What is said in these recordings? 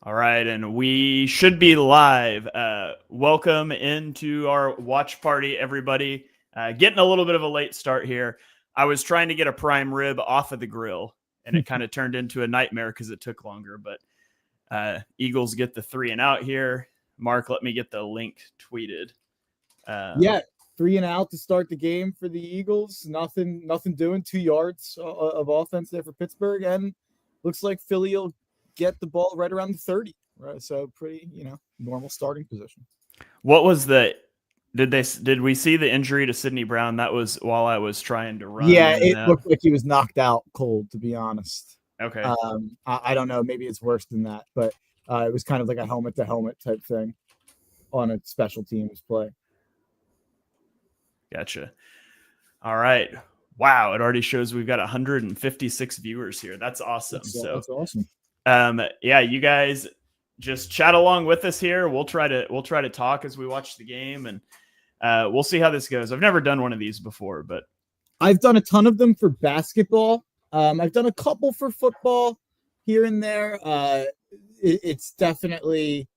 All right, and we should be live. Welcome into our watch party, everybody. Getting a little bit of a late start here. I was trying to get a prime rib off of the grill, and it kind of turned into a nightmare because it took longer. But Eagles get the 3 and out here. Mark, let me get the link tweeted. Yeah, 3 and out to start the game for the Eagles. Nothing doing. 2 yards of offense there for Pittsburgh, and looks like Philly will get the ball right around the 30. Right, so pretty, normal starting position. What was the? Did we see the injury to Sidney Brown? That was while I was trying to run. Yeah, it looked like he was knocked out cold, to be honest. Okay. I don't know. Maybe it's worse than that, but it was kind of like a helmet-to-helmet type thing on a special teams play. Gotcha. All right. Wow. It already shows we've got 156 viewers here. That's awesome. That's awesome. Yeah, you guys just chat along with us here. We'll try to talk as we watch the game, and we'll see how this goes. I've never done one of these before, but I've done a ton of them for basketball. I've done a couple for football here and there. It's definitely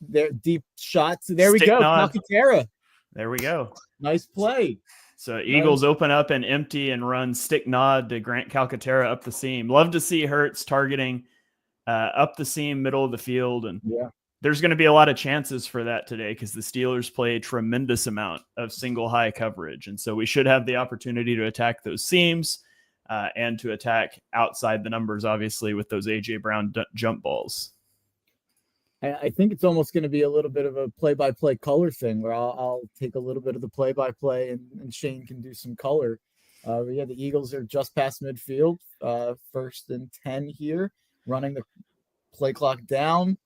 their deep shots. There we go. Calcaterra. There we go. Nice play. So Eagles open up and empty and run stick nod to Grant Calcaterra up the seam. Love to see Hurts targeting up the seam, middle of the field. And there's going to be a lot of chances for that today because the Steelers play a tremendous amount of single high coverage. And so we should have the opportunity to attack those seams and to attack outside the numbers, obviously, with those A.J. Brown jump balls. I think it's almost going to be a little bit of a play-by-play color thing where I'll take a little bit of the play-by-play and Shane can do some color. The Eagles are just past midfield, 1st and 10 here, running the play clock down.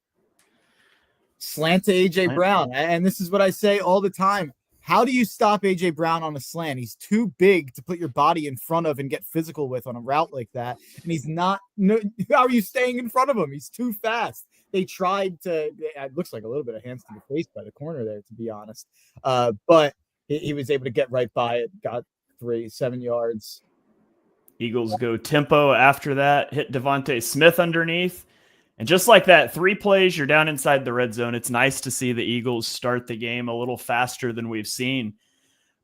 Slant to A.J. Brown. And this is what I say all the time. How do you stop A.J. Brown on a slant? He's too big to put your body in front of and get physical with on a route like that. And he's not. No, how are you staying in front of him? He's too fast. They tried to. It looks like a little bit of hands to the face by the corner there, to be honest. But he was able to get right by it. Got 7 yards. Eagles go tempo after that. Hit Devontae Smith underneath. And just like that, 3 plays, you're down inside the red zone. It's nice to see the Eagles start the game a little faster than we've seen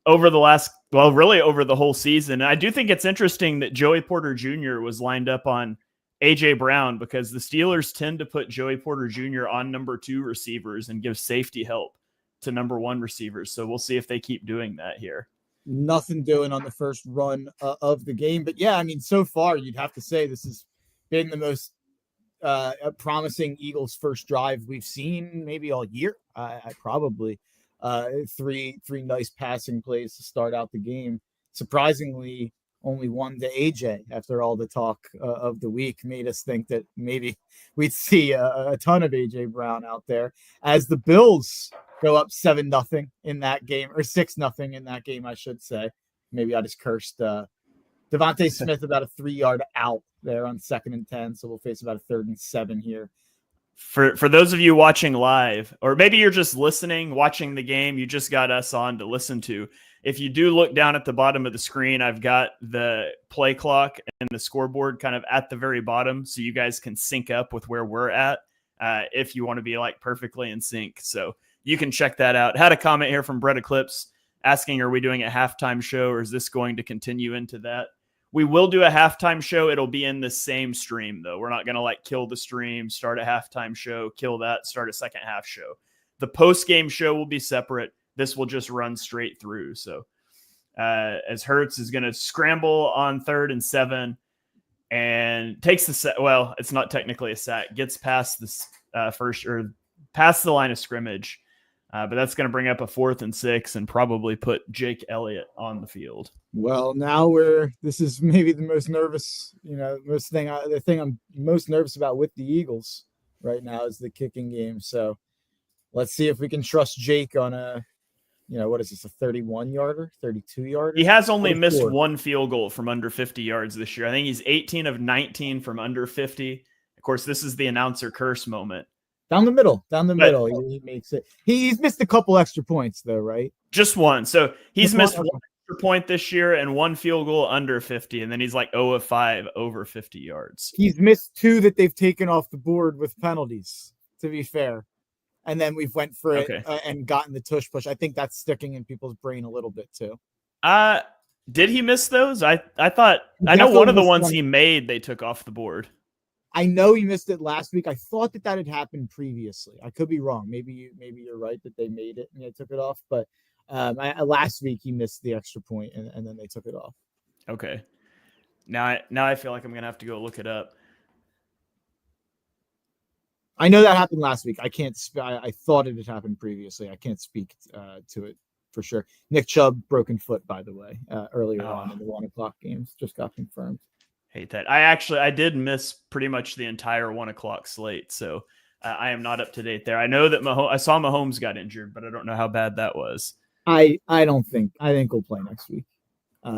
over the really over the whole season. And I do think it's interesting that Joey Porter Jr. was lined up on A.J. Brown because the Steelers tend to put Joey Porter Jr. on number 2 receivers and give safety help to number 1 receivers. So we'll see if they keep doing that here. Nothing doing on the first run of the game. But yeah, I mean, so far you'd have to say this has been the most promising Eagles first drive we've seen maybe all year. I probably three nice passing plays to start out the game. Surprisingly, only one to AJ after all the talk of the week made us think that maybe we'd see a ton of AJ Brown out there as the Bills go up 7-0 in that game, or 6-0 in that game, I should say. Maybe I just cursed Devontae Smith about a 3-yard out there on 2nd and 10. So we'll face about a 3rd and 7 here. For those of you watching live, or maybe you're just listening, watching the game, you just got us on to listen to. If you do look down at the bottom of the screen, I've got the play clock and the scoreboard kind of at the very bottom, so you guys can sync up with where we're at if you want to be like perfectly in sync. So you can check that out. Had a comment here from Brett Eclipse asking, are we doing a halftime show or is this going to continue into that? We will do a halftime show. It'll be in the same stream, though. We're not going to like kill the stream, start a halftime show, kill that, start a second half show. The post-game show will be separate. This will just run straight through. So as Hurts is going to scramble on 3rd and 7 and takes the set. Well, it's not technically a sack. Gets past this past the line of scrimmage. But that's going to bring up a 4th and 6 and probably put Jake Elliott on the field. Well, now this is maybe the most nervous, the thing I'm most nervous about with the Eagles right now is the kicking game. So let's see if we can trust Jake on a, what is this, a 31-yarder, 32-yarder? He has only missed 1 field goal from under 50 yards this year. I think he's 18 of 19 from under 50. Of course, this is the announcer curse moment. Down the middle. He makes it. He's missed a couple extra points, though, right? Just 1. So he's missed 1 extra point this year and 1 field goal under 50, and then he's like 0 of 5 over 50 yards. He's missed 2 that they've taken off the board with penalties, to be fair. And then we've went for it and gotten the tush push. I think that's sticking in people's brain a little bit too. Did he miss those? I thought I know one of the ones he made they took off the board. I know he missed it last week. I thought that had happened previously. I could be wrong. Maybe you're right that they made it and they took it off. But last week he missed the extra point and then they took it off. Okay. Now I feel like I'm gonna have to go look it up. I know that happened last week. I can't. I thought it had happened previously. I can't speak to it for sure. Nick Chubb broken foot, by the way, earlier on in the 1 o'clock games. Just got confirmed. Hate that. I did miss pretty much the entire 1 o'clock slate, so I am not up to date there. I know that I saw Mahomes got injured, but I don't know how bad that was. I think he'll play next week.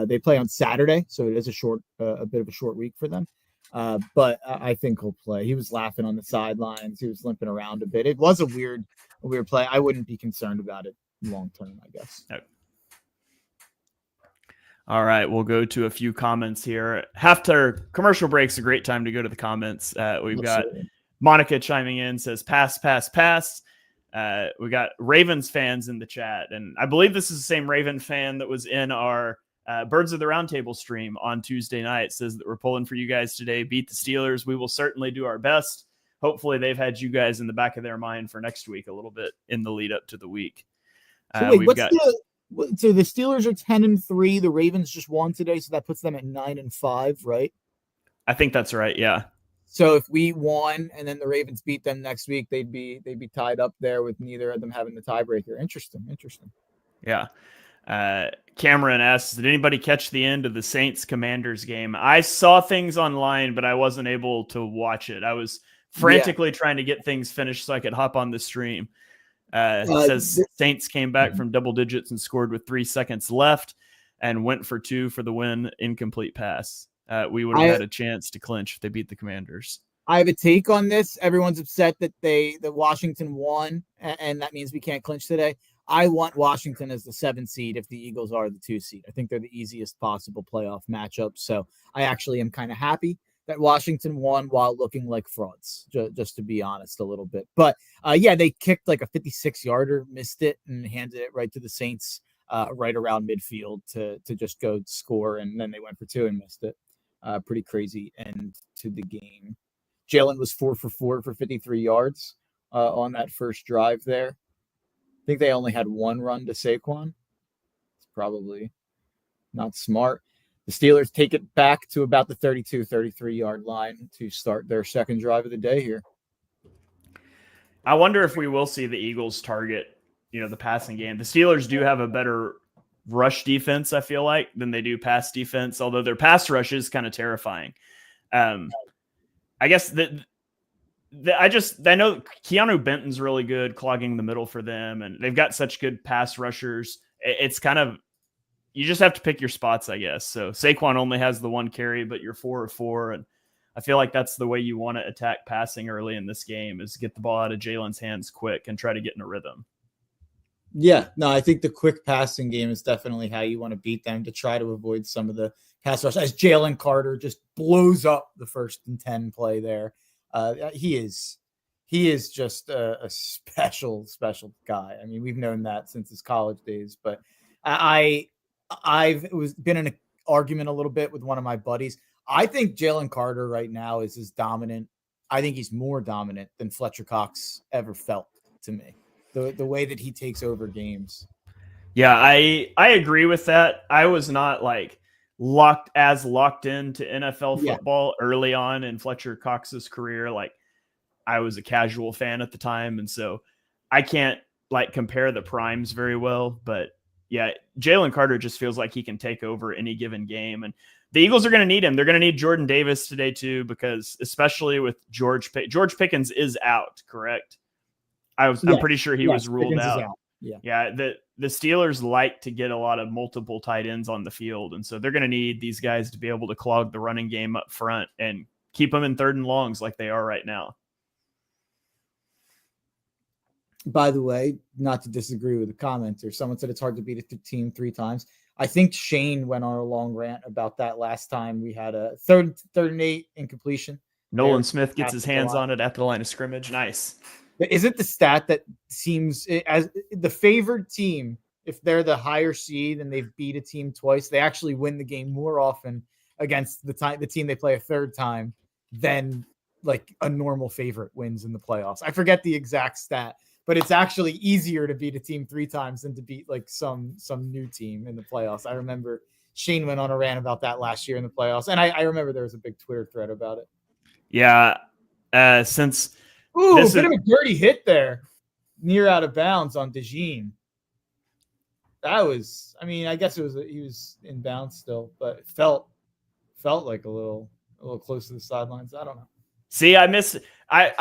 They play on Saturday, so it is a bit of a short week for them. But I think he'll play. He was laughing on the sidelines. He was limping around a bit. It was a weird play. I wouldn't be concerned about it long term, I guess. Okay. All right, we'll go to a few comments here. After commercial break's a great time to go to the comments. We've got Monica chiming in, says pass, pass, pass. We got Ravens fans in the chat, and I believe this is the same Raven fan that was in our Birds of the Roundtable stream on Tuesday night. Says that we're pulling for you guys today. Beat the Steelers. We will certainly do our best. Hopefully they've had you guys in the back of their mind for next week a little bit in the lead up to the week. So the Steelers are 10-3. The Ravens just won today, so that puts them at 9-5, right? I think that's right. Yeah. So if we won and then the Ravens beat them next week, they'd be tied up there with neither of them having the tiebreaker. Interesting. Yeah. Cameron asks, did anybody catch the end of the Saints Commanders game? I saw things online, but I wasn't able to watch it. I was frantically trying to get things finished so I could hop on the stream. It says Saints came back from double digits and scored with 3 seconds left and went for 2 for the win. Incomplete pass. We would have had a chance to clinch if they beat the Commanders. I have a take on this. Everyone's upset that Washington won, and that means we can't clinch today. I want Washington as the 7 seed if the Eagles are the 2 seed. I think they're the easiest possible playoff matchup. So I actually am kind of happy that Washington won while looking like frauds, just to be honest a little bit. But they kicked like a 56-yarder, missed it, and handed it right to the Saints right around midfield to just go score. And then they went for 2 and missed it. Pretty crazy end to the game. Jalen was 4 for 4 for 53 yards on that first drive there. I think they only had 1 run to Saquon. It's probably not smart. The Steelers take it back to about the 32, 33-yard line to start their second drive of the day here. I wonder if we will see the Eagles target, the passing game. The Steelers do have a better rush defense, I feel like, than they do pass defense, although their pass rush is kind of terrifying. I guess I know Keanu Benton's really good clogging the middle for them, and they've got such good pass rushers. It's kind of, you just have to pick your spots, I guess. So Saquon only has the 1 carry, but you're 4 of 4. And I feel like that's the way you want to attack passing early in this game, is get the ball out of Jalen's hands quick and try to get in a rhythm. Yeah, no, I think the quick passing game is definitely how you want to beat them, to try to avoid some of the pass rush. As Jalen Carter just blows up the 1st and 10 play there. He is just a special guy. I mean, we've known that since his college days, but I've been in an argument a little bit with one of my buddies. I think Jalen Carter right now is as dominant. I think he's more dominant than Fletcher Cox ever felt to me. The way that he takes over games. Yeah, I agree with that. I was not like locked into NFL football early on in Fletcher Cox's career. Like, I was a casual fan at the time, and so I can't like compare the primes very well, but yeah, Jalen Carter just feels like he can take over any given game, and the Eagles are going to need him. They're going to need Jordan Davis today too, because especially with George Pickens is out, correct? I'm pretty sure he was ruled out. Yeah. The Steelers like to get a lot of multiple tight ends on the field, and so they're going to need these guys to be able to clog the running game up front and keep them in 3rd and longs like they are right now. By the way, not to disagree with the commenter, someone said it's hard to beat a team 3 times. I think Shane went on a long rant about that last time. We had a third and 8 incompletion. Nolan Smith gets his hands on it at the line of scrimmage. Nice. Is it the stat that seems as the favored team, if they're the higher seed and they've beat a team twice, they actually win the game more often against the team they play a third time than like a normal favorite wins in the playoffs? I forget the exact stat, but it's actually easier to beat a team 3 times than to beat like some new team in the playoffs. I remember Shane went on a rant about that last year in the playoffs, and I remember there was a bit of it. Yeah, since a bit of a dirty hit there, near out of bounds on DeJean. That was, I mean, I guess he was in bounds still, but it felt like a little close to the sidelines. I don't know. See, I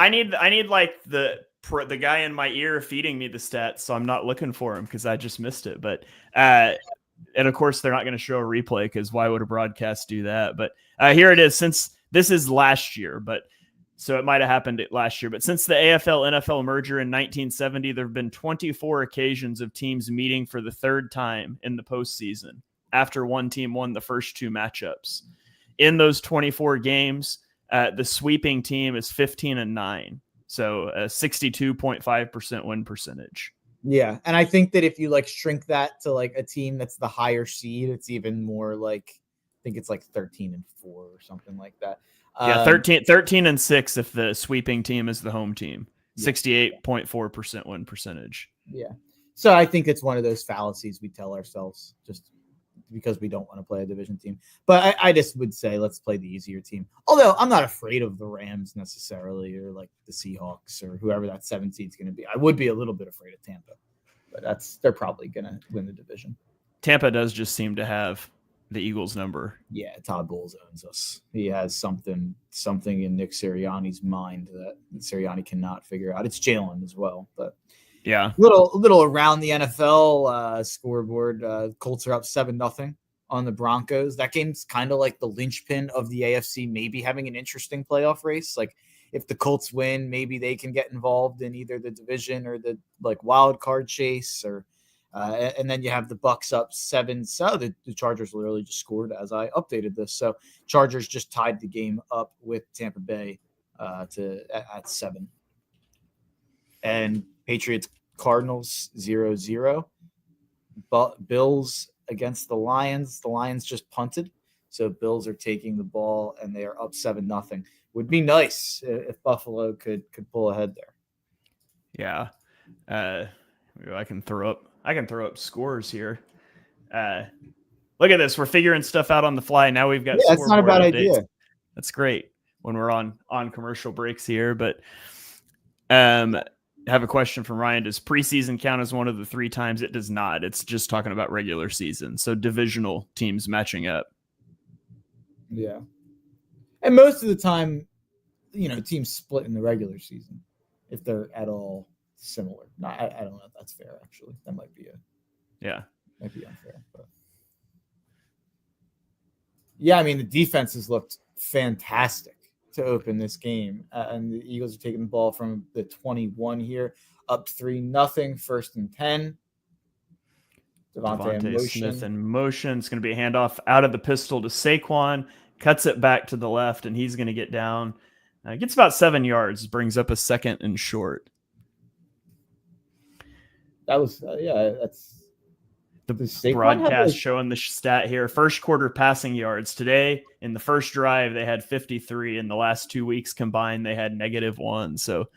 need like the guy in my ear feeding me the stats, so I'm not looking for him because I just missed it. But and of course they're not going to show a replay because why would a broadcast do that? But here it is. Since this is last year, but so it might have happened last year. But since the AFL-NFL merger in 1970, there have been 24 occasions of teams meeting for the third time in the postseason after one team won the first 2 matchups. In those 24 games, the sweeping team is 15-9. So a 62.5% win percentage. Yeah. And I think that if you like shrink that to like a team that's the higher seed, it's even more like, I think it's like 13-4 or something like that. Yeah, 13-6 if the sweeping team is the home team. 68.4% win percentage. Yeah. So I think it's one of those fallacies we tell ourselves just because we don't want to play a division team. But I just would say let's play the easier team. Although I'm not afraid of the Rams necessarily, or like the Seahawks or whoever that 7 seed is going to be. I would be a little bit afraid of Tampa, but they're probably going to win the division. Tampa does just seem to have the Eagles number. Yeah, Todd Bowles owns us. He has something in Nick Sirianni's mind that Sirianni cannot figure out. It's Jalen as well, but yeah, little around the NFL scoreboard. Colts are up 7-0 on the Broncos. That game's kind of like the linchpin of the AFC, maybe having an interesting playoff race. Like if the Colts win, maybe they can get involved in either the division or the like wild card chase or. And then you have the Bucks up 7. So the Chargers literally just scored as I updated this. So Chargers just tied the game up with Tampa Bay at 7. And Patriots Cardinals 0-0. But Bills against the Lions. The Lions just punted. So Bills are taking the ball and they are up 7-0. Would be nice if Buffalo could pull ahead there. Yeah. I can throw up scores here. Look at this. We're figuring stuff out on the fly. Now we've got that's not a bad idea. That's great when we're on commercial breaks here. But I have a question from Ryan. Does preseason count as one of the 3 times? It does not. It's just talking about regular season. So divisional teams matching up. Yeah. And most of the time, teams split in the regular season if they're at all similar. No, I don't know if that's fair, actually. That might be might be unfair. But yeah, I mean, the defenses looked fantastic to open this game. And the Eagles are taking the ball from the 21 here, up 3-0, 1st and 10. Devontae Smith in motion. It's going to be a handoff out of the pistol to Saquon. Cuts it back to the left, and he's going to get down. Gets about 7 yards, brings up a 2nd and short. That was, that's the broadcast showing the stat here. First quarter passing yards. Today, in the first drive, they had 53. In the last 2 weeks combined, they had -1. So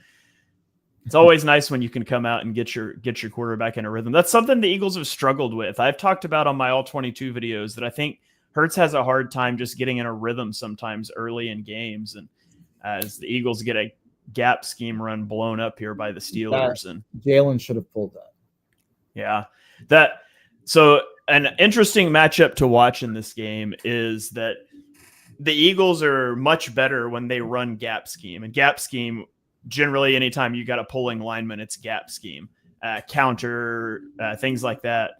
it's always nice when you can come out and get your quarterback in a rhythm. That's something the Eagles have struggled with. I've talked about on my All-22 videos that I think Hurts has a hard time just getting in a rhythm sometimes early in games. And as the Eagles get a gap scheme run blown up here by the Steelers. And Jalen should have pulled that. Yeah. So an interesting matchup to watch in this game is that the Eagles are much better when they run gap scheme. And gap scheme, generally, anytime you got a pulling lineman, it's gap scheme, counter, things like that.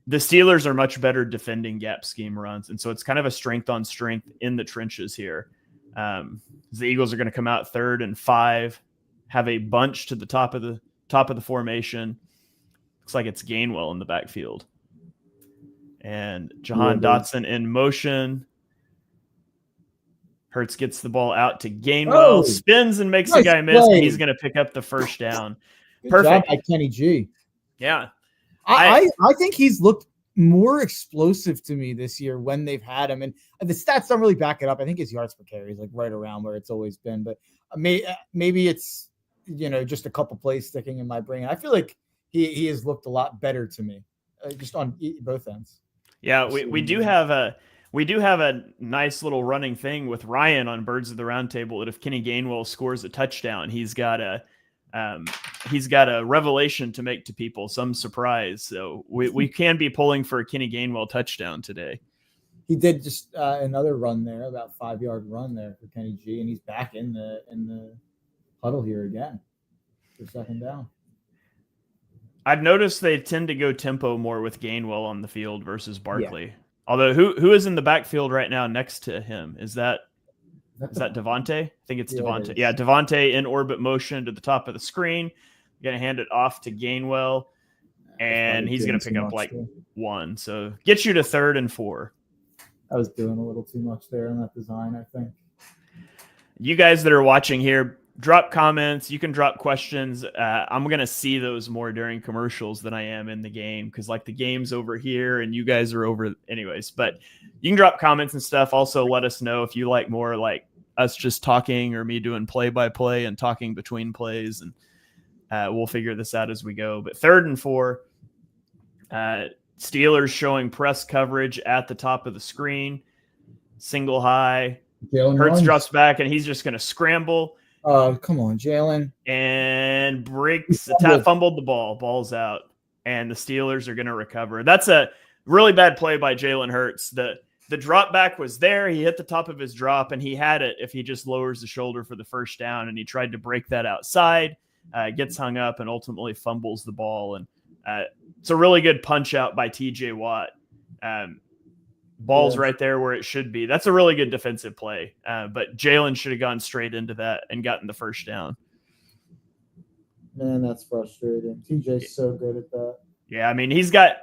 The Steelers are much better defending gap scheme runs. And so it's kind of a strength on strength in the trenches here. The Eagles are going to come out 3rd and 5, have a bunch to the top of the formation. Looks like it's Gainwell in the backfield. And Jahan Dotson in motion. Hurts gets the ball out to Gainwell, spins and makes the guy miss, and he's going to pick up the first down. Perfect. Job by Kenny G. Yeah. I think he's looked more explosive to me this year when they've had him. And the stats don't really back it up. I think his yards per carry is like right around where it's always been. But maybe it's, just a couple plays sticking in my brain. I feel like he has looked a lot better to me, just on both ends. Yeah, we do have a nice little running thing with Ryan on Birds of the Round Table that if Kenny Gainwell scores a touchdown, he's got a revelation to make to people, some surprise. So we can be pulling for a Kenny Gainwell touchdown today. He did just another run there, about 5-yard run there for Kenny G, and he's back in the huddle here again for second down. I've noticed they tend to go tempo more with Gainwell on the field versus Barkley. Yeah. Although who is in the backfield right now next to him? Is that Devontae? I think it's Devontae. Yeah, Devontae in orbit motion to the top of the screen. Going to hand it off to Gainwell, and he's going to pick up like 1. So get you to 3rd and 4. I was doing a little too much there in that design, I think. You guys that are watching here, drop comments. You can drop questions. I'm going to see those more during commercials than I am in the game because like the game's over here and you guys are over anyways. But you can drop comments and stuff. Also, let us know if you like more like us just talking or me doing play-by-play and talking between plays. And we'll figure this out as we go. But 3rd and 4, Steelers showing press coverage at the top of the screen. Single high. Hurts drops back, and he's just going to scramble. Come on, Jalen. And breaks the tap, fumbled the ball. Ball's out. And the Steelers are going to recover. That's a really bad play by Jalen Hurts. The drop back was there. He hit the top of his drop, and he had it if he just lowers the shoulder for the first down. And he tried to break that outside, gets hung up, and ultimately fumbles the ball. And it's a really good punch out by TJ Watt. Ball's right there where it should be. That's a really good defensive play. But Jalen should have gone straight into that and gotten the first down. Man, that's frustrating. TJ's so good at that. Yeah, I mean, he's got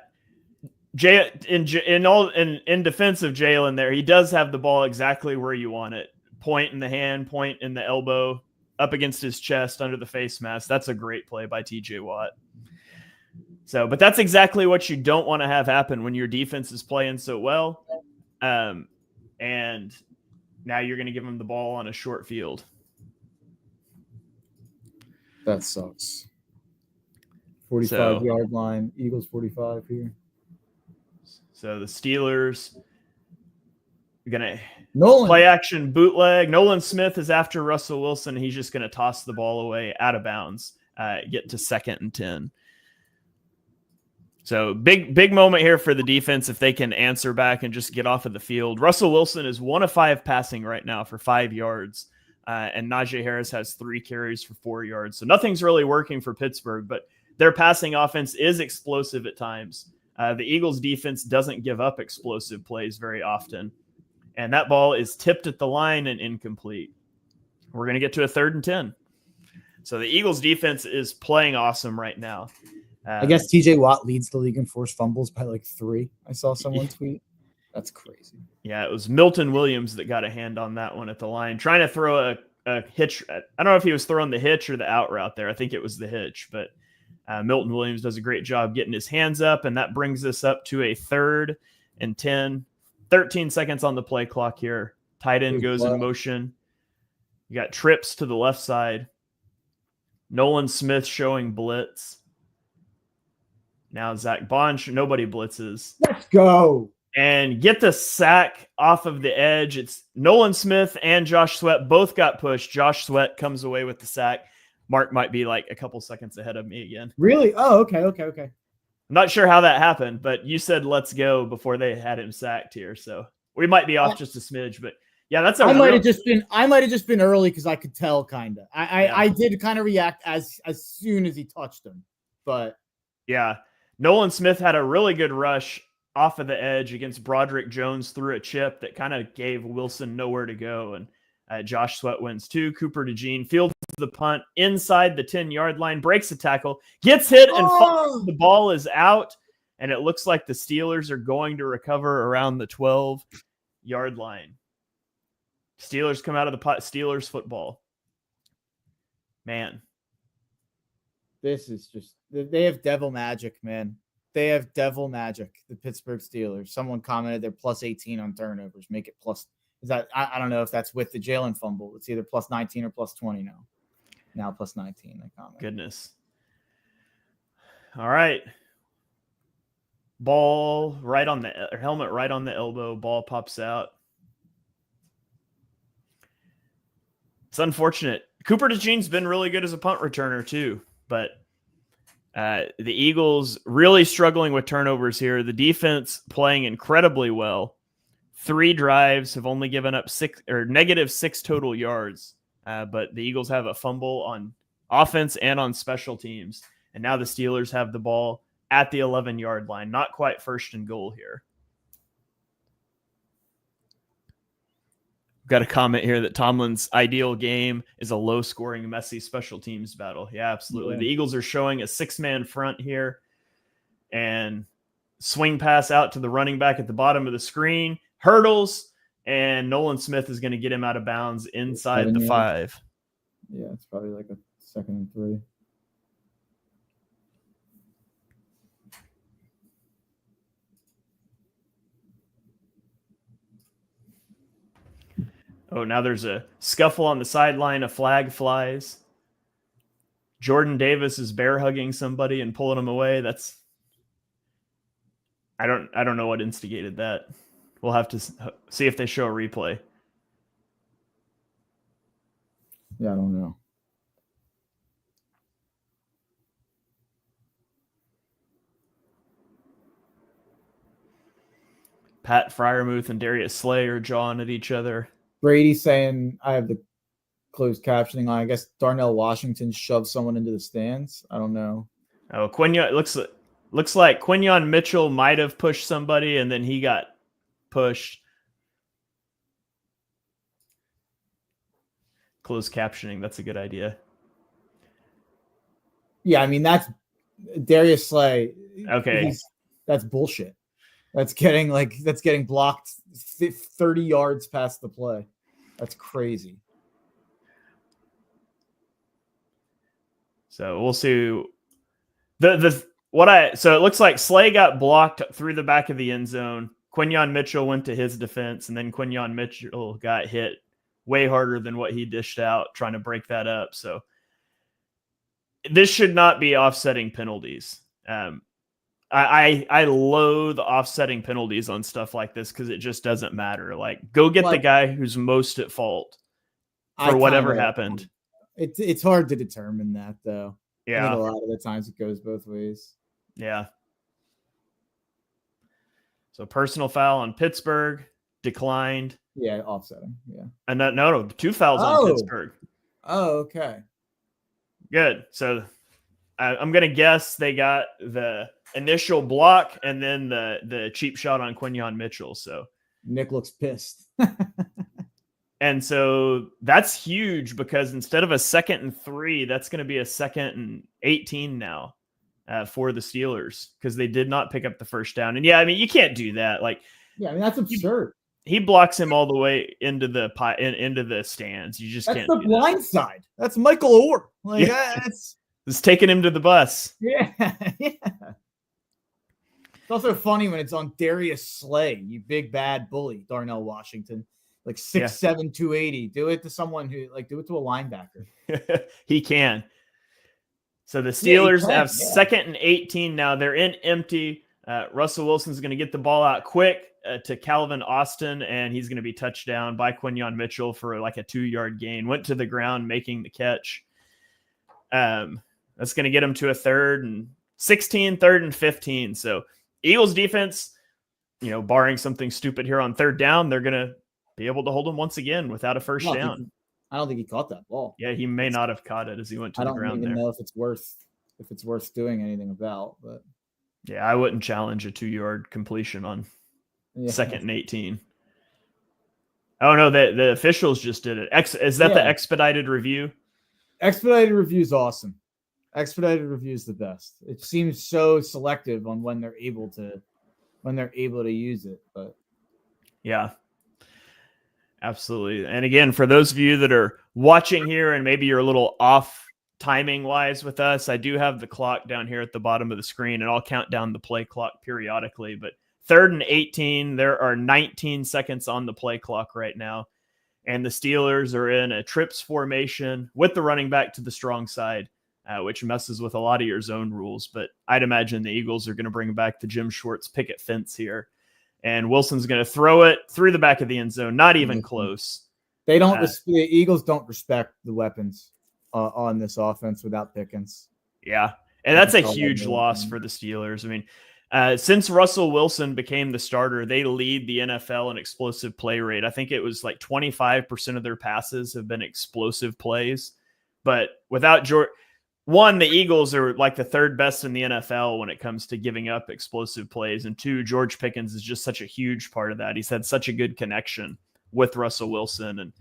in defense of Jalen there, he does have the ball exactly where you want it. Point in the hand, point in the elbow, up against his chest, under the face mask. That's a great play by TJ Watt. So, but that's exactly what you don't want to have happen when your defense is playing so well. And now you're going to give them the ball on a short field. That sucks. 45-yard line. Eagles 45 here. So the Steelers are going to play action bootleg. Nolan Smith is after Russell Wilson. He's just going to toss the ball away out of bounds, get to 2nd and 10. So big moment here for the defense if they can answer back and just get off of the field. Russell Wilson is 1 of 5 passing right now for 5 yards, and Najee Harris has 3 carries for 4 yards. So nothing's really working for Pittsburgh, but their passing offense is explosive at times. The Eagles defense doesn't give up explosive plays very often, and that ball is tipped at the line and incomplete. We're going to get to a 3rd and 10. So the Eagles defense is playing awesome right now. I guess TJ Watt leads the league in forced fumbles by like 3. I saw someone tweet. That's crazy. Yeah, it was Milton Williams that got a hand on that one at the line, trying to throw a hitch. I don't know if he was throwing the hitch or the out route there. I think it was the hitch, but Milton Williams does a great job getting his hands up, and that brings us up to a 3rd and 10. 13 seconds on the play clock here. Tight end goes in motion. You got trips to the left side. Nolan Smith showing blitz. Now Zach Bond, nobody blitzes. Let's go. And get the sack off of the edge. It's Nolan Smith and Josh Sweat both got pushed. Josh Sweat comes away with the sack. Mark might be like a couple seconds ahead of me again. Really? Oh, okay. I'm not sure how that happened, but you said let's go before they had him sacked here. So we might be off just a smidge, but yeah, that's I might have just been early because I could tell kind of. I did kind of react as soon as he touched him. But yeah. Nolan Smith had a really good rush off of the edge against Broderick Jones through a chip that kind of gave Wilson nowhere to go. And Josh Sweat wins 2. Cooper DeJean fields the punt inside the 10-yard line, breaks the tackle, gets hit, and falls. The ball is out. and it looks like the Steelers are going to recover around the 12-yard line. Steelers come out of the pot. Steelers football. Man. This is just, they have devil magic, man. They have devil magic, the Pittsburgh Steelers. Someone commented they're plus 18 on turnovers. Make it plus. Is that, I don't know if that's with the Jalen fumble. It's either plus 19 or plus 20 now. Now plus 19, they comment. Goodness. All right. Ball right on the helmet, right on the elbow. Ball pops out. It's unfortunate. Cooper DeJean's been really good as a punt returner too, but the Eagles really struggling with turnovers here. The defense playing incredibly well. 3 drives have only given up -6 total yards, but the Eagles have a fumble on offense and on special teams, and now the Steelers have the ball at the 11-yard line. Not quite first and goal here. Got a comment here that Tomlin's ideal game is a low-scoring, messy special teams battle. Yeah, absolutely. Yeah. The Eagles are showing a 6-man front here, and swing pass out to the running back at the bottom of the screen, hurdles, and Nolan Smith is going to get him out of bounds inside the 5. Yeah, it's probably like a 2nd and 3. Oh, now there's a scuffle on the sideline. A flag flies. Jordan Davis is bear hugging somebody and pulling him away. That's, I don't know what instigated that. We'll have to see if they show a replay. Yeah, I don't know. Pat Fryermuth and Darius Slay are jawing at each other. Brady saying, I have the closed captioning on. I guess Darnell Washington shoved someone into the stands. I don't know. Oh, Quinyon, looks like Quinyon Mitchell might have pushed somebody, and then he got pushed. Closed captioning, that's a good idea. Yeah, I mean, that's Darius Slay. Okay. That's bullshit. That's getting blocked 30 yards past the play. That's crazy. So we'll see. So it looks like Slay got blocked through the back of the end zone. Quinyon Mitchell went to his defense, and then Quinyon Mitchell got hit way harder than what he dished out trying to break that up. So this should not be offsetting penalties. I loathe offsetting penalties on stuff like this because it just doesn't matter. Like, go get the guy who's most at fault for whatever happened. It's hard to determine that, though. Yeah. I think a lot of the times it goes both ways. Yeah. So personal foul on Pittsburgh declined. Yeah, offsetting. Yeah. And no, 2 fouls on Pittsburgh. Oh, okay. Good. So I'm going to guess they got the initial block and then the cheap shot on Quinyon Mitchell. So Nick looks pissed. And so that's huge because instead of a 2nd and 3, that's going to be a 2nd and 18 now for the Steelers because they did not pick up the first down. And yeah, I mean, you can't do that. Like, yeah, I mean, that's absurd. He blocks him all the way into the stands. You just can't. That's the blind side. That's Michael Orr. Like, that's it's taking him to the bus. Yeah, yeah. It's also funny when it's on Darius Slay, you big bad bully, Darnell Washington. Like 6'7", 280. Do it to someone who do it to a linebacker. He can. So the Steelers have 2nd and 18 now. They're in empty. Russell Wilson's going to get the ball out quick to Calvin Austin, and he's going to be touched down by Quinyon Mitchell for like a 2-yard gain. Went to the ground making the catch. That's going to get him to a 3rd and 16, 3rd and 15. So Eagles defense, barring something stupid here on 3rd down, they're going to be able to hold him once again without a first down. I don't think he caught that ball. Yeah, he may not have caught it as he went to the ground. I don't even know if it's worth doing anything about. But yeah, I wouldn't challenge a 2-yard completion on 2nd and 18. Oh no, the officials just did it. Is that the expedited review? Expedited review is awesome. Expedited review is the best. It seems so selective on when they're able to use it, but yeah, absolutely. And again, for those of you that are watching here and maybe you're a little off timing wise with us, I do have the clock down here at the bottom of the screen, and I'll count down the play clock periodically. But 3rd and 18, there are 19 seconds on the play clock right now. And the Steelers are in a trips formation with the running back to the strong side, which messes with a lot of your zone rules. But I'd imagine the Eagles are going to bring back the Jim Schwartz picket fence here. And Wilson's going to throw it through the back of the end zone. Not even close. They don't. The Eagles don't respect the weapons on this offense without Pickens. Yeah, and that's a huge loss for the Steelers. I mean, since Russell Wilson became the starter, they lead the NFL in explosive play rate. I think it was like 25% of their passes have been explosive plays. But without George, one, the Eagles are like the 3rd best in the NFL when it comes to giving up explosive plays. And 2, George Pickens is just such a huge part of that. He's had such a good connection with Russell Wilson. And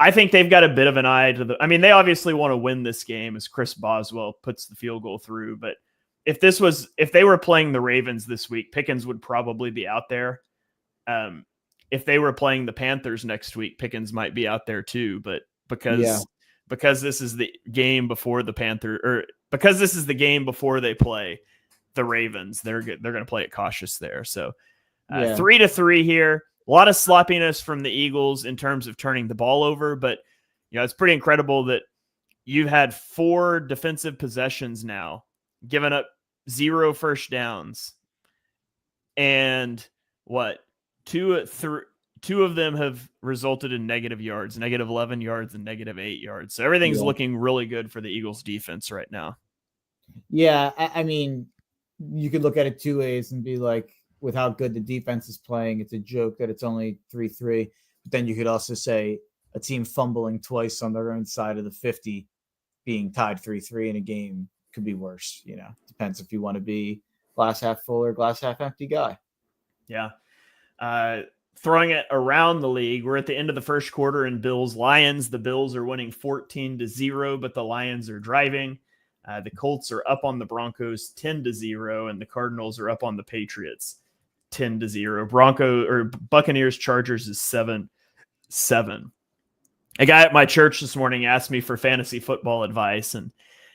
I think they've got a bit of an eye to they obviously want to win this game as Chris Boswell puts the field goal through. But if they were playing the Ravens this week, Pickens would probably be out there. If they were playing the Panthers next week, Pickens might be out there too. But because this is the game before the Panther, or because this is the game before they play the Ravens, they're going to play it cautious there. So 3-3 here. A lot of sloppiness from the Eagles in terms of turning the ball over, but it's pretty incredible that you've had 4 defensive possessions now, given up 0 first downs, and two of them have resulted in negative yards, negative 11 yards and negative 8 yards. So everything's looking really good for the Eagles defense right now. Yeah. I mean, you could look at it 2 ways and be like, with how good the defense is playing, it's a joke that it's only 3-3. But then you could also say a team fumbling twice on their own side of the 50 being tied 3-3 in a game could be worse. Depends if you want to be glass half full or glass half empty guy. Yeah. Throwing it around the league, we're at the end of the first quarter in Bills-Lions. The Bills are winning 14-0, but the Lions are driving. The Colts are up on the Broncos 10-0, and the Cardinals are up on the Patriots 10-0. Buccaneers Chargers is 7-7. A guy at my church this morning asked me for fantasy football advice, and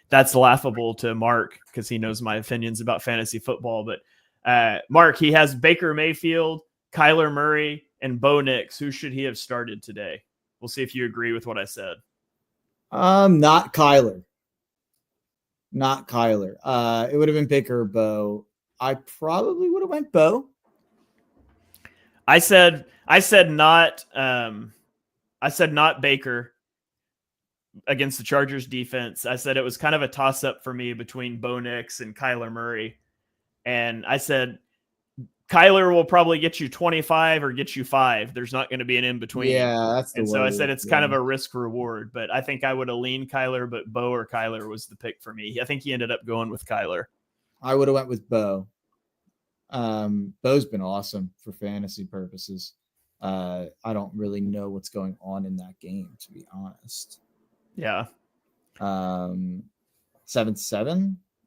that's laughable to Mark because he knows my opinions about fantasy football. But Mark, he has Baker Mayfield, Kyler Murray, and Bo Nix. Who should he have started today? We'll see if you agree with what I said. Not Kyler. Not Kyler. It would have been Baker or Bo. I probably would have went Bo. I said not Baker against the Chargers defense. I said it was kind of a toss-up for me between Bo Nix and Kyler Murray. And I said Kyler will probably get you 25 or get you 5. There's not going to be an in-between. Yeah, that's the And so I said it's kind of a risk-reward. But I think I would have leaned Kyler, but Bo or Kyler was the pick for me. I think he ended up going with Kyler. I would have went with Bo. Bo's been awesome for fantasy purposes. I don't really know what's going on in that game, to be honest. Yeah. 7-7.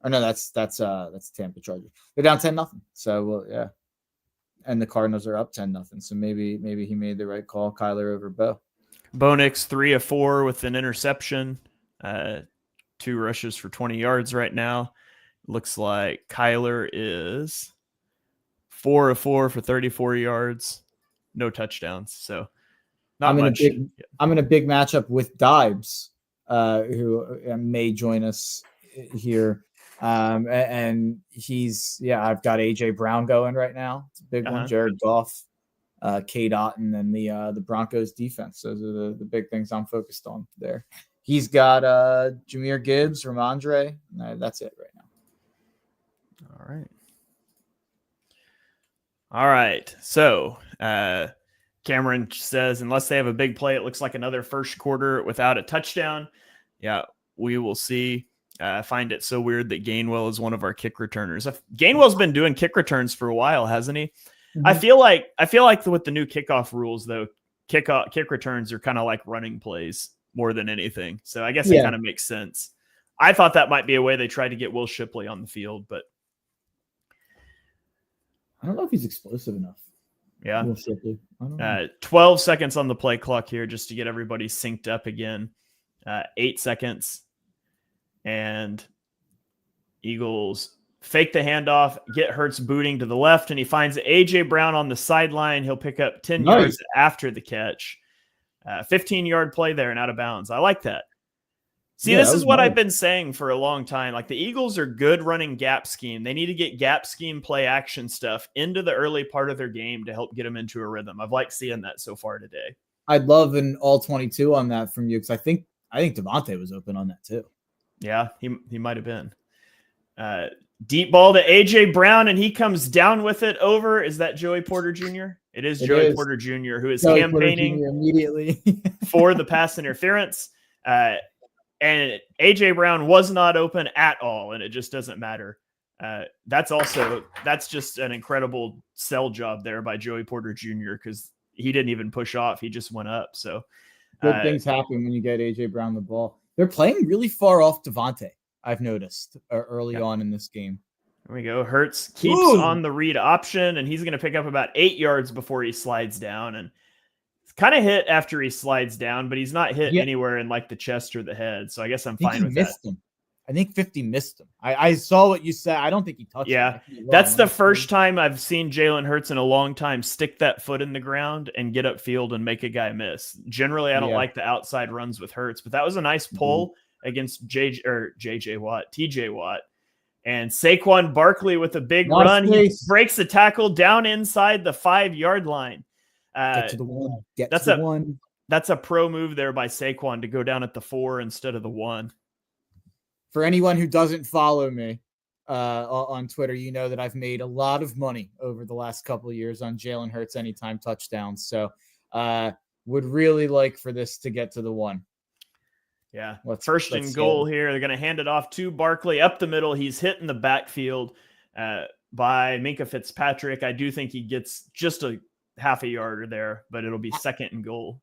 Or no, that's Tampa Chargers. They're down 10-0. So yeah. And the Cardinals are up 10-0. So maybe he made the right call. Kyler over Bo. Bo Nix 3 of 4 with an interception. 2 rushes for 20 yards right now. Looks like Kyler is 4 of 4 for 34 yards. No touchdowns. So not much. I'm in a big matchup with Dibes, who may join us here. And I've got AJ Brown going right now. It's a big one. Jared Goff, K. Otten, and the Broncos defense. Those are the big things I'm focused on there. He's got Jahmyr Gibbs, Ramondre. That's it right now. All right. So Cameron says, unless they have a big play, it looks like another first quarter without a touchdown. Yeah, we will see. I find it so weird that Gainwell is one of our kick returners. Gainwell's been doing kick returns for a while, hasn't he? Mm-hmm. I feel like with the new kickoff rules, though, kick returns are kind of like running plays more than anything. So I guess it kind of makes sense. I thought that might be a way they tried to get Will Shipley on the field, but I don't know if he's explosive enough. Yeah. Will Shipley. I don't know. 12 seconds on the play clock here just to get everybody synced up again. 8 seconds. And Eagles fake the handoff, get Hurts booting to the left, and he finds A.J. Brown on the sideline. He'll pick up 10 yards after the catch. 15-yard play there and out of bounds. I like that. See, this is what I've been saying for a long time. Like, the Eagles are good running gap scheme. They need to get gap scheme play action stuff into the early part of their game to help get them into a rhythm. I've liked seeing that so far today. I'd love an all 22 on that from you, because I think Devontae was open on that too. Yeah, he might have been. Deep ball to A.J. Brown, and he comes down with it over. Is that Joey Porter Jr.? It is Joey Porter Jr., who is campaigning immediately for the pass interference. And A.J. Brown was not open at all, and it just doesn't matter. That's just an incredible sell job there by Joey Porter Jr., because he didn't even push off. He just went up. So good things happen when you get A.J. Brown the ball. They're playing really far off Devontae, I've noticed, early on in this game. There we go. Hurts keeps on the read option, and he's going to pick up about 8 yards before he slides down. And it's kind of hit after he slides down, but he's not hit anywhere in like the chest or the head. So I guess I'm fine with that. Him. I think 50 missed him. I saw what you said. I don't think he touched him. That's the first time I've seen Jalen Hurts in a long time stick that foot in the ground and get upfield and make a guy miss. Generally, I don't like the outside runs with Hurts, but that was a nice pull against TJ Watt. And Saquon Barkley with a big run. He breaks the tackle down inside the 5-yard line. Get to the one. That's a pro move there by Saquon to go down at the 4 instead of the 1. For anyone who doesn't follow me on Twitter, you know that I've made a lot of money over the last couple of years on Jalen Hurts anytime touchdowns. So would really like for this to get to the 1. Yeah. First and goal here. They're going to hand it off to Barkley up the middle. He's hit in the backfield by Minkah Fitzpatrick. I do think he gets just a half a yard there, but it'll be second and goal.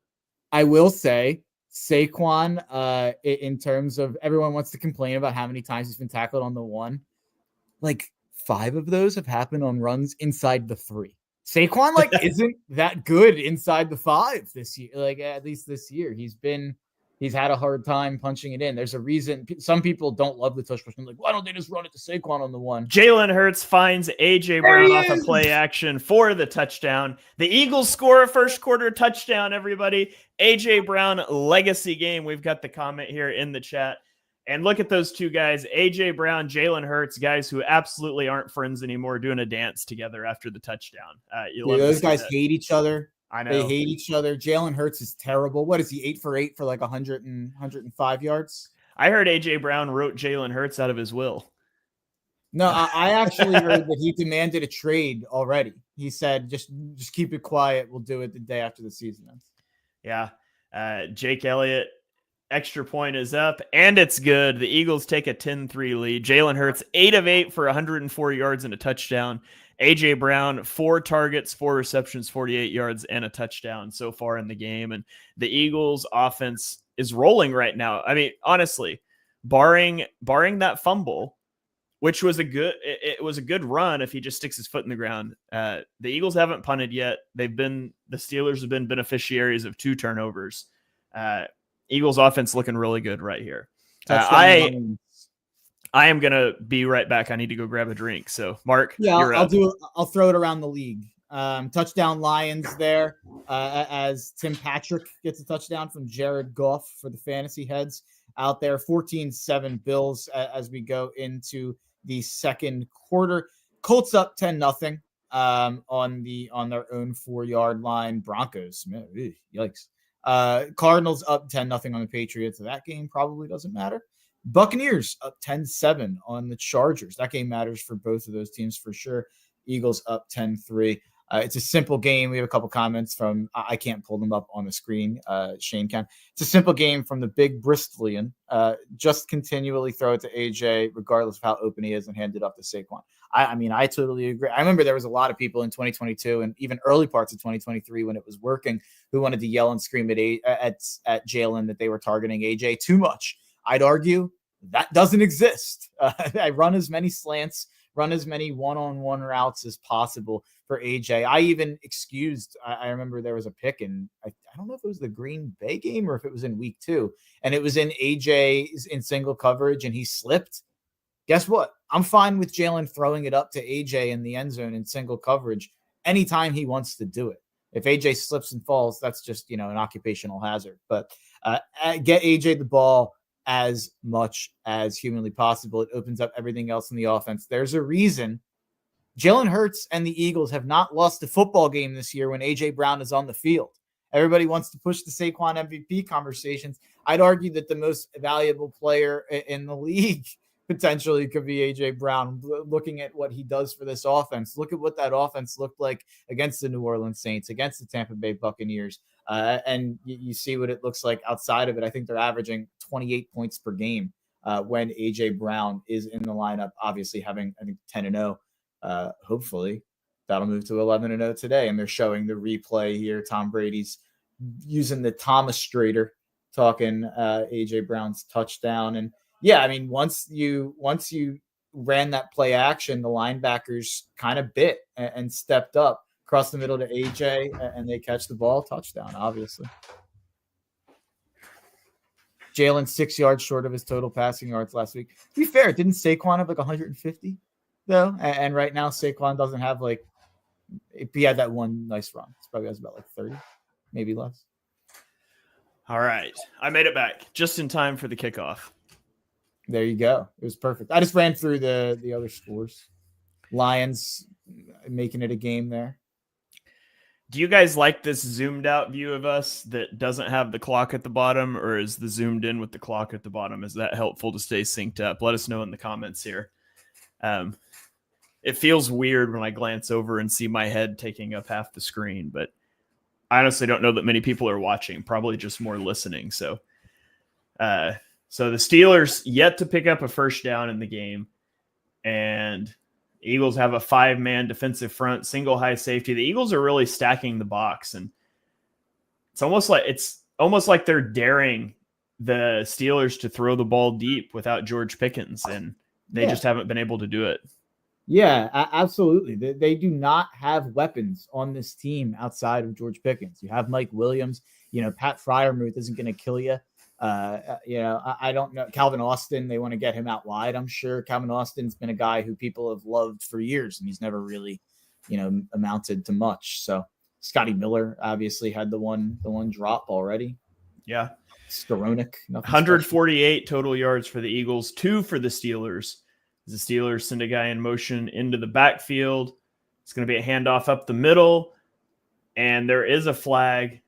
I will say Saquon, in terms of everyone wants to complain about how many times he's been tackled on the 1. Like 5 of those have happened on runs inside the 3. Saquon isn't that good inside the 5 this year. Like at least this year, he's had a hard time punching it in. There's a reason. Some people don't love the Tush push. Like, why don't they just run it to Saquon on the 1? Jalen Hurts finds A.J. Brown off a play action for the touchdown. The Eagles score a first quarter touchdown, everybody. A.J. Brown legacy game. We've got the comment here in the chat. And look at those two guys, A.J. Brown, Jalen Hurts, guys who absolutely aren't friends anymore, doing a dance together after the touchdown. Those guys hate each other. I know. They hate each other. Jalen Hurts is terrible. What is he, 8 for 8 for like 105 yards? I heard A.J. Brown wrote Jalen Hurts out of his will. No, I actually heard that he demanded a trade already. He said, just keep it quiet. We'll do it the day after the season ends. Yeah. Jake Elliott, extra point is up, and it's good. The Eagles take a 10-3 lead. Jalen Hurts, 8 of 8 for 104 yards and a touchdown. A.J. Brown, 4 targets, 4 receptions, 48 yards, and a touchdown so far in the game. And the Eagles offense is rolling right now. I mean, honestly, barring that fumble, which was it was a good run if he just sticks his foot in the ground. The Eagles haven't punted yet. The Steelers have been beneficiaries of 2 turnovers. Eagles offense looking really good right here. I am going to be right back. I need to go grab a drink. So, Mark, I'll throw it around the league. Touchdown Lions there as Tim Patrick gets a touchdown from Jared Goff for the fantasy heads out there. 14-7 Bills as we go into the second quarter. Colts up 10-0 on their own 4-yard line. Broncos, yikes. Cardinals up 10-0 on the Patriots. So that game probably doesn't matter. Buccaneers up 10-7 on the Chargers. That game matters for both of those teams for sure. Eagles up 10-3. It's a simple game. We have a couple comments from, I can't pull them up on the screen. Shane can. It's a simple game from the big Bristolian. Just continually throw it to AJ, regardless of how open he is, and hand it up to Saquon. I mean, I totally agree. I remember there was a lot of people in 2022 and even early parts of 2023 when it was working who wanted to yell and scream at Jalen that they were targeting AJ too much. I'd argue That doesn't exist. I run as many slants, run as many one-on-one routes as possible for AJ. I even excused, I remember there was a pick in, I don't know if it was the Green Bay game or if it was in week 2, and it was in AJ in single coverage and he slipped. Guess what? I'm fine with Jalen throwing it up to AJ in the end zone in single coverage anytime he wants to do it. If AJ slips and falls, that's just, an occupational hazard. But get AJ the ball as much as humanly possible. It opens up everything else in the offense. There's a reason Jalen Hurts and the Eagles have not lost a football game this year when AJ Brown is on the field. Everybody wants to push the Saquon MVP conversations. I'd argue that the most valuable player in the league potentially could be AJ Brown. Looking at what he does for this offense, look at what that offense looked like against the New Orleans Saints, against the Tampa Bay Buccaneers, and you see what it looks like outside of it. I think they're averaging 28 points per game when AJ Brown is in the lineup. Obviously, having I think 10-0, hopefully that'll move to 11-0 today. And they're showing the replay here. Tom Brady's using the Thomas Strader, talking AJ Brown's touchdown. And yeah, I mean, once you ran that play action, the linebackers kind of bit and stepped up across the middle to AJ, and they catch the ball, touchdown, obviously. Jalen 6 yards short of his total passing yards last week. To be fair, didn't Saquon have like 150 though? And right now Saquon doesn't have like, if he had that one nice run, it's probably has about like 30, maybe less. All right, I made it back just in time for the kickoff. There you go. It was perfect. I just ran through the other scores. Lions making it a game there. Do you guys like this zoomed out view of us that doesn't have the clock at the bottom, or is the zoomed in with the clock at the bottom? Is that helpful to stay synced up? Let us know in the comments here. It feels weird when I glance over and see my head taking up half the screen, but I honestly don't know that many people are watching, probably just more listening. So the Steelers yet to pick up a first down in the game, and Eagles have a 5-man defensive front, single high safety. The Eagles are really stacking the box, and it's almost like they're daring the Steelers to throw the ball deep without George Pickens, and they just haven't been able to do it. Yeah, absolutely. They do not have weapons on this team outside of George Pickens. You have Mike Williams. Pat Freiermuth isn't going to kill you. I don't know. Calvin Austin, they want to get him out wide. I'm sure Calvin Austin's been a guy who people have loved for years, and he's never really, amounted to much. So Scotty Miller obviously had the one drop already. Yeah. Skowronek. 148 total yards for the Eagles, 2 for the Steelers. The Steelers send a guy in motion into the backfield. It's going to be a handoff up the middle, and there is a flag.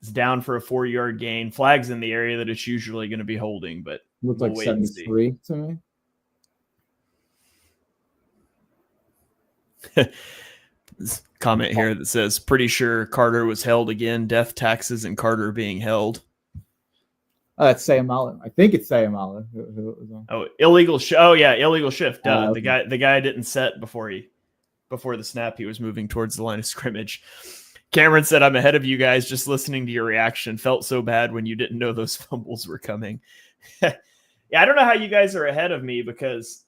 It's down for a 4-yard gain. Flag's in the area that it's usually going to be holding, but looked like 73 to me. This comment here that says, pretty sure Carter was held again. Death, taxes, and Carter being held. That's Sayamala. I think it's Sayamala. Oh, illegal. Illegal shift. Okay. The guy didn't set before the snap. He was moving towards the line of scrimmage. Cameron said, I'm ahead of you guys just listening to your reaction. Felt so bad when you didn't know those fumbles were coming. Yeah, I don't know how you guys are ahead of me because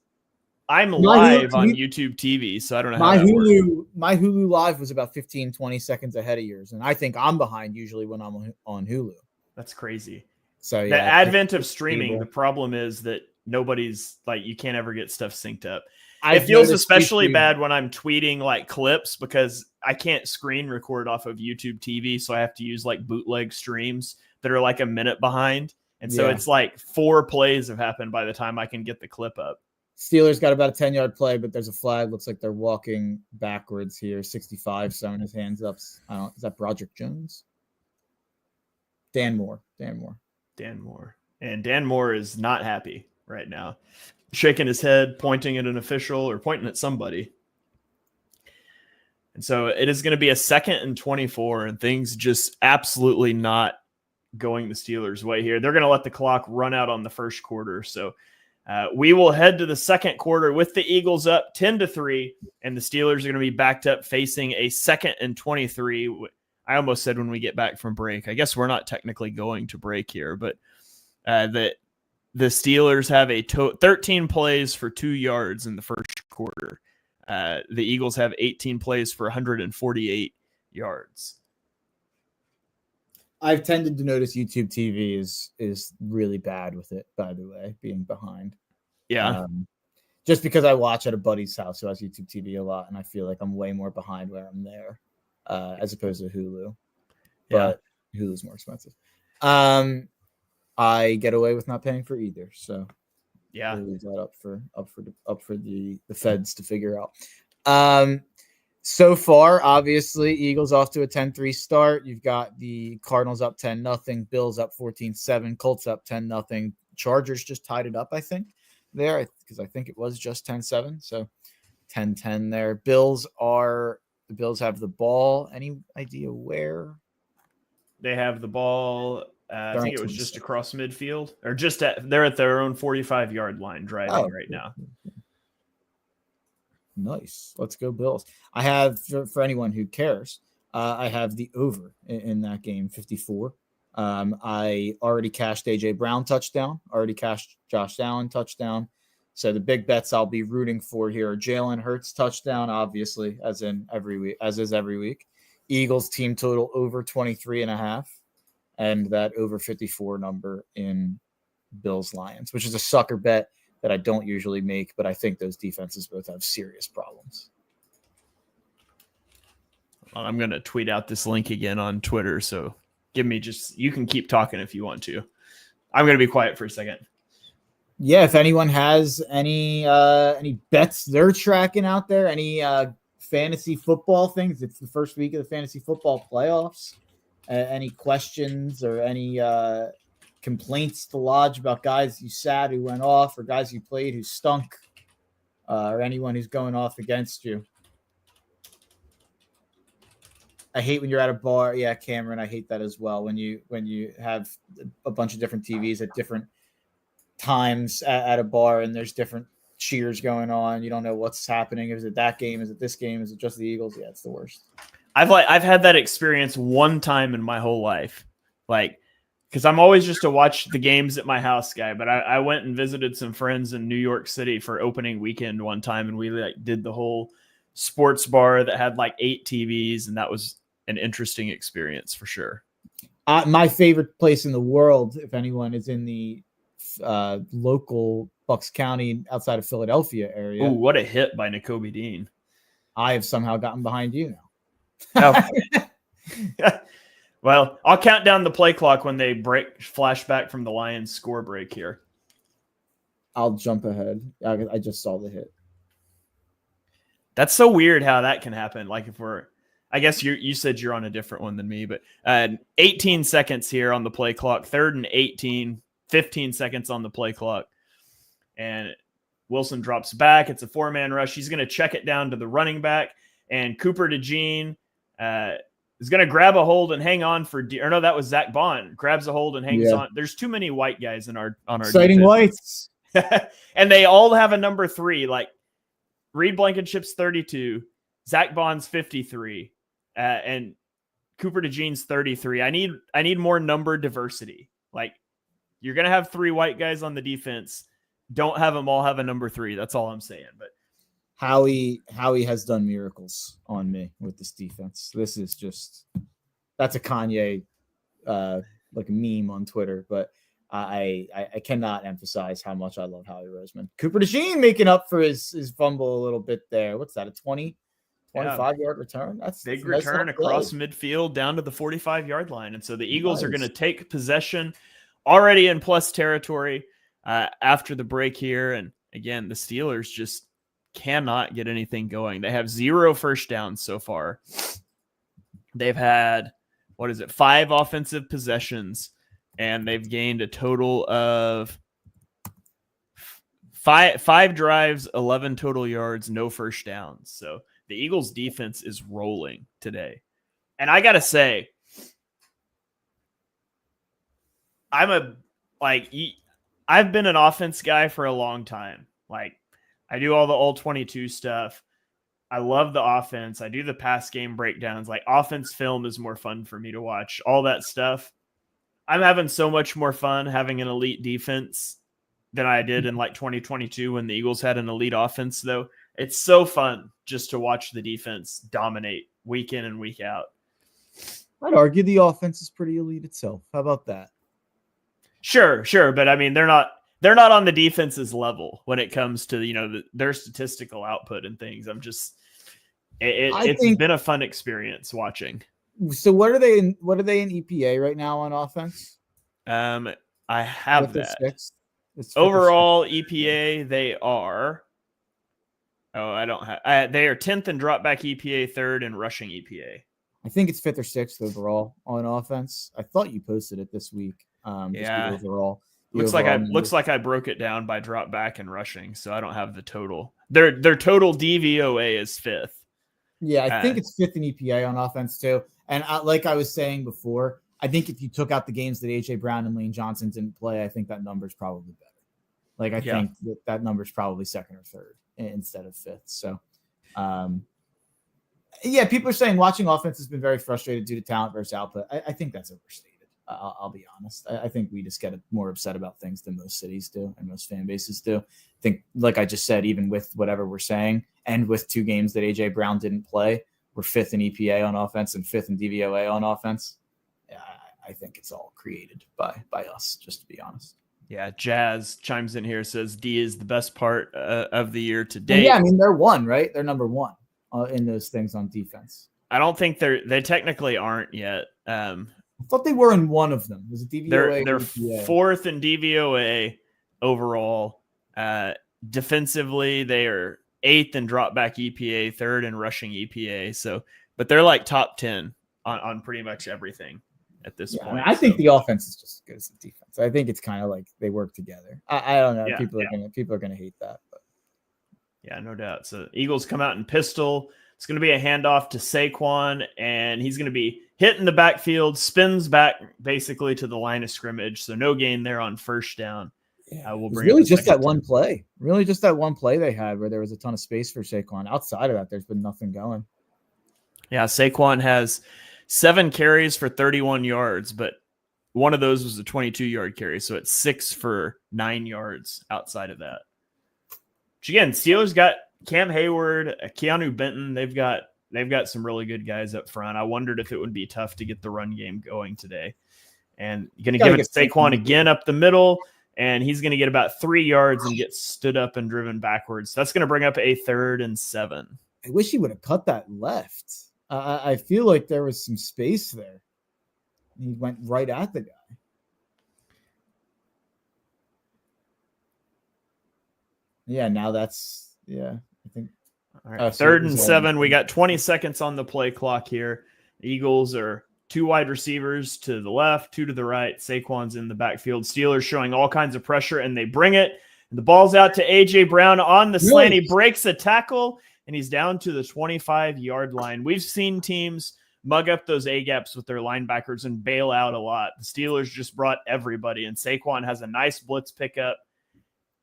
I'm live on YouTube TV, so I don't know how that works. My Hulu Live was about 15, 20 seconds ahead of yours, and I think I'm behind usually when I'm on Hulu. That's crazy. So yeah, the advent of streaming, the problem is that nobody's like, you can't ever get stuff synced up. It feels especially bad when I'm tweeting like clips because I can't screen record off of YouTube TV. So I have to use like bootleg streams that are like a minute behind. And so it's like 4 plays have happened by the time I can get the clip up. Steelers got about a 10-yard play, but there's a flag. Looks like they're walking backwards here. 65, showing his hands up. Is that Broderick Jones? Dan Moore. And Dan Moore is not happy right now. Shaking his head, pointing at an official or pointing at somebody. And so it is going to be a 2nd and 24, and things just absolutely not going the Steelers' way here. They're going to let the clock run out on the first quarter. So we will head to the second quarter with the Eagles up 10-3, and the Steelers are going to be backed up facing a 2nd and 23. I almost said when we get back from break. I guess we're not technically going to break here, but the Steelers have 13 plays for 2 yards in the first quarter. The Eagles have 18 plays for 148 yards. I've tended to notice YouTube TV is really bad with it, by the way, being behind. Yeah. Just because I watch at a buddy's house who has YouTube TV a lot, and I feel like I'm way more behind where I'm there, as opposed to Hulu. But Hulu's more expensive. I get away with not paying for either, so yeah, we'll leave that up for the feds to figure out. So far, obviously, Eagles off to a 10-3 start. You've got the Cardinals up 10-0, Bills up 14-7, Colts up 10-0. Chargers just tied it up, I think, there, because I think it was just 10-7. So 10-10 there. The Bills have the ball. Any idea where? They have the ball. I think it was just across midfield, or they're at their own 45-yard line driving right now. Nice. Let's go Bills. I have, for anyone who cares, I have the over in that game, 54. I already cashed AJ Brown touchdown, already cashed Josh Allen touchdown. So the big bets I'll be rooting for here are Jalen Hurts touchdown, obviously, as every week. Eagles team total over 23.5, and that over 54 number in Bills Lions, which is a sucker bet that I don't usually make, but I think those defenses both have serious problems. I'm going to tweet out this link again on Twitter, so you can keep talking if you want to. I'm going to be quiet for a second. Yeah, if anyone has any bets they're tracking out there, any fantasy football things, it's the first week of the fantasy football playoffs. Any questions or any complaints to lodge about guys you sat who went off, or guys you played who stunk, or anyone who's going off against you. I hate when you're at a bar. Yeah, Cameron, I hate that as well. When you have a bunch of different TVs at different times at a bar, and there's different cheers going on. You don't know what's happening. Is it that game? Is it this game? Is it just the Eagles? Yeah, it's the worst. I've had that experience one time in my whole life, because I'm always just to watch the games at my house guy. But I went and visited some friends in New York City for opening weekend one time, and we did the whole sports bar that had 8 TVs, and that was an interesting experience for sure. My favorite place in the world, if anyone is in the local Bucks County outside of Philadelphia area. Ooh, what a hit by Nakobe Dean. I have somehow gotten behind you now. Oh. Well, I'll count down the play clock when they flashback from the Lions score break here. I'll jump ahead. I just saw the hit. That's so weird how that can happen. I guess you said you're on a different one than me, but 18 seconds here on the play clock, 3rd and 18, 15 seconds on the play clock. And Wilson drops back. It's a 4-man rush. He's going to check it down to the running back, and Cooper DeJean is going to grab a hold and hang on no, that was Zach Bond. Grabs a hold and hangs on. There's too many white guys on our exciting whites. And they all have a number 3, Reed Blankenship's 32, Zach Bond's 53, and Cooper DeJean's 33. I need more number diversity. You're going to have 3 white guys on the defense. Don't have them all have a number 3. That's all I'm saying. But Howie has done miracles on me with this defense. This is that's a Kanye meme on Twitter, but I cannot emphasize how much I love Howie Roseman. Cooper DeJean making up for his fumble a little bit there. What's that? A 25-yard return? That's big return across midfield down to the 45-yard line. And so the Eagles are going to take possession already in plus territory after the break here. And again, the Steelers just cannot get anything going. They have 0 first downs so far. They've had, 5 offensive possessions, and they've gained a total of five drives, 11 total yards, no first downs. So the Eagles defense is rolling today. And I got to say, I've been an offense guy for a long time. I do all the all-22 stuff. I love the offense. I do the pass game breakdowns. Offense film is more fun for me to watch. All that stuff. I'm having so much more fun having an elite defense than I did in like 2022 when the Eagles had an elite offense, though. It's so fun just to watch the defense dominate week in and week out. I'd argue the offense is pretty elite itself. How about that? Sure. But I mean, they're not on the defense's level when it comes to, their statistical output and things. It's been a fun experience watching. So what are they in EPA right now on offense? I have that. It's overall EPA, they are. Oh, I don't have. They are 10th in dropback EPA, 3rd in rushing EPA. I think it's 5th or 6th overall on offense. I thought you posted it this week. Yeah. Just the overall. Looks like I broke it down by drop back and rushing, so I don't have the total. Their total DVOA is 5th. Yeah, I think it's 5th in EPA on offense too. And like I was saying before, I think if you took out the games that AJ Brown and Lane Johnson didn't play, I think that number's probably better. Like I think that number's probably 2nd or 3rd instead of 5th. So, people are saying watching offense has been very frustrated due to talent versus output. I think that's overstated. I'll be honest. I think we just get more upset about things than most cities do and most fan bases do. I think, like I just said, even with whatever we're saying and with 2 games that AJ Brown didn't play, we're 5th in EPA on offense and 5th in DVOA on offense. I think it's all created by us, just to be honest. Yeah, Jazz chimes in here, says D is the best part of the year to date. Yeah, I mean, they're 1, right? They're number 1 in those things on defense. I don't think they technically aren't yet. I thought they were in one of them. Was it DVOA? They're 4th in DVOA overall. Defensively, they are 8th in dropback EPA, 3rd in rushing EPA. But they're like top 10 on pretty much everything at this point. I think the offense is just as good as the defense. I think it's kind of like they work together. I don't know. Yeah, people are gonna hate that. But. Yeah, no doubt. So Eagles come out in pistol. It's going to be a handoff to Saquon, and he's going to be hit in the backfield, spins back basically to the line of scrimmage. So no gain there on first down. Yeah, we'll bring really just that one play. Really just that one play they had where there was a ton of space for Saquon. Outside of that, there's been nothing going. Yeah, Saquon has 7 carries for 31 yards, but one of those was a 22-yard carry. So it's 6 for 9 yards outside of that. Which again, Steelers got Cam Hayward, Keanu Benton. They've got some really good guys up front. I wondered if it would be tough to get the run game going today. And you're going to give it to Saquon again up the middle, and he's going to get about 3 yards and get stood up and driven backwards. That's going to bring up a 3rd and 7. I wish he would have cut that left. I feel like there was some space there. He went right at the guy. Yeah, now that's, I think. All right, 3rd and 7. We got 20 seconds on the play clock here. The Eagles are 2 wide receivers to the left, 2 to the right. Saquon's in the backfield. Steelers showing all kinds of pressure, and they bring it. And the ball's out to A.J. Brown on the slant. He breaks a tackle, and he's down to the 25-yard line. We've seen teams mug up those A-gaps with their linebackers and bail out a lot. The Steelers just brought everybody, and Saquon has a nice blitz pickup.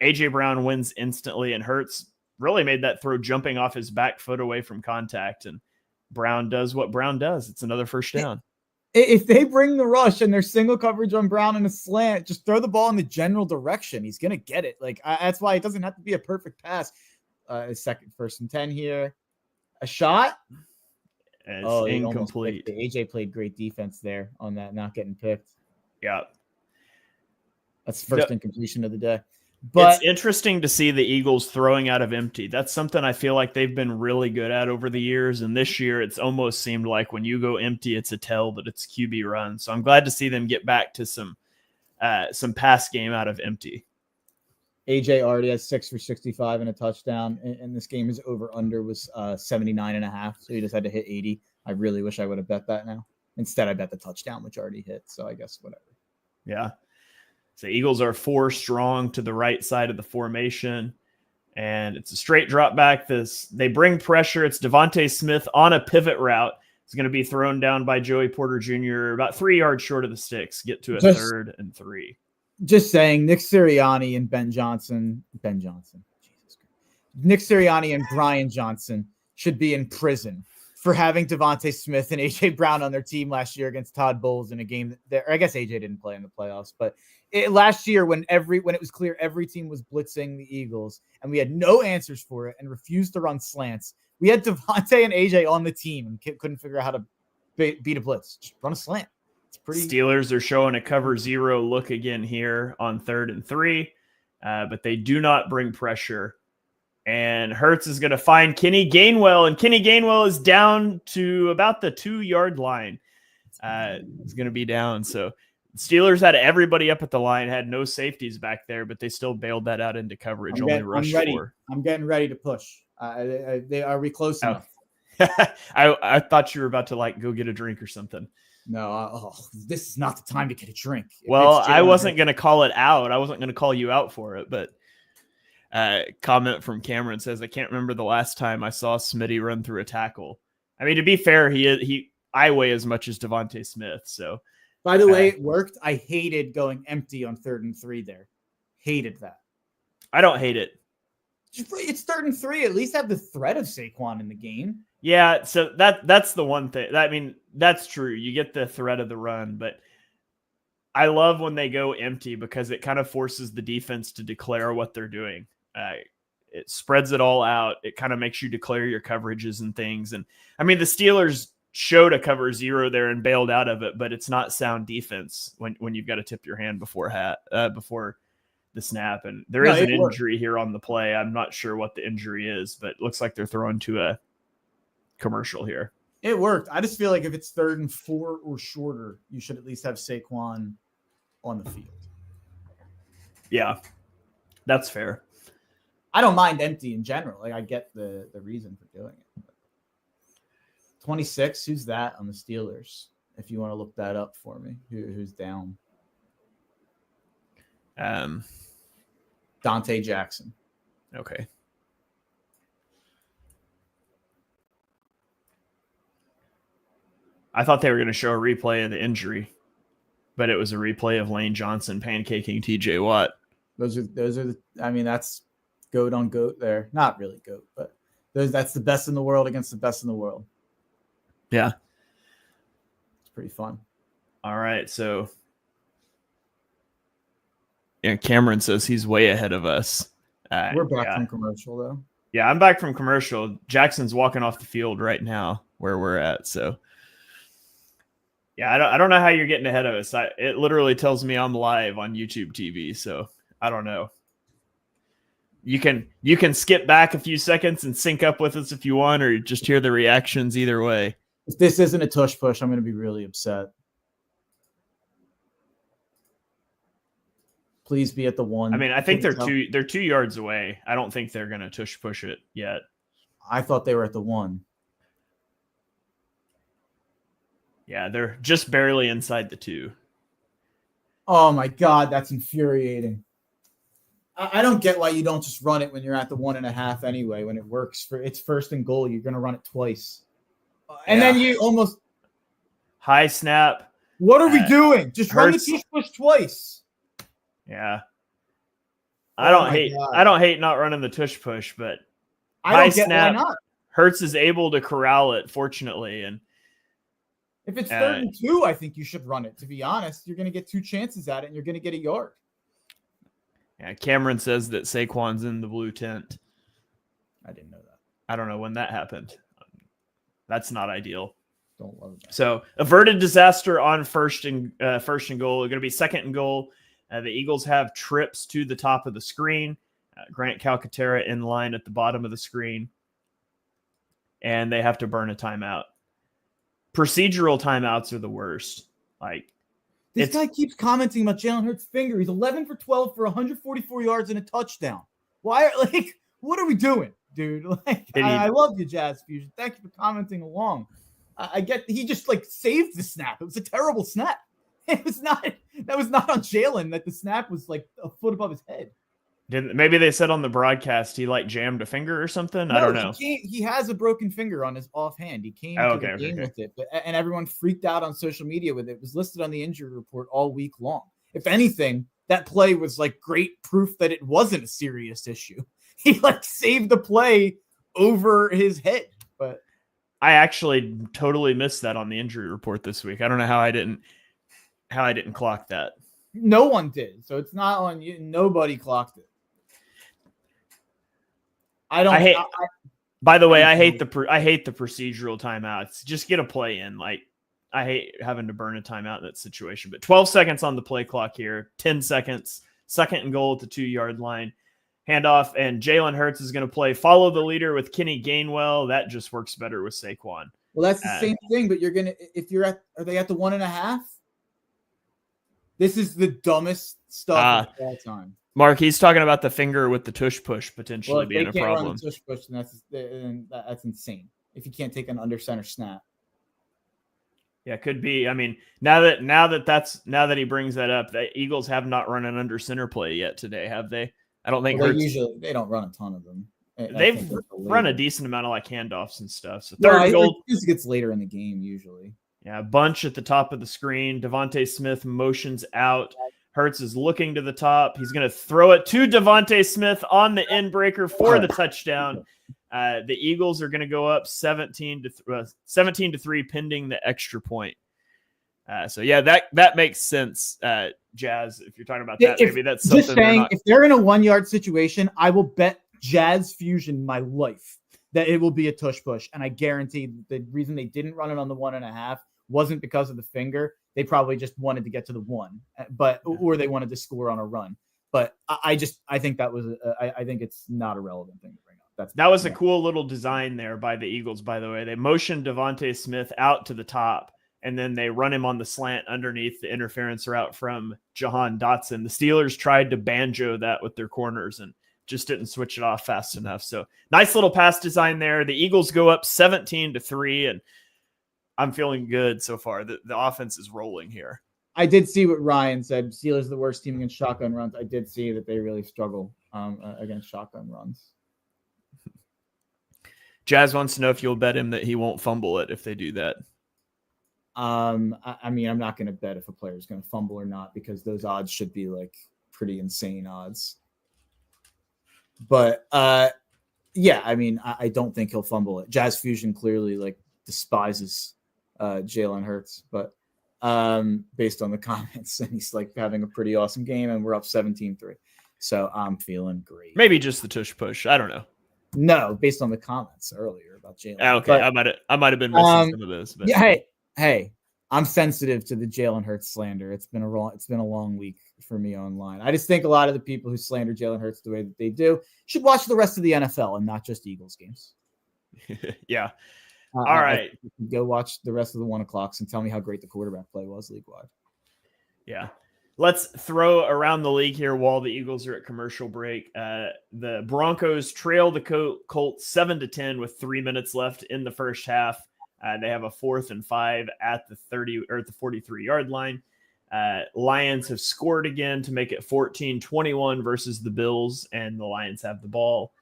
A.J. Brown wins instantly, and Hurts really made that throw jumping off his back foot away from contact, and Brown does what Brown does. It's another first down. If they bring the rush and there's single coverage on Brown in a slant, just throw the ball in the general direction. He's going to get it. That's why it doesn't have to be a perfect pass. Second, 1st and 10 here. A shot. It's incomplete. AJ played great defense there on that, not getting picked. Yeah. That's the first incompletion of the day. But it's interesting to see the Eagles throwing out of empty. That's something I feel like they've been really good at over the years. And this year, it's almost seemed like when you go empty, it's a tell that it's QB run. So I'm glad to see them get back to some pass game out of empty. AJ already has 6 for 65 and a touchdown. And this game is over-under was 79.5. So he just had to hit 80. I really wish I would have bet that now. Instead, I bet the touchdown, which already hit. So I guess whatever. Yeah. So Eagles are 4 strong to the right side of the formation, and it's a straight drop back. They bring pressure. It's Devontae Smith on a pivot route. It's going to be thrown down by Joey Porter Jr. about 3 yards short of the sticks. Get to a 3rd and 3. Just saying, Nick Sirianni and Ben Johnson, Jesus Christ. Nick Sirianni and Brian Johnson should be in prison for having Devontae Smith and AJ Brown on their team last year against Todd Bowles in a game that I guess AJ didn't play in the playoffs, but last year when it was clear every team was blitzing the Eagles and we had no answers for it and refused to run slants, we had Devontae and AJ on the team and couldn't figure out how to beat a blitz. Just run a slant. It's pretty. Steelers are showing a cover 0 look again here on 3rd and 3, but they do not bring pressure. And Hurts is going to find Kenny Gainwell, and Kenny Gainwell is down to about the 2-yard line. It's going to be down. So Steelers had everybody up at the line, had no safeties back there, but they still bailed that out into coverage. I'm getting ready to push. Are we close enough? I thought you were about to go get a drink or something. No, this is not the time to get a drink. Well, I wasn't going to call it out. I wasn't going to call you out for it, but comment from Cameron says, I can't remember the last time I saw Smitty run through a tackle. I mean, to be fair, I weigh as much as Devontae Smith. So, by the way, it worked. I hated going empty on 3rd and 3 there. Hated that. I don't hate it. It's 3rd and 3. At least have the threat of Saquon in the game. Yeah, so that's the one thing. I mean, that's true. You get the threat of the run, but I love when they go empty because it kind of forces the defense to declare what they're doing. It spreads it all out. It kind of makes you declare your coverages and things. And I mean, the Steelers showed a cover 0 there and bailed out of it, but it's not sound defense when you've got to tip your hand before the snap. And there is an injury here on the play. I'm not sure what the injury is, but it looks like they're throwing to a commercial here. It worked. I just feel like if it's 3rd and 4 or shorter, you should at least have Saquon on the field. Yeah, that's fair. I don't mind empty in general. I get the reason for doing it. 26, who's that on the Steelers? If you want to look that up for me, who's down? Dante Jackson. Okay. I thought they were going to show a replay of the injury, but it was a replay of Lane Johnson pancaking TJ Watt. Those are that's goat on goat there. Not really goat, but that's the best in the world against the best in the world. Yeah. It's pretty fun. All right. So yeah, Cameron says he's way ahead of us. We're back from commercial though. Yeah, I'm back from commercial. Jackson's walking off the field right now where we're at. So yeah, I don't know how you're getting ahead of us. It literally tells me I'm live on YouTube TV. So I don't know. You can skip back a few seconds and sync up with us if you want, or just hear the reactions either way. If this isn't a tush push, I'm going to be really upset. Please be at the 1. I mean, I think they're 2 yards away. I don't think they're going to tush push it yet. I thought they were at the 1. Yeah, they're just barely inside the 2. Oh my God, that's infuriating. I don't get why you don't just run it when you're at the 1.5 anyway. When it works it's 1st and goal, you're going to run it twice. And then you almost high snap. What are we doing? Just run the tush push twice. Yeah. I don't hate not running the tush push, but I don't get why not. Hurts is able to corral it, fortunately. And if it's 3rd and 2, I think you should run it. To be honest, you're going to get 2 chances at it, and you're going to get a yard. Yeah, Cameron says that Saquon's in the blue tent. I didn't know that. I don't know when that happened. That's not ideal. Don't love that. So averted disaster on first and goal. They're going to be 2nd and goal. The Eagles have trips to the top of the screen. Grant Calcaterra in line at the bottom of the screen. And they have to burn a timeout. Procedural timeouts are the worst. This guy keeps commenting about Jalen Hurts' finger. He's 11 for 12 for 144 yards and a touchdown. Why? What are we doing, dude? I love you, Jazz Fusion. Thank you for commenting along. I get he just saved the snap. It was a terrible snap. It was not. That was not on Jalen. That the snap was a foot above his head. Maybe they said on the broadcast he jammed a finger or something. No, I don't know. He has a broken finger on his offhand. He came to the game with it, and everyone freaked out on social media with it. It was listed on the injury report all week long. If anything, that play was great proof that it wasn't a serious issue. He saved the play over his head. But I actually totally missed that on the injury report this week. I don't know how I didn't clock that. No one did, so it's not on you. Nobody clocked it. By the way, I hate the procedural timeouts. Just get a play in. Like, I hate having to burn a timeout in that situation. But 12 seconds on the play clock here. 10 seconds. 2nd and goal at the 2-yard line. Handoff, and Jalen Hurts is going to play follow the leader with Kenny Gainwell. That just works better with Saquon. Well, that's the same thing, but are they at the 1.5? This is the dumbest stuff of all time. Mark, he's talking about the finger with the tush push potentially being a problem. Run the tush push, then that's insane. If you can't take an under center snap. Yeah, could be. I mean, now that he brings that up, the Eagles have not run an under center play yet today, have they? I don't think they don't run a ton of them. They've run a decent amount of like handoffs and stuff. So 3rd and goal. It gets later in the game usually. Yeah, bunch at the top of the screen. Devontae Smith motions out. Hurts is looking to the top. He's going to throw it to Devontae Smith on the end breaker for the touchdown. The Eagles are going to go up 17-3 pending the extra point. So yeah, that makes sense. Jazz, if you're talking about that, maybe that's something. Just saying, if they're in a 1-yard situation, I will bet Jazz Fusion my life that it will be a tush push. And I guarantee the reason they didn't run it on the 1.5 wasn't because of the finger. They probably just wanted to get to the 1, or they wanted to score on a run. But I think that was I think it's not a relevant thing to bring up. That was a cool little design there by the Eagles, by the way. They motioned Devontae Smith out to the top, and then they run him on the slant underneath the interference route from Jahan Dotson. The Steelers tried to banjo that with their corners and just didn't switch it off fast enough. So nice little pass design there. The Eagles go up 17-3, and I'm feeling good so far. The offense is rolling here. I did see what Ryan said. Steelers are the worst team against shotgun runs. I did see that they really struggle against shotgun runs. Jazz wants to know if you'll bet him that he won't fumble it if they do that. I mean, I'm not going to bet if a player is going to fumble or not, because those odds should be like pretty insane odds. But yeah, I mean, I don't think he'll fumble it. Jazz Fusion clearly like despises Jalen Hurts, but based on the comments, and he's like having a pretty awesome game, and we're up 17-3. So I'm feeling great. Maybe just the tush push. I don't know. No, based on the comments earlier about Jalen. Okay, but, I might have been missing some of this. But. Yeah, hey, I'm sensitive to the Jalen Hurts slander. It's been a long week for me online. I just think a lot of the people who slander Jalen Hurts the way that they do should watch the rest of the NFL and not just Eagles games. Yeah. All right. Go watch the rest of the 1 o'clocks and tell me how great the quarterback play was league-wide. Yeah. Let's throw around the league here while the Eagles are at commercial break. The Broncos trail the Colts 7-10 with 3 minutes left in the first half. They have a 4th and 5 at the 30 or at the 43-yard line. Lions have scored again to make it 14-21 versus the Bills, and the Lions have the ball.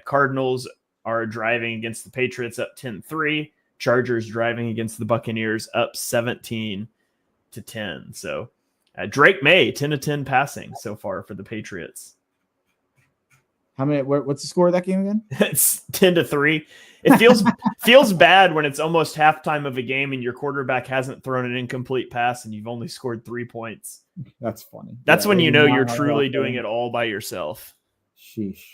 Cardinals are driving against the Patriots up 10-3. Chargers driving against the Buccaneers up 17-10. So Drake May 10-10 passing so far for the Patriots. How many? What's the score of that game again? It's 10-3. It feels bad when it's almost halftime of a game and your quarterback hasn't thrown an incomplete pass and you've only scored 3 points. That's funny. That's when you know you're truly doing it all by yourself. Sheesh.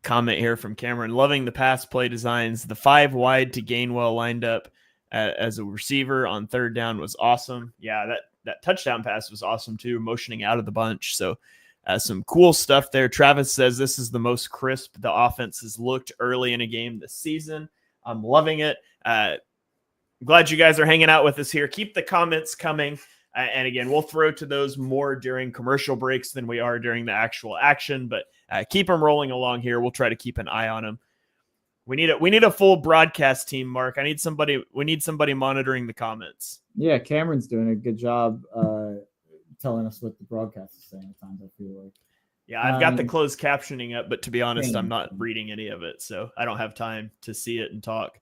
Comment here from Cameron. Loving the pass play designs. The 5 wide to Gainwell lined up as a receiver on 3rd down was awesome. Yeah, that touchdown pass was awesome too, motioning out of the bunch. So some cool stuff there. Travis says this is the most crisp the offense has looked early in a game this season. I'm loving it. Glad you guys are hanging out with us here. Keep the comments coming. And again, we'll throw to those more during commercial breaks than we are during the actual action, but keep them rolling along here. We'll try to keep an eye on them. We need a full broadcast team, Mark. We need somebody monitoring the comments. Yeah, Cameron's doing a good job telling us what the broadcast is saying at times, I feel like. Yeah, I've got the closed captioning up, but to be honest, I'm not reading any of it, so I don't have time to see it and talk.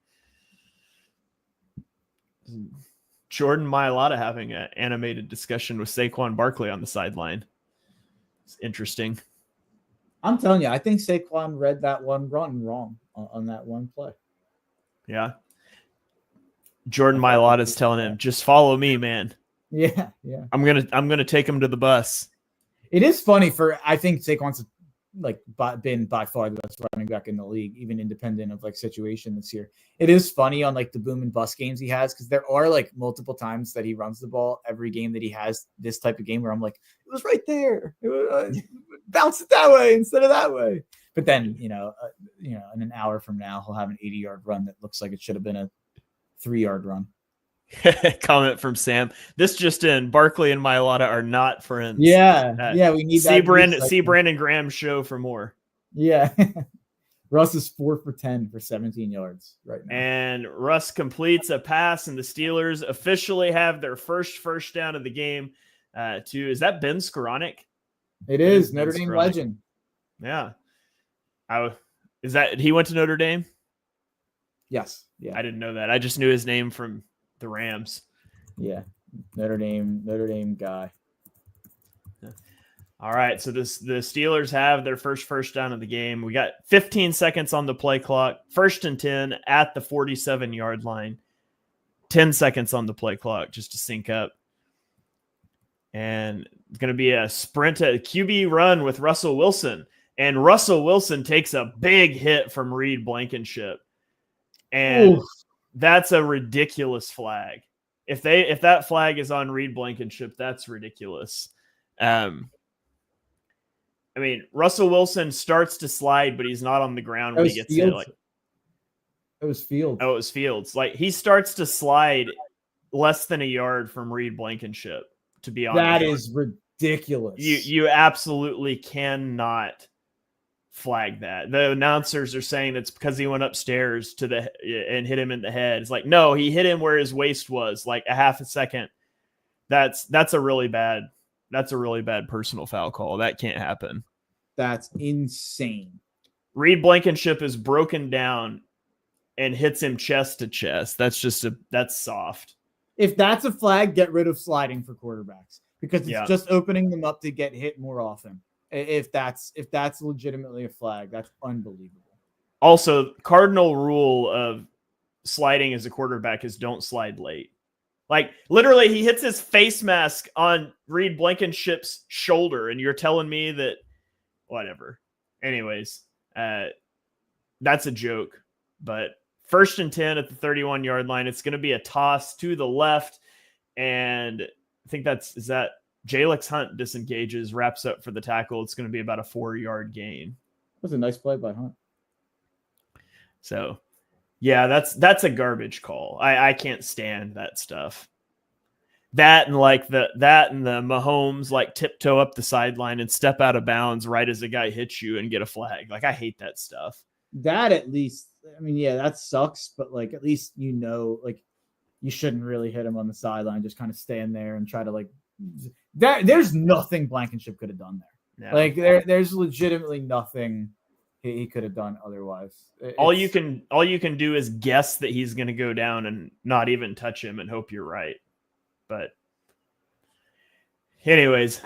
Jordan Mailata having an animated discussion with Saquon Barkley on the sideline. It's interesting. I'm telling you, I think Saquon read that one run wrong on that one play. Yeah. Jordan Mailata's telling him, just follow me, man. Yeah. I'm gonna take him to the bus. It is funny I think Saquon's been by far the best running back in the league, even independent of situation this year. It is funny on the boom and bust games he has, because there are multiple times that he runs the ball every game that he has this type of game where I'm like, it was right there. It was, bounce it that way instead of that way. But then, in an hour from now, he'll have an 80-yard run that looks like it should have been a 3-yard run. Comment from Sam. This just in: Barkley and Mailata are not friends. Yeah, we need see Brandon Graham's show for more. Yeah. Russ is 4 for 10 for 17 yards right now. And Russ completes a pass, and the Steelers officially have their first down of the game. Is that Ben Skoranek? It is Notre Dame legend. Yeah. Is that he went to Notre Dame? Yes. Yeah. I didn't know that. I just knew his name from the Rams. Yeah. Notre Dame guy. Yeah. All right. So the Steelers have their first down of the game. We got 15 seconds on the play clock. 1st and 10 at the 47-yard line. 10 seconds on the play clock just to sync up. And it's going to be a sprint at QB run with Russell Wilson. And Russell Wilson takes a big hit from Reed Blankenship. And that's a ridiculous flag. If that flag is on Reed Blankenship, that's ridiculous. Russell Wilson starts to slide, but he's not on the ground when he gets hit. It was Fields. Oh, it was Fields. He starts to slide less than a yard from Reed Blankenship, to be honest. That is ridiculous. You absolutely cannot flag that. The announcers are saying it's because he went upstairs and hit him in the head. It's no, he hit him where his waist was, a half a second. That's a really bad personal foul call. That can't happen. That's insane. Reed Blankenship is broken down and hits him chest to chest. That's soft. If that's a flag, get rid of sliding for quarterbacks, because it's just opening them up to get hit more often. If that's legitimately a flag, that's unbelievable. Also, cardinal rule of sliding as a quarterback is don't slide late. Literally, he hits his face mask on Reed Blankenship's shoulder, and you're telling me that whatever. Anyways, that's a joke. But 1st and 10 at the 31-yard line. It's going to be a toss to the left, and I think is that Jalex Hunt disengages, wraps up for the tackle. It's going to be about a 4-yard gain. That was a nice play by Hunt. So, yeah, that's a garbage call. I can't stand that stuff. That and the Mahomes tiptoe up the sideline and step out of bounds right as a guy hits you and get a flag. I hate that stuff. That at least, that sucks, but at least you shouldn't really hit him on the sideline. Just kind of stand there and try to there's nothing Blankenship could have done there. No. There's legitimately nothing he could have done otherwise. All you can do is guess that he's going to go down and not even touch him and hope you're right. But anyways,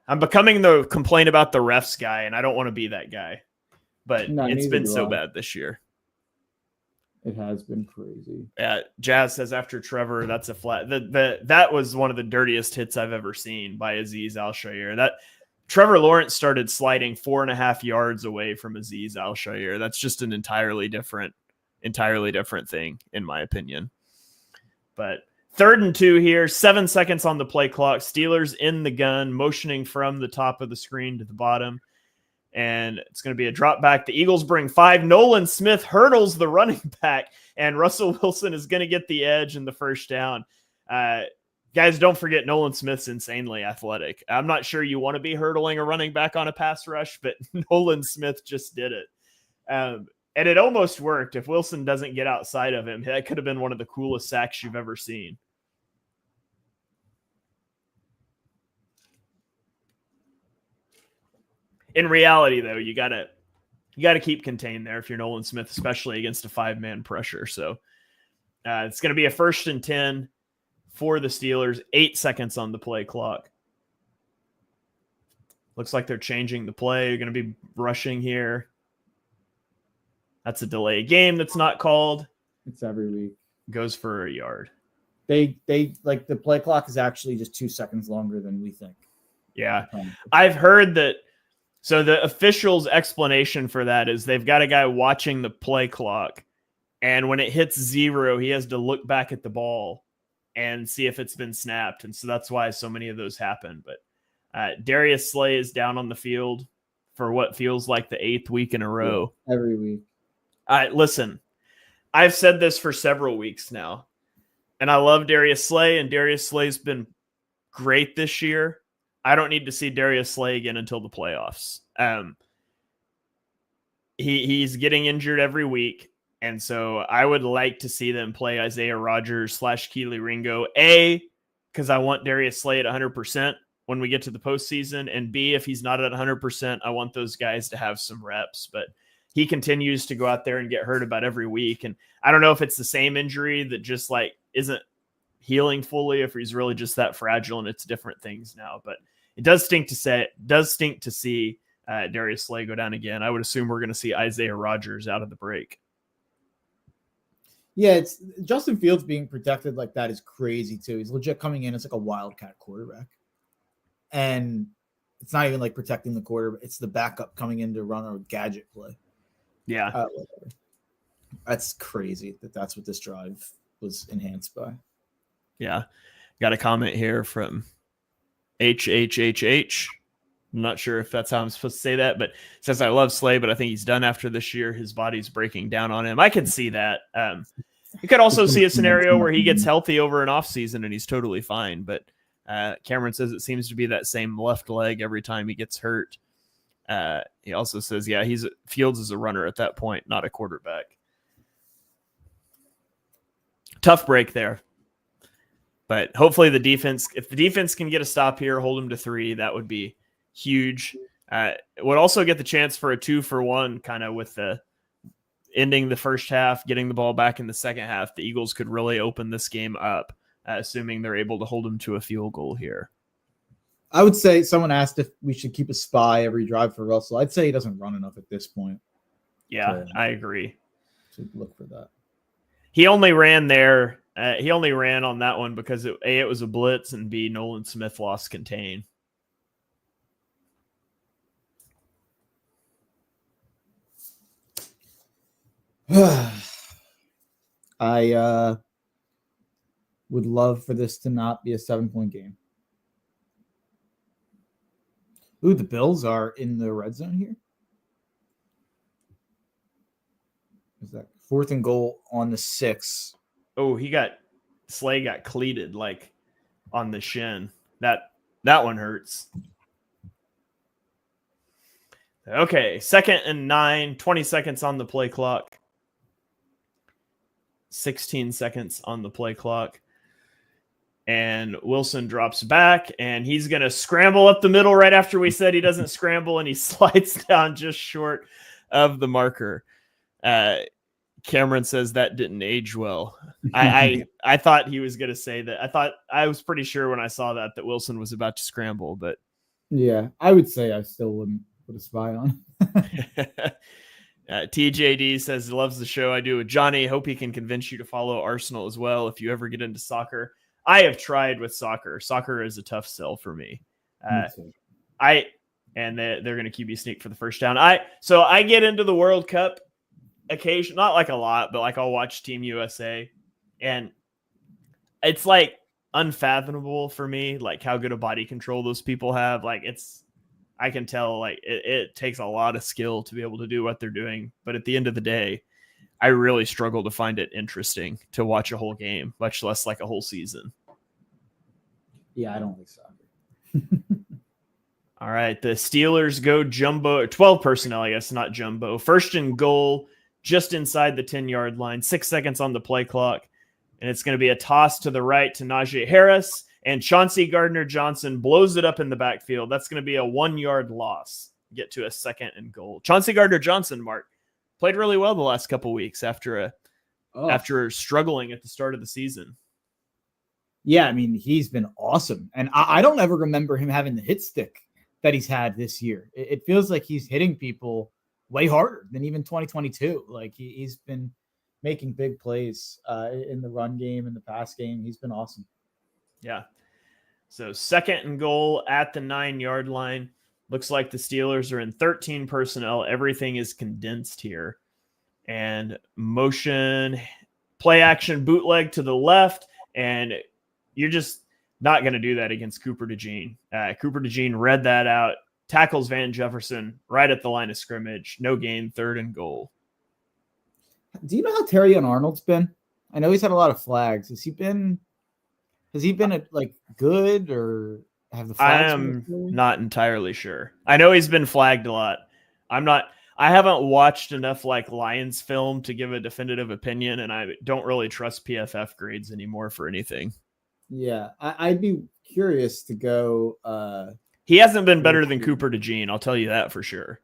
I'm becoming the complain about the refs guy, and I don't want to be that guy. But it's been so bad this year. It has been crazy. Jazz says after Trevor, that's a flat. That was one of the dirtiest hits I've ever seen by Azeez Al-Shaair. That Trevor Lawrence started sliding 4.5 yards away from Azeez Al-Shaair. That's just an entirely different thing, in my opinion. But 3rd and 2 here, 7 seconds on the play clock. Steelers in the gun, motioning from the top of the screen to the bottom. And it's going to be a drop back. The Eagles bring 5. Nolan Smith hurdles the running back, and Russell Wilson is going to get the edge in the 1st down. Guys, don't forget Nolan Smith's insanely athletic. I'm not sure you want to be hurdling a running back on a pass rush, but Nolan Smith just did it. And it almost worked. If Wilson doesn't get outside of him, that could have been one of the coolest sacks you've ever seen. In reality, though, you gotta keep contained there if you're Nolan Smith, especially against a 5-man pressure. So it's going to be a 1st and 10 for the Steelers. 8 seconds on the play clock. Looks like they're changing the play. You're going to be rushing here. That's a delay game that's not called. It's every week. Goes for a yard. They like the play clock is actually just 2 seconds longer than we think. Yeah. I've heard that. So the official's explanation for that is they've got a guy watching the play clock, and when it hits 0, he has to look back at the ball and see if it's been snapped. And so that's why so many of those happen. But Darius Slay is down on the field for what feels like the 8th week in a row. Every week. Listen, I've said this for several weeks now, and I love Darius Slay, and Darius Slay's been great this year. I don't need to see Darius Slay again until the playoffs. He's getting injured every week, and so I would like to see them play Isaiah Rodgers / Keely Ringo. A, because I want Darius Slay at 100% when we get to the postseason, and B, if he's not at 100%, I want those guys to have some reps. But he continues to go out there and get hurt about every week, and I don't know if it's the same injury that just like isn't healing fully, if he's really just that fragile and it's different things now. But it does stink to see Darius Slay go down again. I would assume we're going to see Isaiah Rodgers out of the break. Yeah, it's Justin Fields being protected like that is crazy too. He's legit coming in as like a wildcat quarterback, and it's not even like protecting the quarterback; it's the backup coming in to run a gadget play. Yeah, that's crazy. That's what this drive was enhanced by. Yeah, got a comment here from HHHH. I'm not sure if that's how I'm supposed to say that, but it says, I love Slay, but I think he's done after this year. His body's breaking down on him. I can see that. You could also see a scenario where he gets healthy over an off season and he's totally fine. But Cameron says it seems to be that same left leg every time he gets hurt. He also says, yeah, Fields is a runner at that point, not a quarterback. Tough break there. But hopefully if the defense can get a stop here, hold them to 3, that would be huge. Would also get the chance for a 2-for-1 kind of with the ending the first half, getting the ball back in the second half. The Eagles could really open this game up, assuming they're able to hold them to a field goal here. I would say someone asked if we should keep a spy every drive for Russell. I'd say he doesn't run enough at this point. Yeah, I agree. To look for that. He only ran there. He only ran on that one because it was a blitz, and B, Nolan Smith lost contain. I would love for this to not be a 7-point game. Ooh, the Bills are in the red zone here. Is that 4th and goal on the 6? Oh, Slay got cleated like on the shin. That one hurts. Okay, 2nd and 9, 20 seconds on the play clock. 16 seconds on the play clock. And Wilson drops back, and he's going to scramble up the middle right after we said he doesn't scramble, and he slides down just short of the marker. Cameron says that didn't age well. I thought he was going to say that. I was pretty sure when I saw that Wilson was about to scramble, but yeah, I would say I still wouldn't put a spy on. TJD says he loves the show I do with Johnny. Hope he can convince you to follow Arsenal as well if you ever get into soccer. I have tried with soccer. Soccer is a tough sell for me. They're going to QB sneak for the first down. So I get into the World Cup occasion, not like a lot, but like I'll watch Team USA, and it's like unfathomable for me, like how good a body control those people have. Like I can tell like it takes a lot of skill to be able to do what they're doing. But at the end of the day, I really struggle to find it interesting to watch a whole game, much less like a whole season. Yeah, I don't like soccer. All right, the Steelers go jumbo, 12 personnel, I guess, not jumbo. 1st and goal, just inside the 10-yard line, 6 seconds on the play clock. And it's going to be a toss to the right to Najee Harris, and Chauncey Gardner-Johnson blows it up in the backfield. That's going to be a 1-yard loss. Get to a 2nd and goal. Chauncey Gardner-Johnson, Mark, played really well the last couple weeks after struggling at the start of the season. Yeah, I mean, he's been awesome. And I don't ever remember him having the hit stick that he's had this year. It feels like he's hitting people way harder than even 2022. Like he's been making big plays in the run game and the pass game. He's been awesome. Yeah. So 2nd and goal at the 9-yard line. Looks like the Steelers are in 13 personnel. Everything is condensed here. And motion, play action, bootleg to the left. And you're just not going to do that against Cooper DeJean. Cooper DeJean read that out, tackles Van Jefferson right at the line of scrimmage. No gain, 3rd and goal. Do you know how Terry Arnold's been? I know he's had a lot of flags. Has he been like good, or have the flags? I am not entirely sure. I know he's been flagged a lot. I haven't watched enough like Lions film to give a definitive opinion, and I don't really trust PFF grades anymore for anything. Yeah, I'd be curious to go. He hasn't been better than Cooper DeJean, I'll tell you that for sure.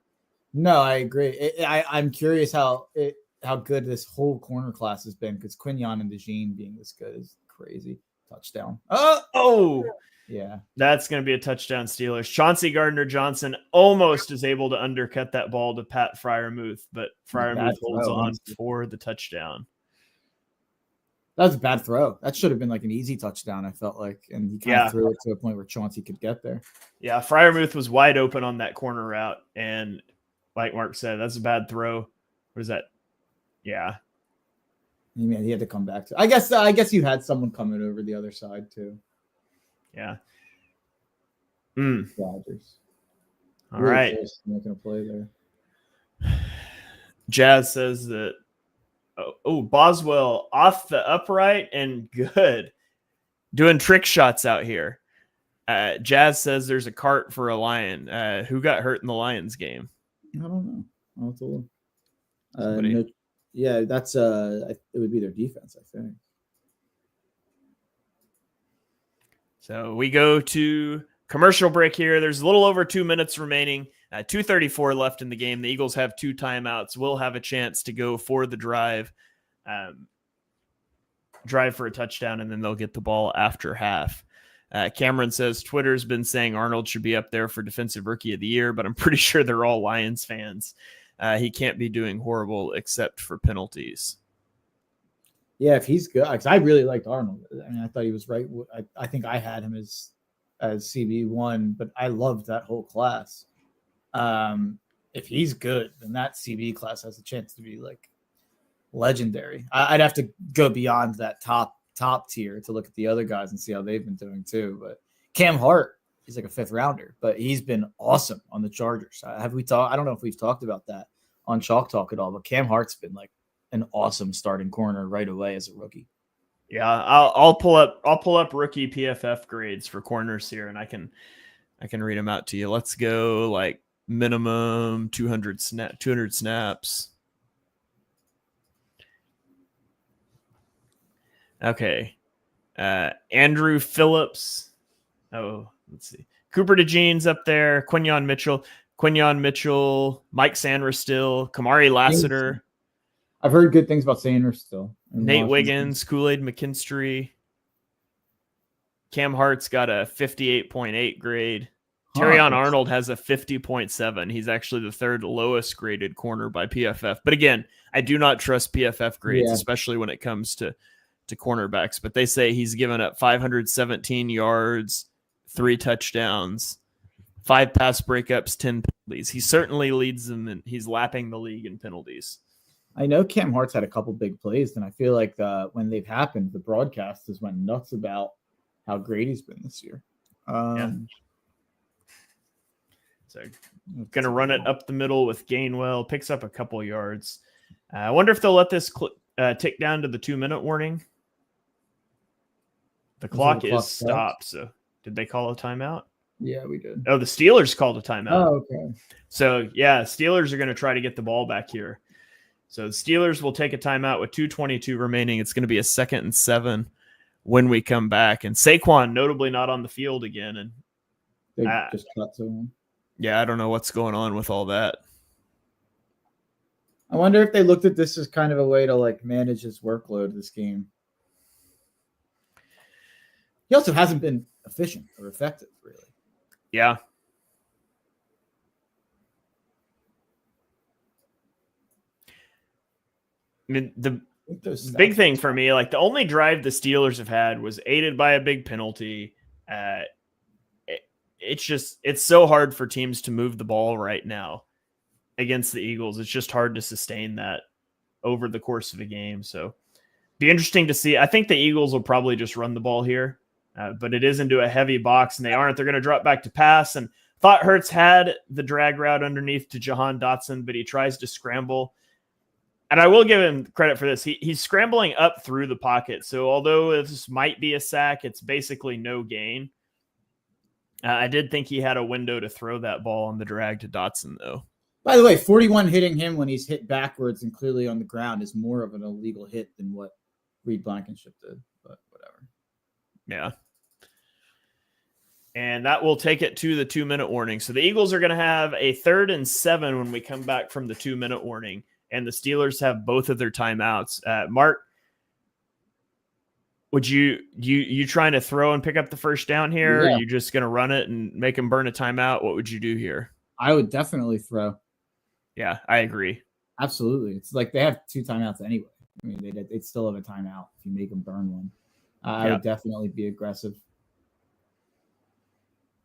No, I agree. I'm curious how good this whole corner class has been, because Quignon and DeJean being this good is crazy. Touchdown. Oh, yeah. That's going to be a touchdown, Steelers. Chauncey Gardner-Johnson almost is able to undercut that ball to Pat Freiermuth, but Freiermuth holds on for the touchdown. That was a bad throw. That should have been like an easy touchdown, I felt like. And he kind of threw it to a point where Chauncey could get there. Yeah, Freiermuth was wide open on that corner route. And like Mark said, that's a bad throw. What is that? Yeah. He had to come back to. I guess you had someone coming over the other side too. Yeah. Rodgers. All right. Making a play there. Jazz says that. Oh, Boswell off the upright and good. Doing trick shots out here. Jazz says there's a cart for a Lion. Who got hurt in the Lions game? I don't know. I'll have to look. Yeah, that's it would be their defense, I think. So we go to commercial break here. There's a little over 2 minutes remaining. 2:34 left in the game. The Eagles have 2 timeouts. We'll have a chance to go for the drive for a touchdown, and then they'll get the ball after half. Cameron says Twitter's been saying Arnold should be up there for Defensive Rookie of the Year, but I'm pretty sure they're all Lions fans. He can't be doing horrible except for penalties. Yeah, if he's good, because I really liked Arnold. I mean, I thought he was right. I think I had him as CB1, but I loved that whole class. If he's good, then that CB class has a chance to be like legendary. I'd have to go beyond that top tier to look at the other guys and see how they've been doing too. But Cam Hart, he's like a 5th rounder, but he's been awesome on the Chargers. Have we talked? I don't know if we've talked about that on Chalk Talk at all, but Cam Hart's been like an awesome starting corner right away as a rookie. Yeah, I'll pull up rookie PFF grades for corners here, and I can read them out to you. Let's go like minimum 200 snaps. Okay. Andrew Phillips. Oh, let's see. Cooper DeJean's up there. Quignon Mitchell, Mike Sanders still, Kamari Lassiter. I've heard good things about Sanders still. Nate Wiggins, Kool-Aid McKinstry. Cam Hart's got a 58.8 grade. Terrion Arnold has a 50.7. He's actually the 3rd lowest graded corner by PFF. But again, I do not trust PFF grades, especially when it comes to cornerbacks. But they say he's given up 517 yards, 3 touchdowns, 5 pass breakups, 10 penalties. He certainly leads them, and he's lapping the league in penalties. I know Cam Hart's had a couple big plays, and I feel like when they've happened, the broadcasters went nuts about how great he's been this year. So going to run it up the middle with Gainwell, picks up a couple yards. I wonder if they'll let this tick down to the 2-minute warning. The clock is stopped. So did they call a timeout? Yeah, we did. Oh, the Steelers called a timeout. Oh, okay. So, yeah, Steelers are going to try to get the ball back here. So the Steelers will take a timeout with 2:22 remaining. It's going to be a 2nd and 7 when we come back. And Saquon notably not on the field again. And they just cut to him. Yeah, I don't know what's going on with all that. I wonder if they looked at this as kind of a way to like manage his workload this game. He also hasn't been efficient or effective, really. Yeah. mean, the big thing for me, like the only drive the Steelers have had was aided by a big penalty. It's so hard for teams to move the ball right now against the Eagles. It's just hard to sustain that over the course of a game. So be interesting to see. I think the Eagles will probably just run the ball here, but it is into a heavy box and they aren't. They're going to drop back to pass, and thought Hurts had the drag route underneath to Jahan Dotson, but he tries to scramble. And I will give him credit for this. He's scrambling up through the pocket. So although this might be a sack, it's basically no gain. I did think he had a window to throw that ball on the drag to Dotson, though. By the way, 41 hitting him when he's hit backwards and clearly on the ground is more of an illegal hit than what Reed Blankenship did, but whatever. Yeah. And that will take it to the 2-minute warning. So the Eagles are going to have a 3rd and 7 when we come back from the 2-minute warning. And the Steelers have both of their timeouts. Mark, would you trying to throw and pick up the first down here? Yeah. Or are you just going to run it and make them burn a timeout? What would you do here? I would definitely throw. Yeah, I agree. Absolutely. It's like they have 2 timeouts anyway. I mean, they'd still have a timeout if you make them burn one. I would definitely be aggressive.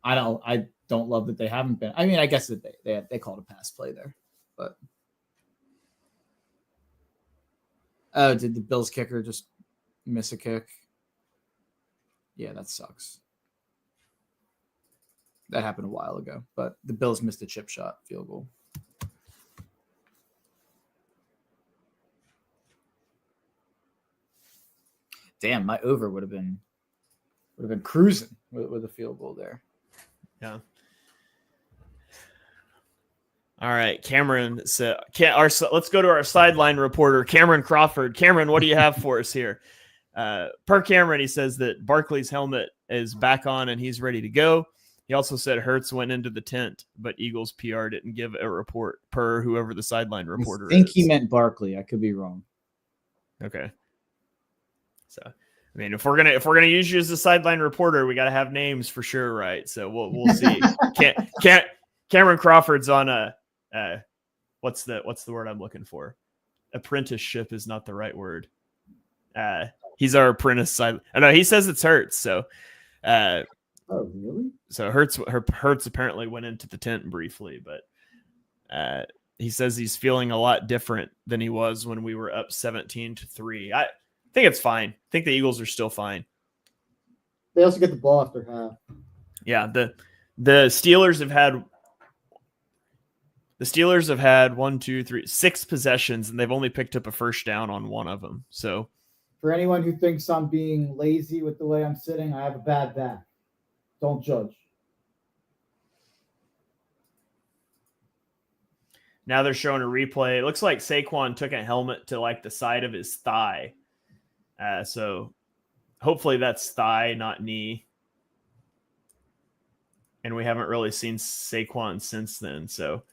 I don't love that they haven't been. I mean, I guess that they called a pass play there, but did the Bills kicker just miss a kick? Yeah, that sucks. That happened a while ago, but the Bills missed a chip shot field goal. Damn, my over would have been cruising with a field goal there. Yeah. All right, Cameron said, let's go to our sideline reporter, Cameron Crawford. Cameron, what do you have for us here? Per Cameron, he says that Barkley's helmet is back on and he's ready to go. He also said Hurts went into the tent, but Eagles PR didn't give a report per whoever the sideline reporter is. I think he meant Barkley. I could be wrong. Okay. So, I mean, if we're gonna use you as a sideline reporter, we got to have names for sure, right? So we'll see. Cameron Crawford's on a what's the word I'm looking for? Apprenticeship is not the right word. He's our apprentice side. I know he says it's Hurts. So, oh really? So Hurts apparently went into the tent briefly, but he says he's feeling a lot different than he was when we were up 17-3. I think it's fine. I think the Eagles are still fine. They also get the ball after half. Yeah, the Steelers have had 6 possessions, and they've only picked up a first down on one of them. So, for anyone who thinks I'm being lazy with the way I'm sitting, I have a bad back. Don't judge. Now they're showing a replay. It looks like Saquon took a helmet to like the side of his thigh. So hopefully that's thigh, not knee. And we haven't really seen Saquon since then. So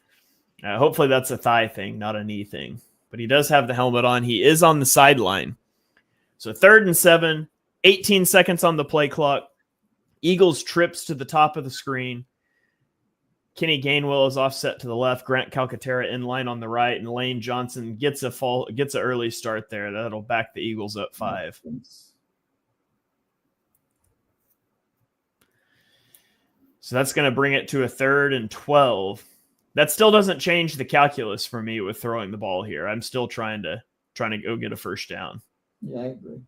hopefully that's a thigh thing, not a knee thing. But he does have the helmet on. He is on the sideline. So 3rd and 7, 18 seconds on the play clock. Eagles trips to the top of the screen. Kenny Gainwell is offset to the left. Grant Calcaterra in line on the right, and Lane Johnson gets an early start there. That'll back the Eagles up 5. So that's going to bring it to a 3rd and 12. That still doesn't change the calculus for me with throwing the ball here. I'm still trying to go get a first down. Yeah, I agree.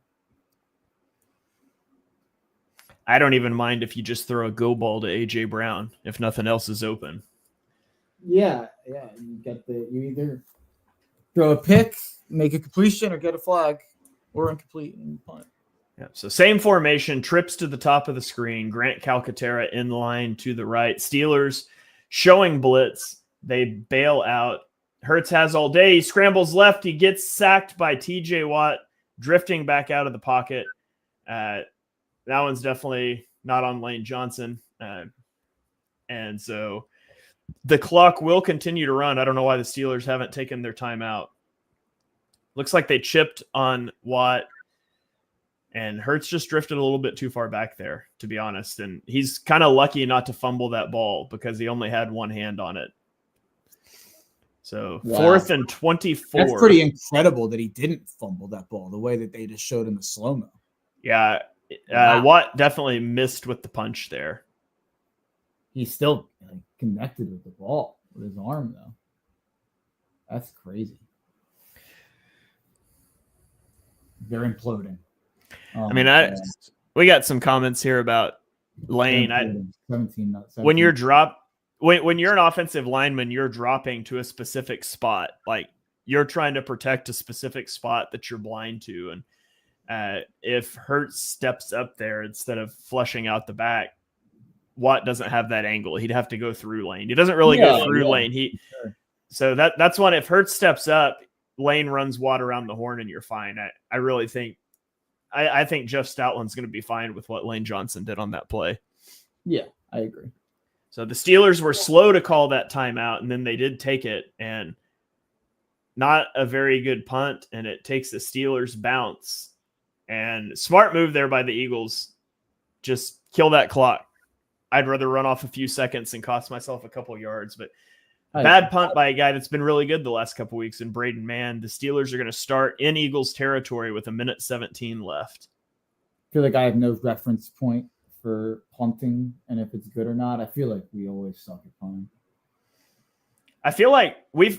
I don't even mind if you just throw a go ball to AJ Brown if nothing else is open. Yeah. You either throw a pick, make a completion, or get a flag, or incomplete and punt. Yeah. So same formation, trips to the top of the screen. Grant Calcaterra in line to the right. Steelers showing blitz. They bail out. Hurts has all day. He scrambles left. He gets sacked by TJ Watt, drifting back out of the pocket. That one's definitely not on Lane Johnson. And so the clock will continue to run. I don't know why the Steelers haven't taken their timeout. Looks like they chipped on Watt, and Hurts just drifted a little bit too far back there, to be honest. And he's kind of lucky not to fumble that ball because he only had one hand on it. So Wow. 4th and 24. That's pretty incredible that he didn't fumble that ball the way that they just showed in the slow-mo. Yeah. Wow. Watt definitely missed with the punch there. He's still connected with the ball with his arm, though. That's crazy. They're imploding. I mean, we got some comments here about Lane. 17, not 17. When you're an offensive lineman, you're dropping to a specific spot. Like you're trying to protect a specific spot that you're blind to. And if Hurts steps up there instead of flushing out the back, Watt doesn't have that angle. He'd have to go through Lane. He doesn't really go through Lane. So that's one. If Hurts steps up, Lane runs Watt around the horn, and you're fine. I really think I think Jeff Stoutland's going to be fine with what Lane Johnson did on that play. Yeah, I agree. So the Steelers were slow to call that timeout, and then they did take it, and not a very good punt, and it takes the Steelers bounce. And smart move there by the Eagles. Just kill that clock. I'd rather run off a few seconds and cost myself a couple yards, but bad punt by a guy that's been really good the last couple weeks in Braden Mann. The Steelers are going to start in Eagles territory with 1:17 left. I feel like I have no reference point for punting and if it's good or not. I feel like we always suck at punting. I feel like we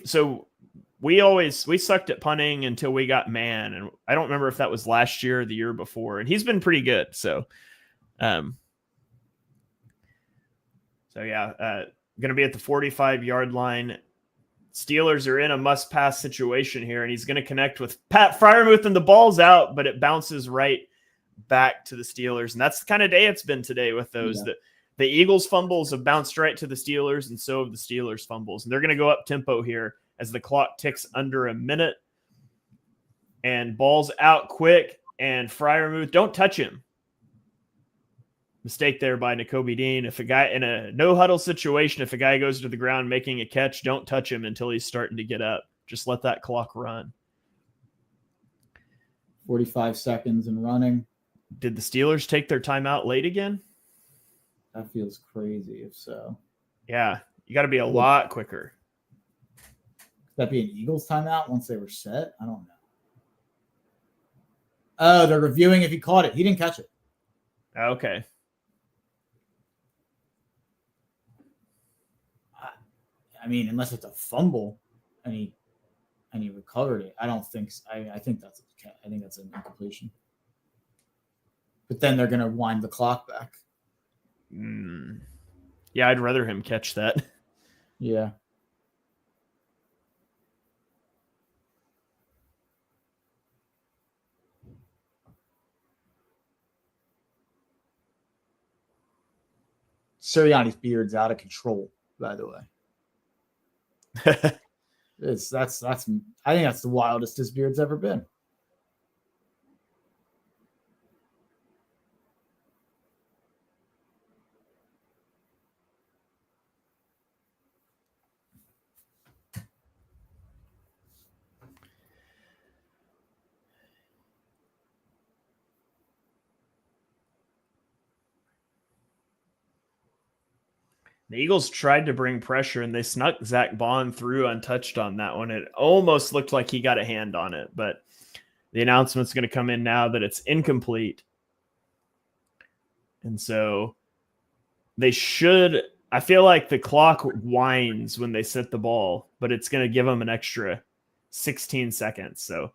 sucked at punting until we got Mann, and I don't remember if that was last year or the year before, and he's been pretty good. So going to be at the 45-yard line. Steelers are in a must-pass situation here, and he's going to connect with Pat Freiermuth, and the ball's out, but it bounces right back to the Steelers. And that's the kind of day it's been today with those. Yeah. The Eagles fumbles have bounced right to the Steelers, and so have the Steelers fumbles. And they're going to go up tempo here as the clock ticks under a minute. And ball's out quick, and Freiermuth, don't touch him. Mistake there by Nakobe Dean. If a guy in a no huddle situation, if a guy goes to the ground making a catch, don't touch him until he's starting to get up. Just let that clock run. 45 seconds and running. Did the Steelers take their timeout late again? That feels crazy if so. Yeah, you got to be a lot quicker. Could that be an Eagles timeout once they were set? I don't know. Oh, they're reviewing if he caught it. He didn't catch it. Okay. I mean, unless it's a fumble and he recovered it, I don't think. I think that's an incompletion. But then they're gonna wind the clock back. Yeah, I'd rather him catch that. Yeah. Sirianni's beard's out of control, by the way. I think that's the wildest his beard's ever been. The Eagles tried to bring pressure, and they snuck Zach Bond through untouched on that one. It almost looked like he got a hand on it, but the announcement's going to come in now that it's incomplete. And so they should – I feel like the clock winds when they set the ball, but it's going to give them an extra 16 seconds. So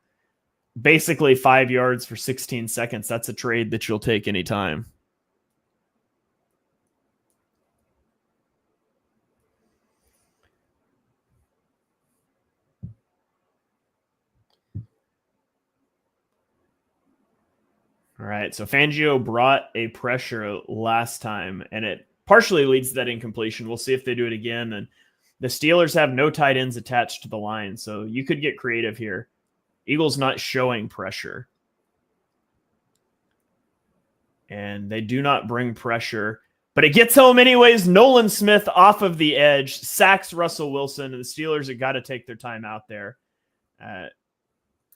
basically 5 yards for 16 seconds. That's a trade that you'll take anytime. All right, so Fangio brought a pressure last time, and it partially leads to that incompletion. We'll see if they do it again. And the Steelers have no tight ends attached to the line, so you could get creative here. Eagles not showing pressure. And they do not bring pressure, but it gets home anyways. Nolan Smith off of the edge, sacks Russell Wilson, and the Steelers have got to take their time out there.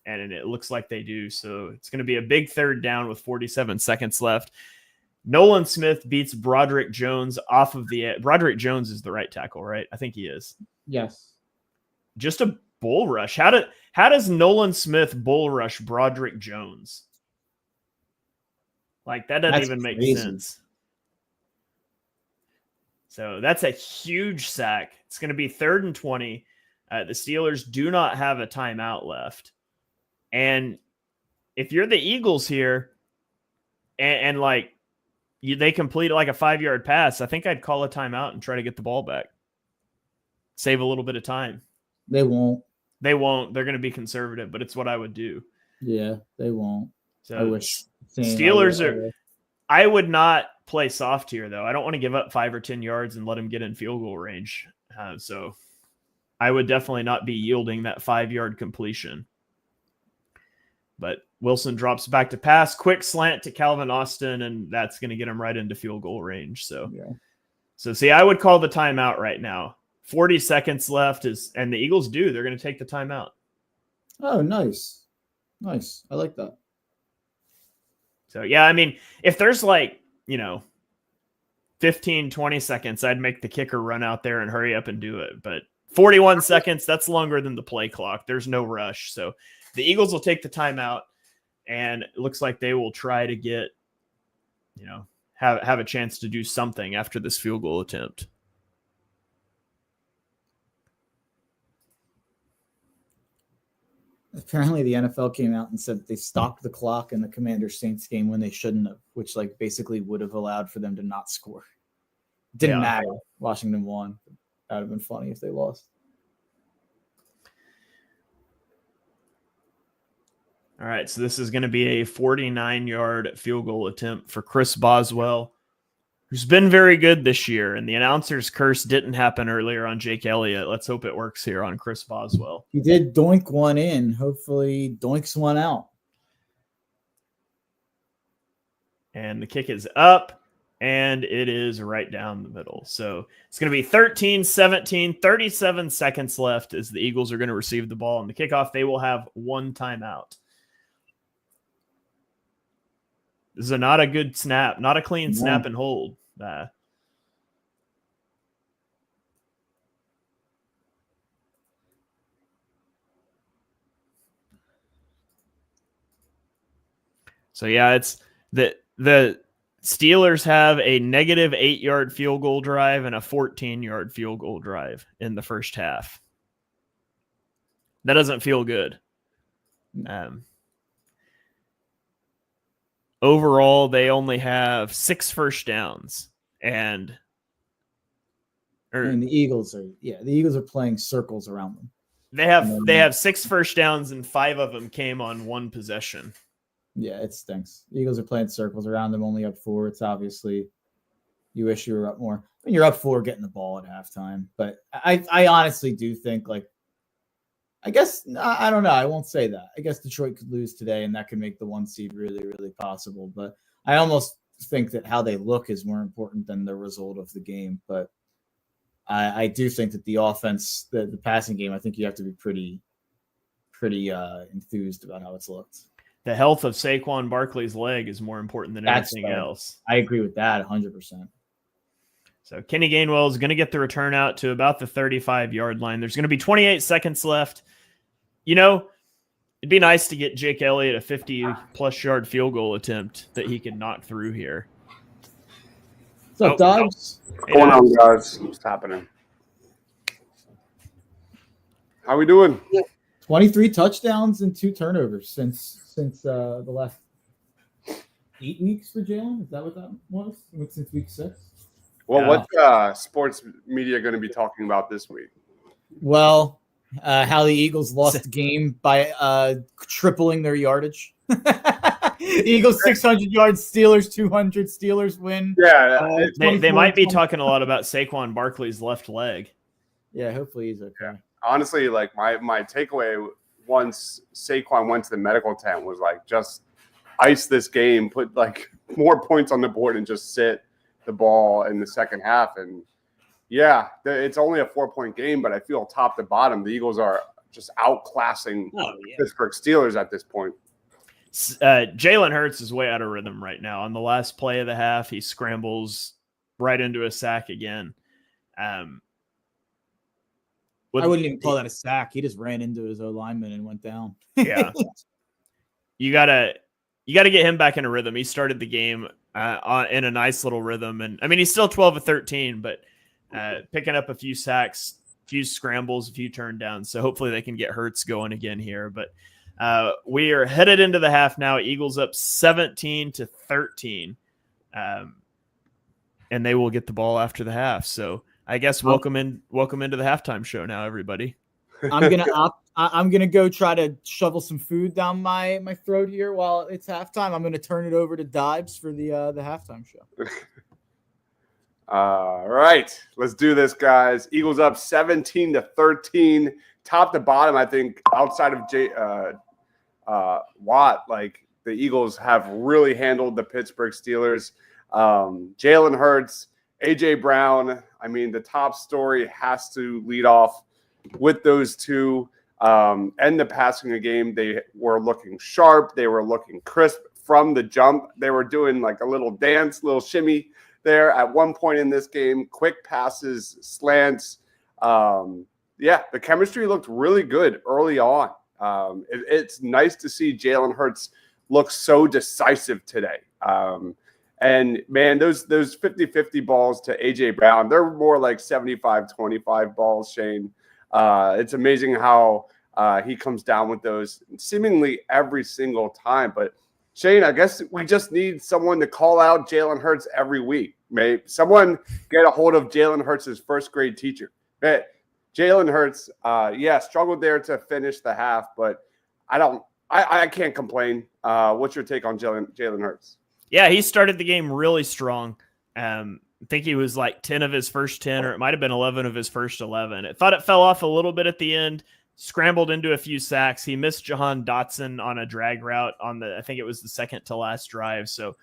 And it looks like they do. So it's going to be a big third down with 47 seconds left. Nolan Smith beats Broderick Jones off of the edge. Broderick Jones is the right tackle, right? I think he is. Yes. just a bull rush. How does Nolan Smith bull rush Broderick Jones? Like, that doesn't even make sense. So that's a huge sack. It's going to be 3rd and 20. The Steelers do not have a timeout left. And if you're the Eagles here and like they complete like a 5-yard pass, I think I'd call a timeout and try to get the ball back. Save a little bit of time. They won't. They're going to be conservative, but it's what I would do. Yeah, they won't. So I wish. Steelers are. I would not play soft here, though. I don't want to give up 5 or 10 yards and let them get in field goal range. So I would definitely not be yielding that 5-yard completion. But Wilson drops back to pass, quick slant to Calvin Austin, and that's going to get him right into field goal range. So, see, I would call the timeout right now. 40 seconds left and the Eagles they're going to take the timeout. Oh, nice. Nice. I like that. So, yeah, I mean, if there's 15, 20 seconds, I'd make the kicker run out there and hurry up and do it. But 41 seconds, that's longer than the play clock. There's no rush. So the Eagles will take the timeout, and it looks like they will try to get, have a chance to do something after this field goal attempt. Apparently the NFL came out and said that they stopped the clock in the Commanders-Saints game when they shouldn't have, which basically would have allowed for them to not score. Didn't matter. Washington won. That would have been funny if they lost. All right, so this is going to be a 49-yard field goal attempt for Chris Boswell, who's been very good this year, and the announcer's curse didn't happen earlier on Jake Elliott. Let's hope it works here on Chris Boswell. He did doink one in. Hopefully doinks one out. And the kick is up, and it is right down the middle. So it's going to be 13-17, 37 seconds left as the Eagles are going to receive the ball on the kickoff. They will have one timeout. This is not a good snap, not a clean snap and hold. So yeah, it's the Steelers have a negative 8-yard field goal drive and a 14-yard field goal drive in the first half. That doesn't feel good. Overall, they only have 6 first downs, and the Eagles are playing circles around them. They have 6 first downs, and 5 of them came on one possession. Yeah, it stinks. The Eagles are playing circles around them, only up 4. It's obviously you wish you were up more. When you're up 4, getting the ball at halftime. But I honestly do think I guess I don't know. I won't say that. I guess Detroit could lose today, and that could make the 1 seed really, really possible. But I almost think that how they look is more important than the result of the game. But I do think that the offense, the passing game, I think you have to be pretty enthused about how it's looked. The health of Saquon Barkley's leg is more important than anything else. I agree with that 100%. So Kenny Gainwell is going to get the return out to about the 35-yard line. There's going to be 28 seconds left. It'd be nice to get Jake Elliott a 50-plus yard field goal attempt that he can knock through here. What's up, Dogs? What's going on, guys? What's happening? How we doing? 23 touchdowns and 2 turnovers since the last 8 weeks for Jalen. Is that what that was? Since week 6? Well, what's sports media going to be talking about this week? Well, how the Eagles lost the game by tripling their yardage. Eagles 600 yards, Steelers 200. Steelers win. Yeah, they might be talking a lot about Saquon Barkley's left leg. Yeah, hopefully he's okay. Honestly, my takeaway once Saquon went to the medical tent was just ice this game, put more points on the board, and just sit the ball in the second half. And yeah, it's only a 4-point game, but I feel top to bottom the Eagles are just outclassing Pittsburgh Steelers at this point. Jalen Hurts is way out of rhythm right now. On the last play of the half, he scrambles right into a sack again. I wouldn't even call that a sack. He just ran into his O-lineman and went down. Yeah. You gotta get him back in a rhythm. He started the game in a nice little rhythm, and I mean he's still 12 of 13, but picking up a few sacks, a few scrambles, a few turn downs. So hopefully they can get Hurts going again here. But we are headed into the half now. Eagles up 17-13, and they will get the ball after the half. So I guess welcome into the halftime show now, everybody. I'm gonna go try to shovel some food down my throat here while it's halftime. I'm gonna turn it over to Dibes for the halftime show. All right, let's do this, guys. Eagles up 17-13, top to bottom. I think outside of Watt, like the Eagles have really handled the Pittsburgh Steelers. Jalen Hurts, AJ Brown. I mean, the top story has to lead off with those two. And the passing game, they were looking sharp. They were looking crisp from the jump. They were doing like a little dance, little shimmy there at one point in this game. Quick passes, slants. The chemistry looked really good early on. It's nice to see Jalen Hurts look so decisive today. And man, those 50-50 balls to AJ Brown, they're more like 75-25 balls, Shane. It's amazing how he comes down with those seemingly every single time. But Shane, I guess we just need someone to call out Jalen Hurts every week. Maybe someone get a hold of Jalen Hurts' first grade teacher. Jalen Hurts, struggled there to finish the half, but I can't complain. What's your take on Jalen Hurts? Yeah, he started the game really strong. I think he was like 10 of his first 10, or it might have been 11 of his first 11. I thought it fell off a little bit at the end, scrambled into a few sacks. He missed Jahan Dotson on a drag route I think it was the second to last drive. So,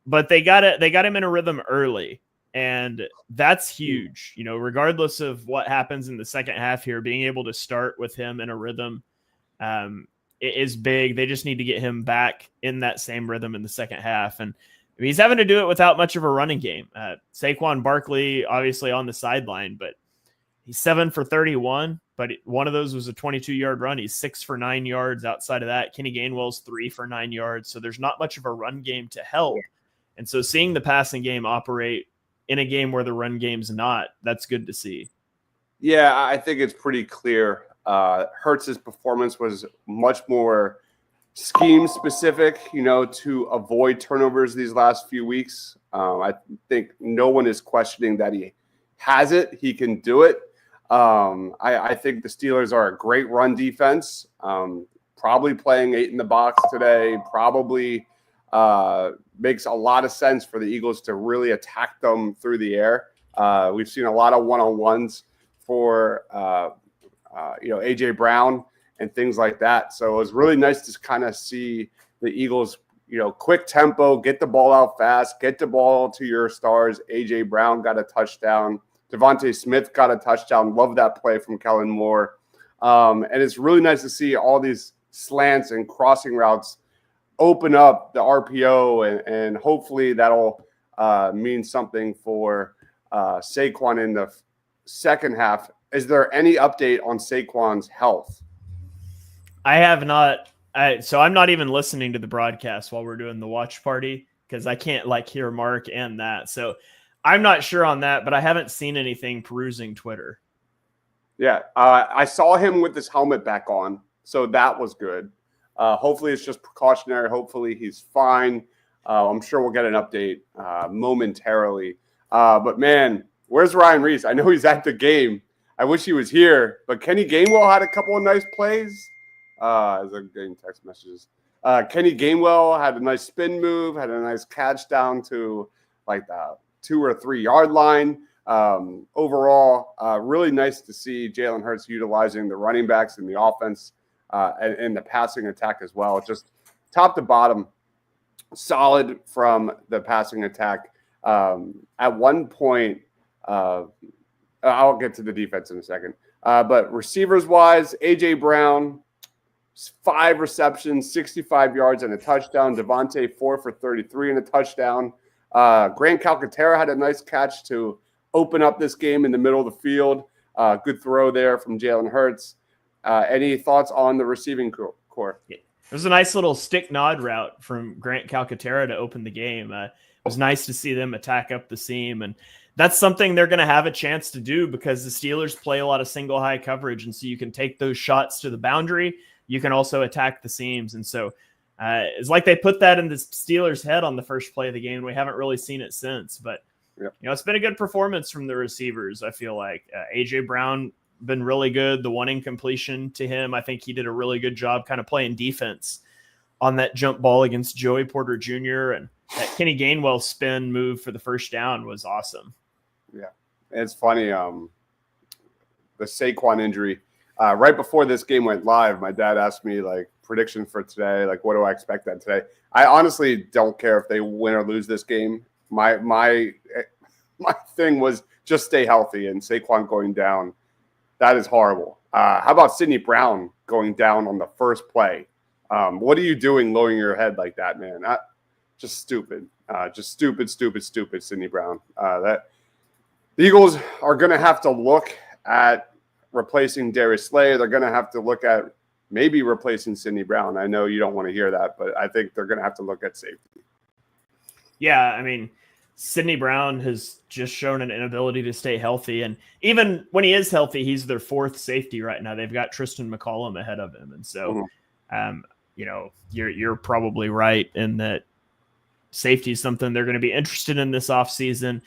but they got him in a rhythm early, and that's huge. You know, regardless of what happens in the second half here, being able to start with him in a rhythm, is big. They just need to get him back in that same rhythm in the second half. And I mean, he's having to do it without much of a running game. Saquon Barkley, obviously on the sideline, but he's 7 for 31, but one of those was a 22-yard run. He's 6 for 9 yards outside of that. Kenny Gainwell's 3 for 9 yards. So there's not much of a run game to help. And so seeing the passing game operate in a game where the run game's not, that's good to see. Yeah, I think it's pretty clear. Hurts' performance was much more scheme specific, to avoid turnovers these last few weeks. I think no one is questioning that he has it. He can do it. I think the Steelers are a great run defense. Probably playing 8 in the box today. Probably makes a lot of sense for the Eagles to really attack them through the air. We've seen a lot of one-on-ones for AJ Brown and things like that. So it was really nice to kind of see the Eagles, quick tempo, get the ball out fast, get the ball to your stars. AJ Brown got a touchdown. Devontae Smith got a touchdown. Love that play from Kellen Moore. And it's really nice to see all these slants and crossing routes open up the RPO, and hopefully that'll mean something for Saquon in the second half. Is there any update on Saquon's health? I have not. So I'm not even listening to the broadcast while we're doing the watch party because I can't hear Mark and that. So I'm not sure on that, but I haven't seen anything perusing Twitter. Yeah, I saw him with his helmet back on, so that was good. Hopefully it's just precautionary. Hopefully he's fine. I'm sure we'll get an update momentarily. But man, where's Ryan Reese? I know he's at the game. I wish he was here, but Kenny Gainwell had a couple of nice plays. As I'm getting text messages. Kenny Gainwell had a nice spin move, had a nice catch down to the 2 or 3 yard line. Overall, really nice to see Jalen Hurts utilizing the running backs in the offense and the passing attack as well. Just top to bottom, solid from the passing attack. At one point, I'll get to the defense in a second. But receivers-wise, A.J. Brown, 5 receptions, 65 yards, and a touchdown. Devontae, 4 for 33 and a touchdown. Grant Calcaterra had a nice catch to open up this game in the middle of the field. Good throw there from Jalen Hurts. Any thoughts on the receiving core? Yeah. It was a nice little stick nod route from Grant Calcaterra to open the game. It was nice to see them attack up the seam, and that's something they're going to have a chance to do because the Steelers play a lot of single high coverage, and so you can take those shots to the boundary. You can also attack the seams, and so it's like they put that in the Steelers' head on the first play of the game. We haven't really seen it since, but it's been a good performance from the receivers. I feel like AJ Brown been really good. The one incompletion to him, I think he did a really good job kind of playing defense on that jump ball against Joey Porter Jr. And that Kenny Gainwell spin move for the first down was awesome. Yeah, it's funny. The Saquon injury. Right before this game went live, my dad asked me like prediction for today. Like, what do I expect that today? I honestly don't care if they win or lose this game. My thing was just stay healthy, and Saquon going down. That is horrible. How about Sidney Brown going down on the first play? What are you doing lowering your head like that, man? Just stupid. Just stupid, Sidney Brown. The Eagles are going to have to look at replacing Darius Slay. They're going to have to look at maybe replacing Sidney Brown. I know you don't want to hear that, but I think they're going to have to look at safety. Yeah, I mean, Sidney Brown has just shown an inability to stay healthy. And even when he is healthy, he's their fourth safety right now. They've got Tristan McCollum ahead of him. And so, you're probably right in that safety is something they're going to be interested in this offseason.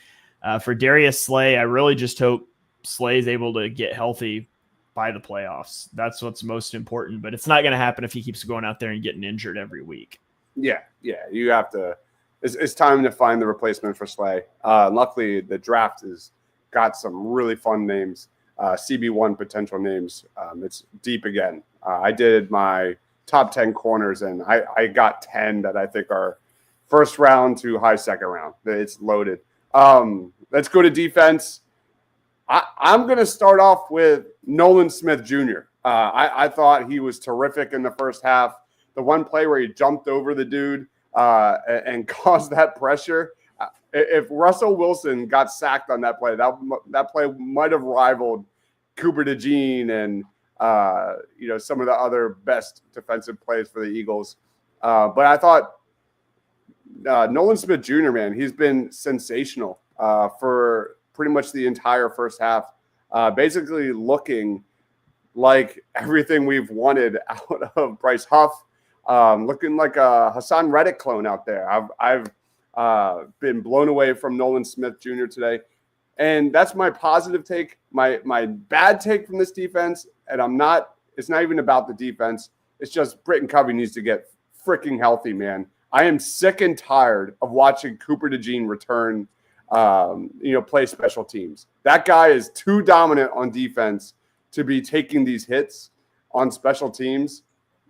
For Darius Slay, I really just hope Slay is able to get healthy by the playoffs. That's what's most important. But it's not going to happen if he keeps going out there and getting injured every week. Yeah, you have to. It's time to find the replacement for Slay. Luckily, the draft has got some really fun names, CB1 potential names. It's deep again. I did my top 10 corners, and I got 10 that I think are first round to high second round. It's loaded. Let's go to defense. I'm going to start off with Nolan Smith Jr. I thought he was terrific in the first half. The one play where he jumped over the dude and caused that pressure. If Russell Wilson got sacked on that play, that play might have rivaled Cooper DeJean and some of the other best defensive plays for the Eagles. But I thought Nolan Smith Jr., man, he's been sensational for pretty much the entire first half, basically looking like everything we've wanted out of Bryce Huff. Looking like a Hassan Reddick clone out there. I've been blown away from Nolan Smith Jr. today. And that's my positive take. My bad take from this defense, and it's not even about the defense. It's just Britton Covey needs to get freaking healthy, man. I am sick and tired of watching Cooper DeJean return, play special teams. That guy is too dominant on defense to be taking these hits on special teams.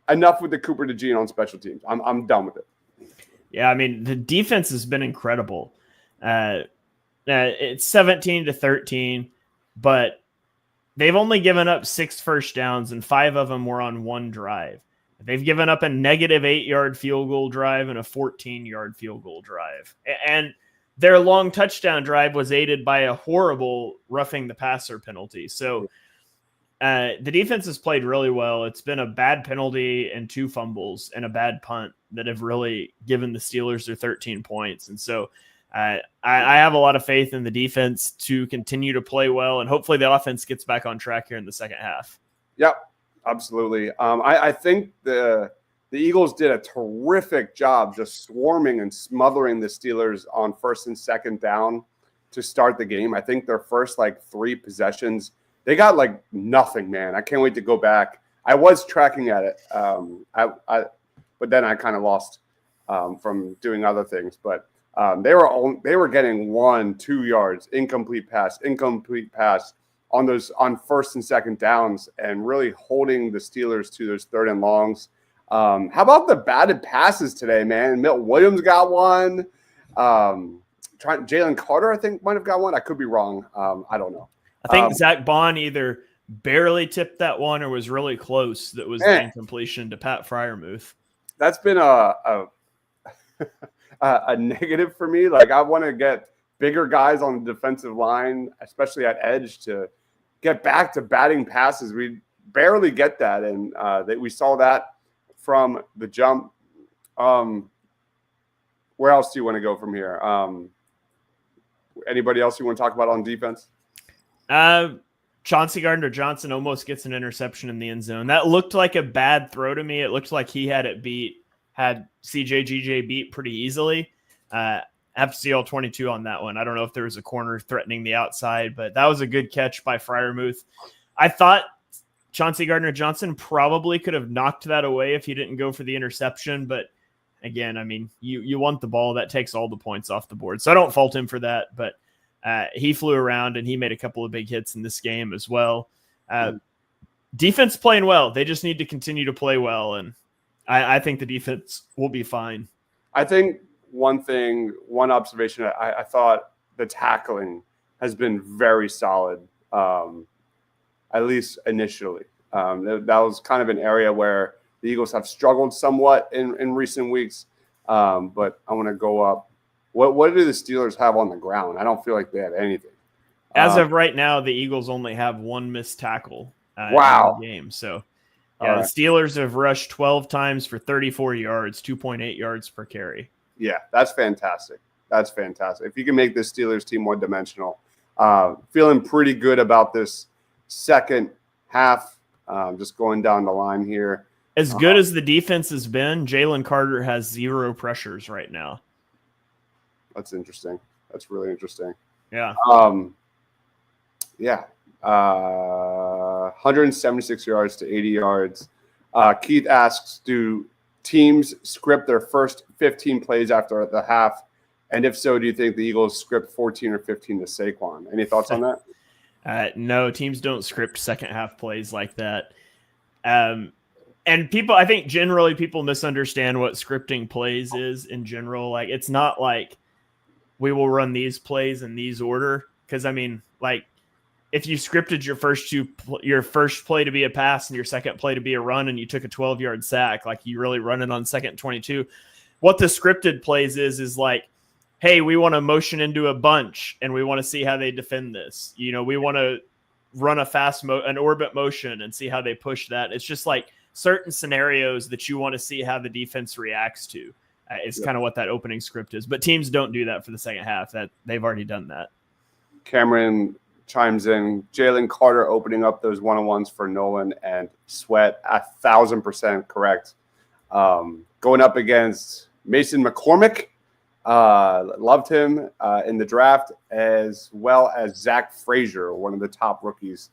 Enough with the Cooper DeJean on special teams. I'm done with it. Yeah, I mean, the defense has been incredible. It's 17-13, but they've only given up 6 first downs, and 5 of them were on one drive. They've given up a negative 8-yard field goal drive and a 14-yard field goal drive. And their long touchdown drive was aided by a horrible roughing the passer penalty. So the defense has played really well. It's been a bad penalty and 2 fumbles and a bad punt that have really given the Steelers their 13 points. And so I have a lot of faith in the defense to continue to play well, and hopefully the offense gets back on track here in the second half. Yep, absolutely. I think the Eagles did a terrific job just swarming and smothering the Steelers on first and second down to start the game. I think their first 3 possessions, they got nothing, man. I can't wait to go back. I was tracking at it, but then I kind of lost from doing other things. But they were getting 1-2 yards, incomplete pass on first and second downs, and really holding the Steelers to those third and longs. How about the batted passes today, man? Milton Williams got one. Jalen Carter, I think, might have got one. I could be wrong. I don't know. I think Zach Bond either barely tipped that one or was really close. That was the incompletion to Pat Freiermuth. That's been a negative for me. I want to get bigger guys on the defensive line, especially at edge, to get back to batting passes. We barely get that, and we saw that from the jump. Where else do you want to go from here? Anybody else you want to talk about on defense? Chauncey Gardner-Johnson almost gets an interception in the end zone. That looked like a bad throw to me. It looked like he had CJ beat pretty easily. FCL 22 on that one. I don't know if there was a corner threatening the outside, but that was a good catch by Freiermuth. I thought Chauncey Gardner-Johnson probably could have knocked that away if he didn't go for the interception. But again, I mean, you want the ball that takes all the points off the board. So I don't fault him for that, but he flew around and he made a couple of big hits in this game as well. Defense playing well. They just need to continue to play well. And I think the defense will be fine. I think one observation, I thought the tackling has been very solid, at least initially. That was kind of an area where the Eagles have struggled somewhat in recent weeks. But I want to go up. What do the Steelers have on the ground? I don't feel like they have anything. As of right now, the Eagles only have one missed tackle in the game. So the Steelers have rushed 12 times for 34 yards, 2.8 yards per carry. Yeah, that's fantastic. If you can make this Steelers team one-dimensional, feeling pretty good about this second half. Just going down the line here. As good as the defense has been, Jalen Carter has 0 pressures right now. That's interesting. That's really interesting. Yeah. 176 yards to 80 yards. Keith asks, do teams script their first 15 plays after the half? And if so, do you think the Eagles script 14 or 15 to Saquon? Any thoughts on that? No, teams don't script second half plays like that. And I think generally people misunderstand what scripting plays is in general. Like, it's not like we will run these plays in these order. Cause I mean, like, if you scripted your first play to be a pass and your second play to be a run and you took a 12-yard sack, like you really run it on second 22. What the scripted plays is like, hey, we want to motion into a bunch and we want to see how they defend this. You know, we want to run an orbit motion and see how they push that. It's just like certain scenarios that you want to see how the defense reacts to. It's kind of what that opening script is. But teams don't do that for the second half. That they've already done that. Cameron chimes in. Jalen Carter opening up those one-on-ones for Nolan and Sweat 1,000% correct. Going up against Mason McCormick. Loved him in the draft, as well as Zach Frazier, one of the top rookies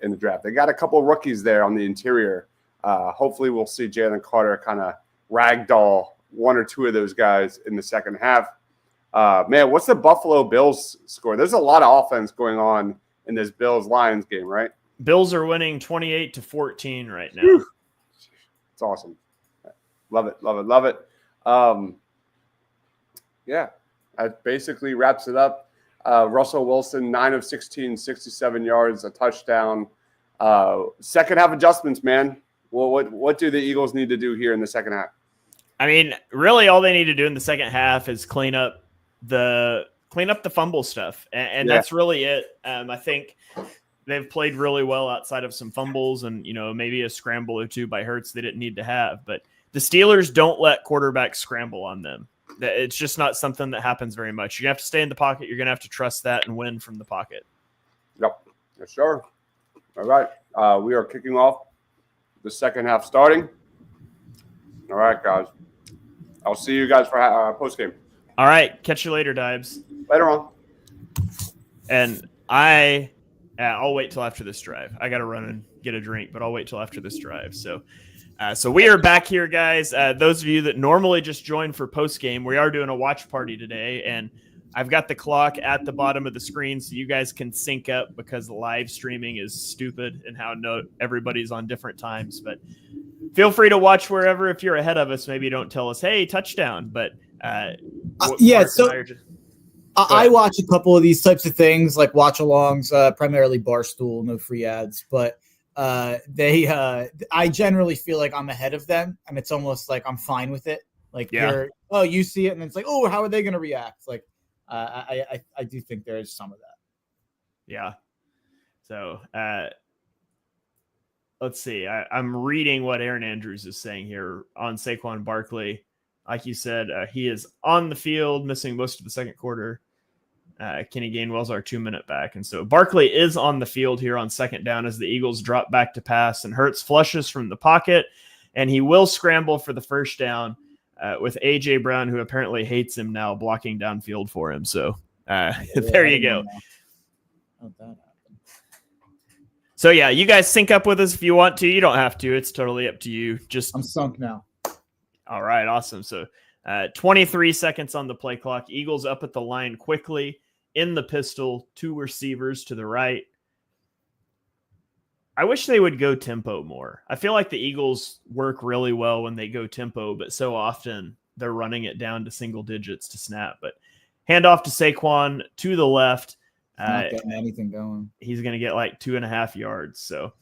in the draft. They got a couple of rookies there on the interior. Hopefully we'll see Jalen Carter kind of ragdoll one or two of those guys in the second half. Man, what's the Buffalo Bills score? There's a lot of offense going on in this Bills-Lions game, right? Bills are winning 28-14 right now. It's awesome. Love it. Yeah, that basically wraps it up. Russell Wilson, 9 of 16, 67 yards, a touchdown. Second half adjustments, man. Well, what do the Eagles need to do here in the second half? I mean, really all they need to do in the second half is clean up the fumble stuff. And that's really it. I think they've played really well outside of some fumbles and, you know, maybe a scramble or two by Hurts they didn't need to have. But the Steelers don't let quarterbacks scramble on them. It's just not something that happens very much. You have to stay in the pocket. You're going to have to trust that and win from the pocket. Yep. Yes, sir. All right. We are kicking off the second half starting. All right, guys. I'll see you guys for post-game. All right. Catch you later, Dibes. Later on. And I'll wait till after this drive. I got to run and get a drink, but I'll wait till after this drive. So we are back here, guys. Those of you that normally just join for post-game, we are doing a watch party today, and I've got the clock at the bottom of the screen so you guys can sync up because live streaming is stupid and how everybody's on different times. But feel free to watch wherever. If you're ahead of us, maybe don't tell us, hey, touchdown. But I watch a couple of these types of things, like watch-alongs, primarily Barstool, no free ads, but I generally feel like I'm ahead of them, and it's almost like I'm fine with it. Like, you see it, and it's like, oh, how are they going to react? Like, I do think there is some of that. Yeah. So let's see. I'm reading what Aaron Andrews is saying here on Saquon Barkley. Like you said, he is on the field, missing most of the second quarter. Kenny Gainwell's our 2-minute back. And so Barkley is on the field here on second down as the Eagles drop back to pass, and Hurts flushes from the pocket, and he will scramble for the first down with A.J. Brown, who apparently hates him now, blocking downfield for him. So there you go. So, yeah, you guys sync up with us if you want to. You don't have to. It's totally up to you. I'm sunk now. All right, awesome. So 23 seconds on the play clock. Eagles up at the line quickly in the pistol, 2 receivers to the right. I wish they would go tempo more. I feel like the Eagles work really well when they go tempo, but so often they're running it down to single digits to snap. But hand off to Saquon to the left. Not getting anything going. He's going to get like 2.5 yards. So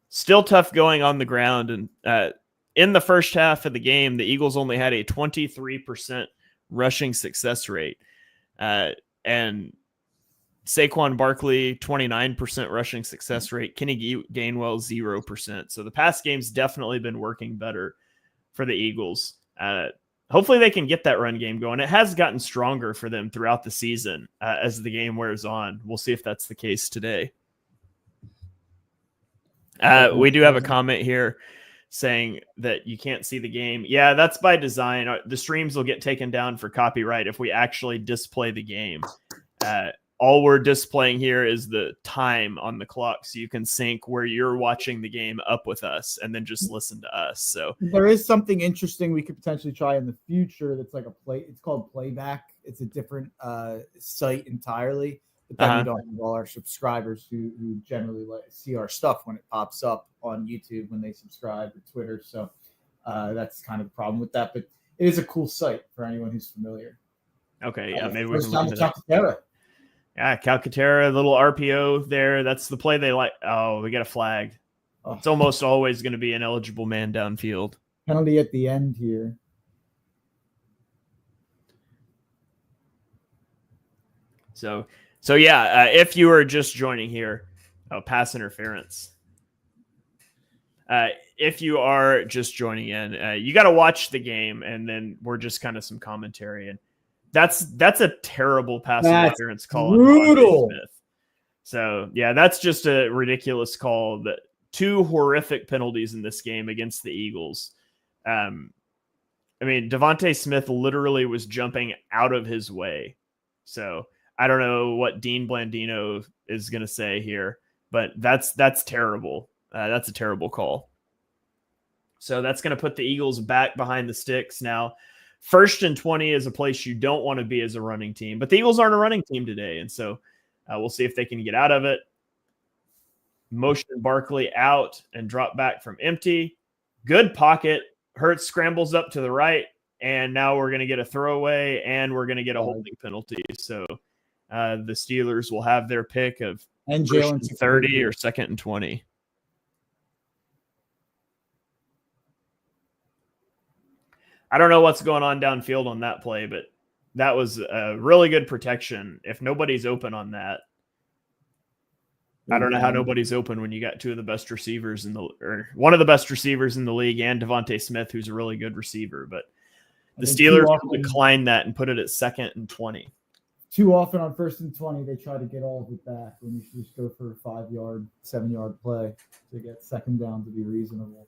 still tough going on the ground. And in the first half of the game, the Eagles only had a 23% rushing success rate. And Saquon Barkley, 29% rushing success rate. Kenny Gainwell, 0%. So the pass game's definitely been working better for the Eagles. Hopefully they can get that run game going. It has gotten stronger for them throughout the season as the game wears on. We'll see if that's the case today. We do have a comment here saying that you can't see the game. Yeah, that's by design. The streams will get taken down for copyright if we actually display the game. All we're displaying here is the time on the clock, so you can sync where you're watching the game up with us and then just listen to us. So there is something interesting we could potentially try in the future that's like it's called Playback. It's a different site entirely. But then we don't have all our subscribers who generally see our stuff when it pops up on YouTube when they subscribe to Twitter. So that's kind of the problem with that. But it is a cool site for anyone who's familiar. Okay, yeah, maybe we can look at that. Yeah, Calcaterra, little RPO there. That's the play they like. Oh, we got a flag. Oh. It's almost always going to be an eligible man downfield. Penalty at the end here. So yeah, if you are just joining here, pass interference. If you are just joining in, you got to watch the game, and then we're just kind of some commentary. And that's a terrible pass interference call. Brutal. So yeah, that's just a ridiculous call. That 2 horrific penalties in this game against the Eagles. I mean, Devontae Smith literally was jumping out of his way. So I don't know what Dean Blandino is going to say here, but that's terrible. That's a terrible call. So that's going to put the Eagles back behind the sticks now. 1st and 20 is a place you don't want to be as a running team, but the Eagles aren't a running team today. And so we'll see if they can get out of it. Motion Barkley out and drop back from empty. Good pocket. Hurts scrambles up to the right. And now we're going to get a throwaway and we're going to get a holding penalty. So the Steelers will have their pick of and 30 or 2nd and 20. I don't know what's going on downfield on that play, but that was a really good protection. If nobody's open on that, I don't know how nobody's open when you got 2 of the best receivers or one of the best receivers in the league and Devontae Smith, who's a really good receiver. But the Steelers declined that and put it at 2nd and 20. Too often on 1st and 20, they try to get all of it back when you should just go for a 5-yard, 7-yard play to get 2nd down to be reasonable.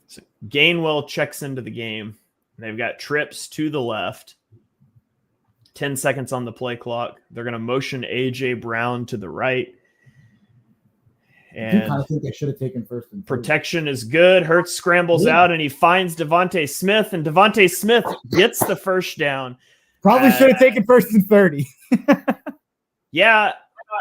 So Gainwell checks into the game. They've got trips to the left. 10 seconds on the play clock. They're going to motion A.J. Brown to the right. And I think they should have taken 1st and 30. Protection is good. Hurts scrambles out, and he finds Devontae Smith, and Devontae Smith gets the first down. Probably should have taken 1st and 30. Yeah,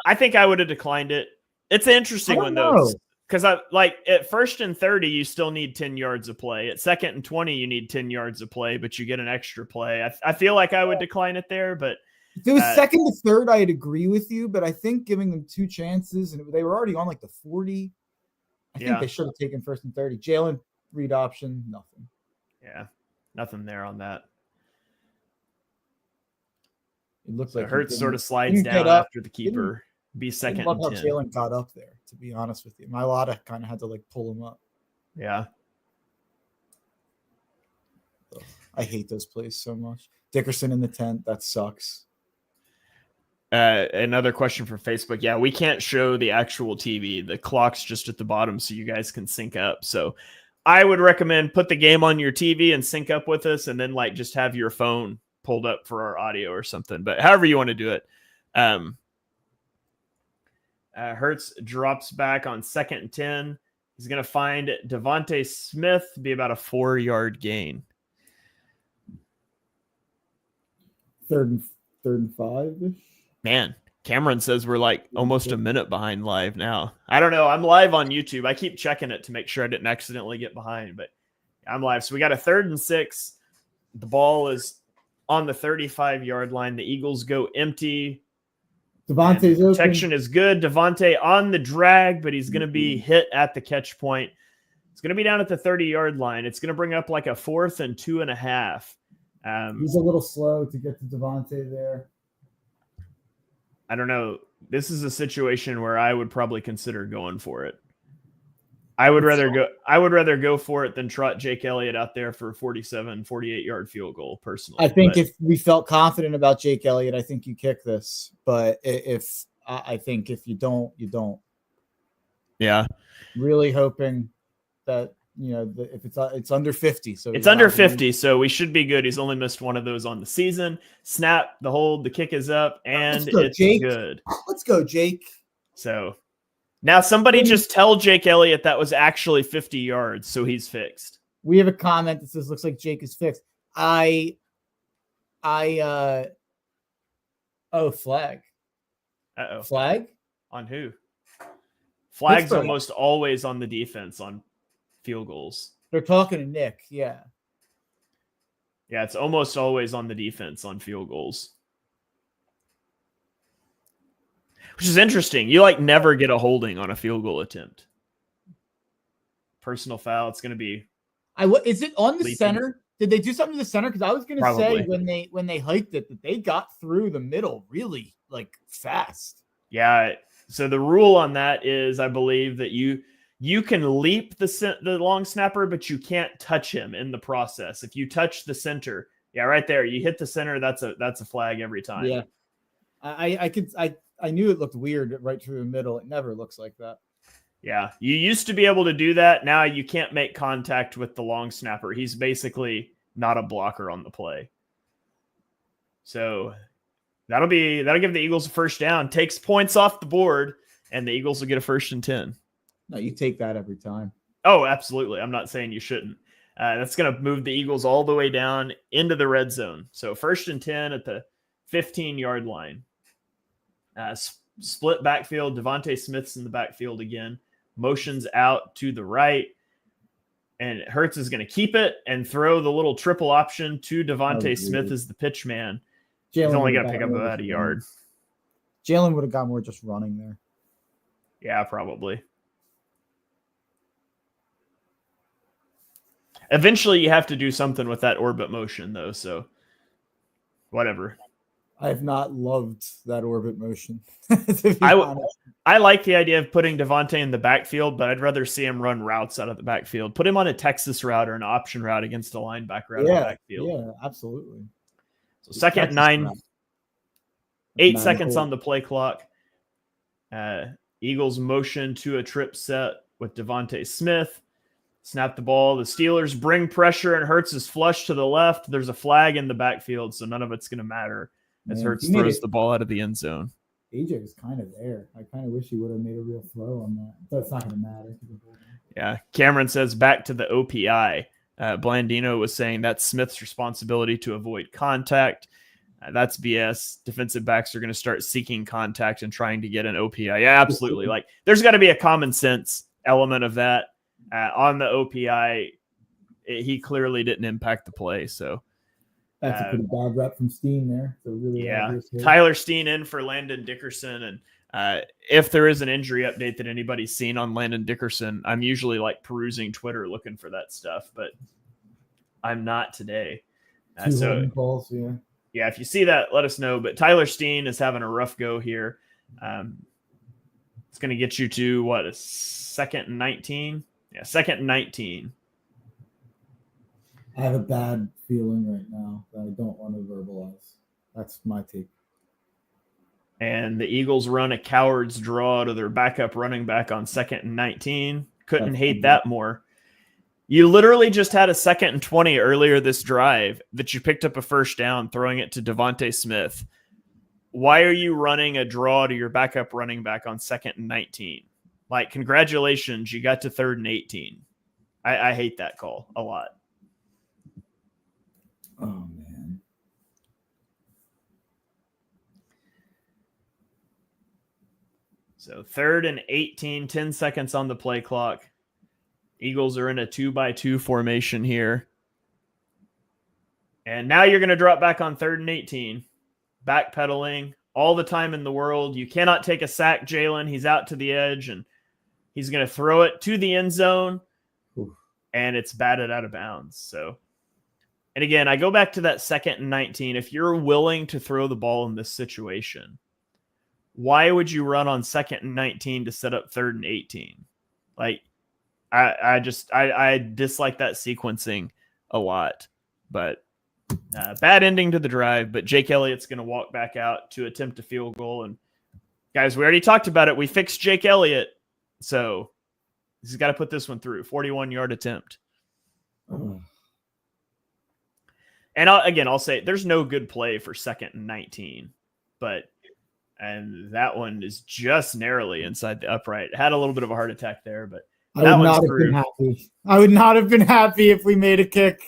I think I would have declined it. It's an interesting one, though. Because at 1st and 30, you still need 10 yards of play. At 2nd and 20, you need 10 yards of play, but you get an extra play. I feel like I would decline it there, but if it was 2nd to 3rd, I'd agree with you. But I think giving them 2 chances, and they were already on the 40. I think they should have taken 1st and 30. Jalen read option, nothing. Yeah, nothing there on that. It looks like Hurts sort of slides down after the keeper. be I second love and how 10. Jalen got up there, to be honest with you. Mailata kind of had to like pull him up. Yeah. Ugh, I hate those plays so much. Dickerson in the tent, that sucks. Another question from Facebook. Yeah, we can't show the actual TV. The clock's just at the bottom so you guys can sync up. So I would recommend put the game on your TV and sync up with us, and then like just have your phone pulled up for our audio or something. But however you want to do it. Hurts drops back on 2nd and 10. He's going to find Devontae Smith, be about a 4-yard gain. Third and 5-ish. Man, Cameron says we're like almost a minute behind live now. I don't know. I'm live on YouTube. I keep checking it to make sure I didn't accidentally get behind, but I'm live. So we got a 3rd and 6. The ball is on the 35-yard line. The Eagles go empty. Devontae's protection is good. Devontae on the drag, but he's going to be hit at the catch point. It's going to be down at the 30-yard line. It's going to bring up like a 4th and 2.5. He's a little slow to get to Devontae there. I don't know. This is a situation where I would probably consider going for it. I would rather go for it than trot Jake Elliott out there for a 48-yard field goal, personally. I think if we felt confident about Jake Elliott, I think you kick this. But if you don't, you don't. Yeah. Really hoping that, if it's under 50. So it's under 50, so we should be good. He's only missed one of those on the season. Snap, the hold, the kick is up, and it's Jake. Good. Let's go, Jake. So now somebody just tell Jake Elliott that was actually 50 yards, so he's fixed. We have a comment that says, looks like Jake is fixed. Flag. Uh-oh. Flag? On who? Flag's Pittsburgh. almost always on the defense on field goals. They're talking to Nick, yeah. Yeah, it's almost always on the defense on field goals. Which is interesting. You like never get a holding on a field goal attempt. Personal foul, it's going to be... Is it on the leaping center? Did they do something to the center? Because I was going to say when they hiked it that they got through the middle really like fast. Yeah. So the rule on that is, I believe that you can leap the long snapper, but you can't touch him in the process. If you touch the center, yeah, right there, you hit the center. That's a flag every time. Yeah. I knew it looked weird right through the middle. It never looks like that. Yeah. You used to be able to do that. Now you can't make contact with the long snapper. He's basically not a blocker on the play. So that'll give the Eagles a first down, takes points off the board, and the Eagles will get a 1st and 10. No, you take that every time. Oh, absolutely. I'm not saying you shouldn't. That's going to move the Eagles all the way down into the red zone. So 1st and 10 at the 15-yard line. Split backfield. Devontae Smith's in the backfield again. Motions out to the right. And Hurts is going to keep it and throw the little triple option to Devontae Smith as the pitch man. He's only going to pick up about a yard. Jalen would have got more just running there. Yeah, probably. Eventually, you have to do something with that orbit motion, though. So, whatever. I have not loved that orbit motion. I like the idea of putting Devontae in the backfield, but I'd rather see him run routes out of the backfield. Put him on a Texas route or an option route against a linebacker out of the backfield. Yeah, absolutely. So 2nd and 9, 8 seconds on the play clock. Eagles motion to a trip set with Devontae Smith. Snap the ball. The Steelers bring pressure, and Hurts is flush to the left. There's a flag in the backfield, so none of it's going to matter as Hurts throws the ball out of the end zone. AJ was kind of there. I kind of wish he would have made a real throw on that. But it's not going to matter. Yeah. Cameron says back to the OPI. Blandino was saying that's Smith's responsibility to avoid contact. That's BS. Defensive backs are going to start seeking contact and trying to get an OPI. Yeah, absolutely. Like, there's got to be a common sense element of that. On the OPI, he clearly didn't impact the play. So that's a pretty bad rep from Steen there. So really, Tyler Steen in for Landon Dickerson. And if there is an injury update that anybody's seen on Landon Dickerson, I'm usually like perusing Twitter looking for that stuff, but I'm not today. Balls, yeah, if you see that, let us know. But Tyler Steen is having a rough go here. It's going to get you to what, a 2nd and 19? Yeah, 2nd and 19. I have a bad feeling right now that I don't want to verbalize. That's my take. And the Eagles run a coward's draw to their backup running back on 2nd and 19. Couldn't hate that more. You literally just had a 2nd and 20 earlier this drive that you picked up a first down, throwing it to Devontae Smith. Why are you running a draw to your backup running back on 2nd and 19? Like, congratulations, you got to 3rd and 18. I hate that call a lot. Oh, man. So 3rd and 18, 10 seconds on the play clock. Eagles are in a 2-by-2 formation here. And now you're going to drop back on 3rd and 18. Backpedaling, all the time in the world. You cannot take a sack, Jalen. He's out to the edge, and he's going to throw it to the end zone, and it's batted out of bounds. So, and again, I go back to that 2nd and 19. If you're willing to throw the ball in this situation, why would you run on 2nd and 19 to set up 3rd and 18? Like, I dislike that sequencing a lot, but bad ending to the drive. But Jake Elliott's going to walk back out to attempt a field goal. And guys, we already talked about it. We fixed Jake Elliott. So he's got to put this one through. 41-yard attempt. And I'll say there's no good play for 2nd and 19, and that one is just narrowly inside the upright. Had a little bit of a heart attack there, but I would not have been happy. I would not have been happy if we made a kick,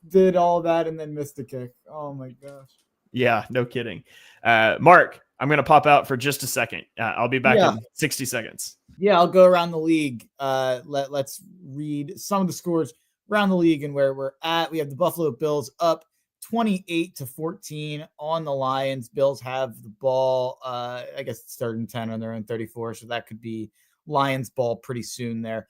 did all that, and then missed a kick. Oh my gosh. Yeah, no kidding. Mark, I'm going to pop out for just a second. I'll be back in 60 seconds. Yeah, I'll go around the league. Let's read some of the scores around the league and where we're at. We have the Buffalo Bills up 28-14 on the Lions. Bills have the ball. I guess it's 3rd and 10 on their own 34, so that could be Lions ball pretty soon there.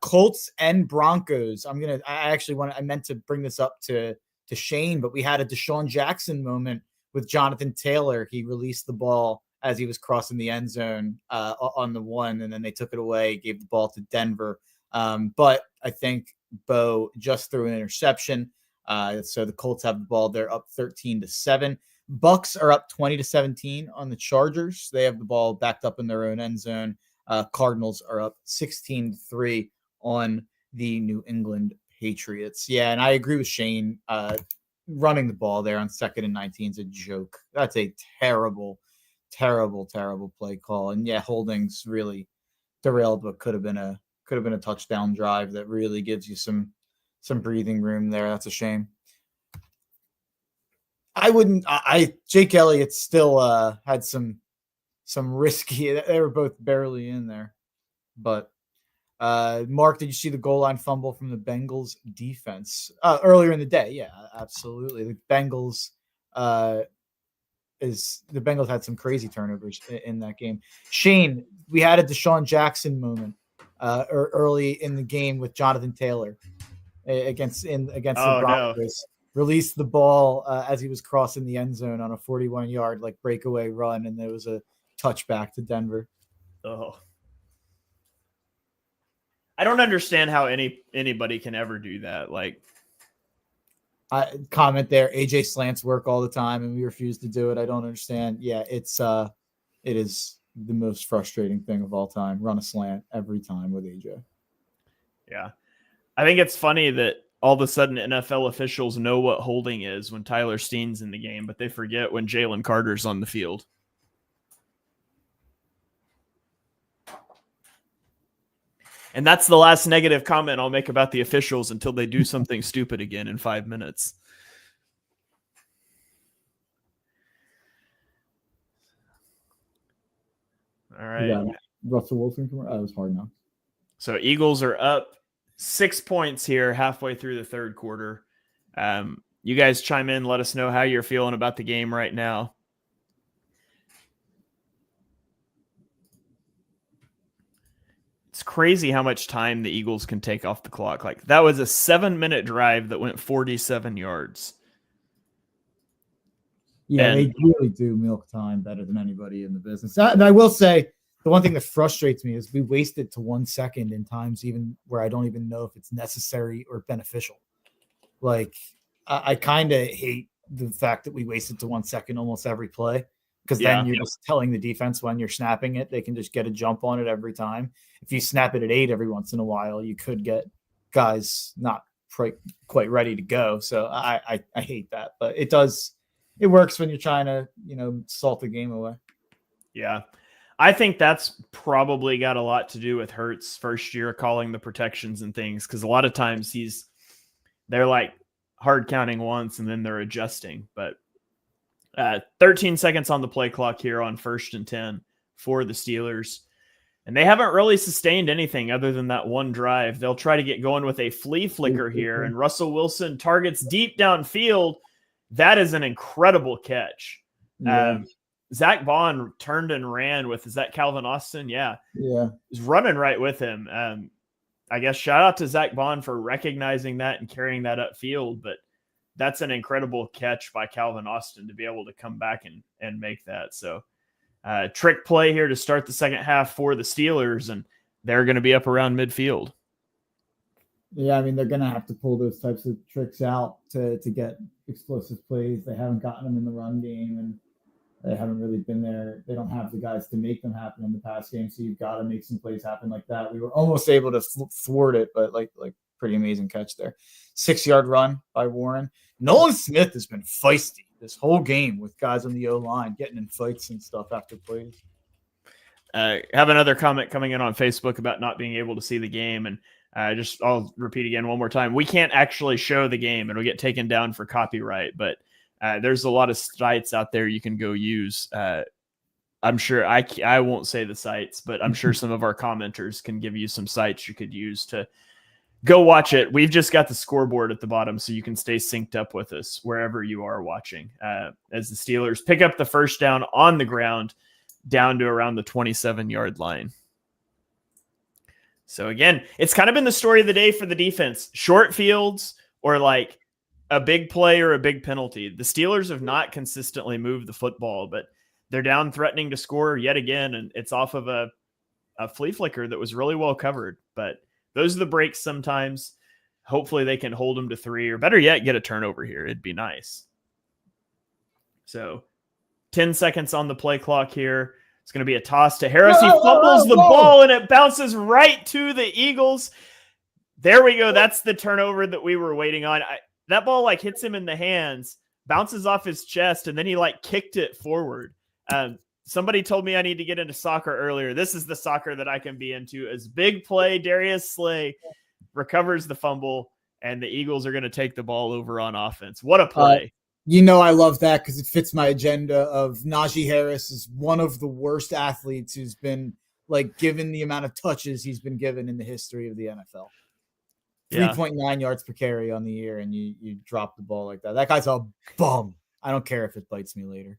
Colts and Broncos. I meant to bring this up to Shane, but we had a Deshaun Jackson moment with Jonathan Taylor. He released the ball as he was crossing the end zone on the 1, and then they took it away, gave the ball to Denver. But I think Bo just threw an interception. So the Colts have the ball. They're up 13-7. Bucks are up 20-17 on the Chargers. They have the ball backed up in their own end zone. Cardinals are up 16-3 on the New England Patriots. Yeah, and I agree with Shane. Running the ball there on 2nd and 19 is a joke. That's a terrible, terrible, terrible play call. And yeah, holdings really derailed what could have been a touchdown drive that really gives you some breathing room there. That's a shame. Jake Elliott still had some risky. They were both barely in there, but Mark, did you see the goal line fumble from the Bengals defense earlier in the day? Yeah, absolutely. The Bengals had some crazy turnovers in that game. Shane, we had a Deshaun Jackson moment early in the game with Jonathan Taylor against the Broncos. No. Released the ball as he was crossing the end zone on a 41-yard breakaway run, and there was a touchback to Denver. Oh, I don't understand how anybody can ever do that. I comment there. AJ slants work all the time, and we refuse to do it. I don't understand. Yeah, it is the most frustrating thing of all time. Run a slant every time with AJ. Yeah, I think it's funny that all of a sudden NFL officials know what holding is when Tyler Steen's in the game, but they forget when Jalen Carter's on the field. And that's the last negative comment I'll make about the officials until they do something stupid again in 5 minutes. All right. Yeah, Russell Wilson. That was hard enough. So Eagles are up 6 points here halfway through the third quarter. You guys chime in. Let us know how you're feeling about the game right now. It's crazy how much time the Eagles can take off the clock. That was a 7-minute drive that went 47 yards. Yeah, they really do milk time better than anybody in the business. And I will say the one thing that frustrates me is we wasted to 1 second in times even where I don't even know if it's necessary or beneficial. Like I kind of hate the fact that we wasted to 1 second almost every play, because then you're just telling the defense when you're snapping it, they can just get a jump on it every time. If you snap it at 8 every once in a while, you could get guys not quite ready to go. So I hate that, but it works when you're trying to, salt the game away. Yeah. I think that's probably got a lot to do with Hurts' first year calling the protections and things, because a lot of times they're like hard counting once and then they're adjusting. But 13 seconds on the play clock here on 1st and 10 for the Steelers. And they haven't really sustained anything other than that one drive. They'll try to get going with a flea flicker here, and Russell Wilson targets deep downfield. That is an incredible catch. Yeah. Zach Bond turned and ran with, is that Calvin Austin? Yeah. He's running right with him. I guess shout out to Zach Bond for recognizing that and carrying that upfield, but that's an incredible catch by Calvin Austin to be able to come back and make that. So trick play here to start the second half for the Steelers, and they're going to be up around midfield. Yeah, I mean, they're going to have to pull those types of tricks out to get explosive plays. They haven't gotten them in the run game, and they haven't really been there. They don't have the guys to make them happen in the pass game, so you've got to make some plays happen like that. We were almost able to thwart it, but like pretty amazing catch there. 6-yard run by Warren. Nolan Smith has been feisty this whole game with guys on the O-line getting in fights and stuff after plays. Have another comment coming in on Facebook about not being able to see the game, and I'll repeat again one more time. We can't actually show the game. It'll get taken down for copyright, but there's a lot of sites out there you can go use. I'm sure I won't say the sites, but I'm sure some of our commenters can give you some sites you could use to go watch it. We've just got the scoreboard at the bottom, so you can stay synced up with us wherever you are watching. As the Steelers pick up the first down on the ground down to around the 27-yard line. So again, it's kind of been the story of the day for the defense. Short fields or like a big play or a big penalty. The Steelers have not consistently moved the football, but they're down threatening to score yet again, and it's off of a flea flicker that was really well covered. But those are the breaks sometimes. Hopefully they can hold them to 3, or better yet, get a turnover here. It'd be nice. So 10 seconds on the play clock here. It's going to be a toss to Harris. He fumbles the ball, and it bounces right to the Eagles. There we go. That's the turnover that we were waiting on. That ball hits him in the hands, bounces off his chest, and then he kicked it forward. Somebody told me I need to get into soccer earlier. This is the soccer that I can be into. As big play, Darius Slay recovers the fumble, and the Eagles are going to take the ball over on offense. What a play. I love that because it fits my agenda of Najee Harris is one of the worst athletes who's been given the amount of touches he's been given in the history of the NFL. 3.9 yards per carry on the year, and you drop the ball like that. That guy's a bum. I don't care if it bites me later.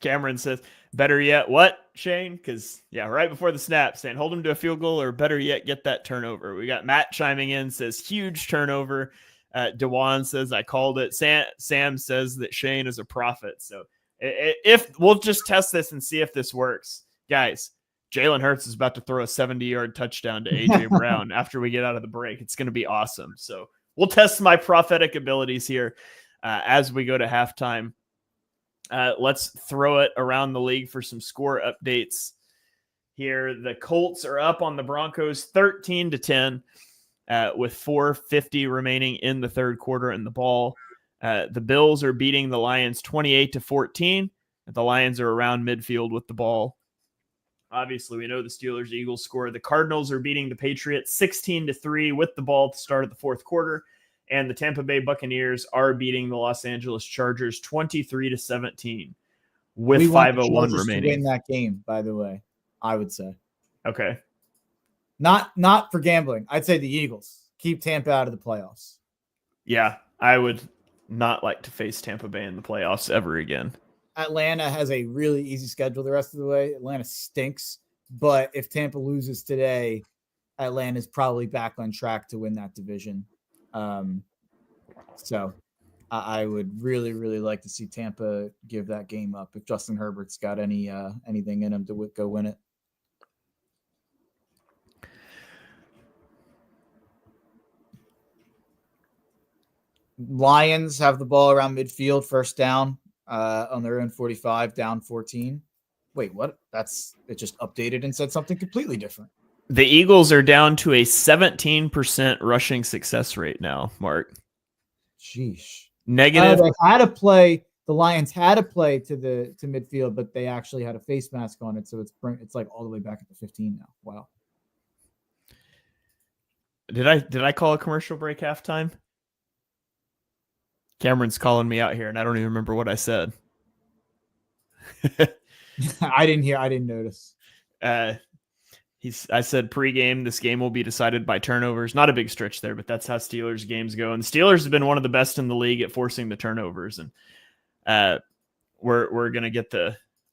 Cameron says, better yet, what, Shane? Because, right before the snap, saying hold him to a field goal, or better yet, get that turnover. We got Matt chiming in, says huge turnover. Dewan says, I called it. Sam says that Shane is a prophet. So if we'll just test this and see if this works. Guys, Jalen Hurts is about to throw a 70-yard touchdown to A.J. Brown after we get out of the break. It's going to be awesome. So we'll test my prophetic abilities here as we go to halftime. Let's throw it around the league for some score updates here. The Colts are up on the Broncos 13-10 with 4:50 remaining in the third quarter in the ball. The Bills are beating the Lions 28-14. The Lions are around midfield with the ball. Obviously, we know the Steelers-Eagles score. The Cardinals are beating the Patriots 16-3 with the ball to start of the fourth quarter. And the Tampa Bay Buccaneers are beating the Los Angeles Chargers 23-17 with 5:01 remaining. To win that game, by the way, I would say. Okay. Not for gambling. I'd say the Eagles. Keep Tampa out of the playoffs. Yeah, I would not like to face Tampa Bay in the playoffs ever again. Atlanta has a really easy schedule the rest of the way. Atlanta stinks. But if Tampa loses today, Atlanta's probably back on track to win that division. So I would really, really like to see Tampa give that game up if Justin Herbert's got anything in him to go win it. Lions have the ball around midfield, first down on their own 45, down 14. Wait, what? It just updated and said something completely different. The Eagles are down to a 17% rushing success rate now, Mark. Sheesh. Negative. The Lions had to play to midfield, but they actually had a face mask on it, so it's like all the way back at the 15 now. Wow. Did I call a commercial break halftime? Cameron's calling me out here, and I don't even remember what I said. I didn't notice. I said pregame, this game will be decided by turnovers. Not a big stretch there, but that's how Steelers games go. And the Steelers have been one of the best in the league at forcing the turnovers. And we're gonna get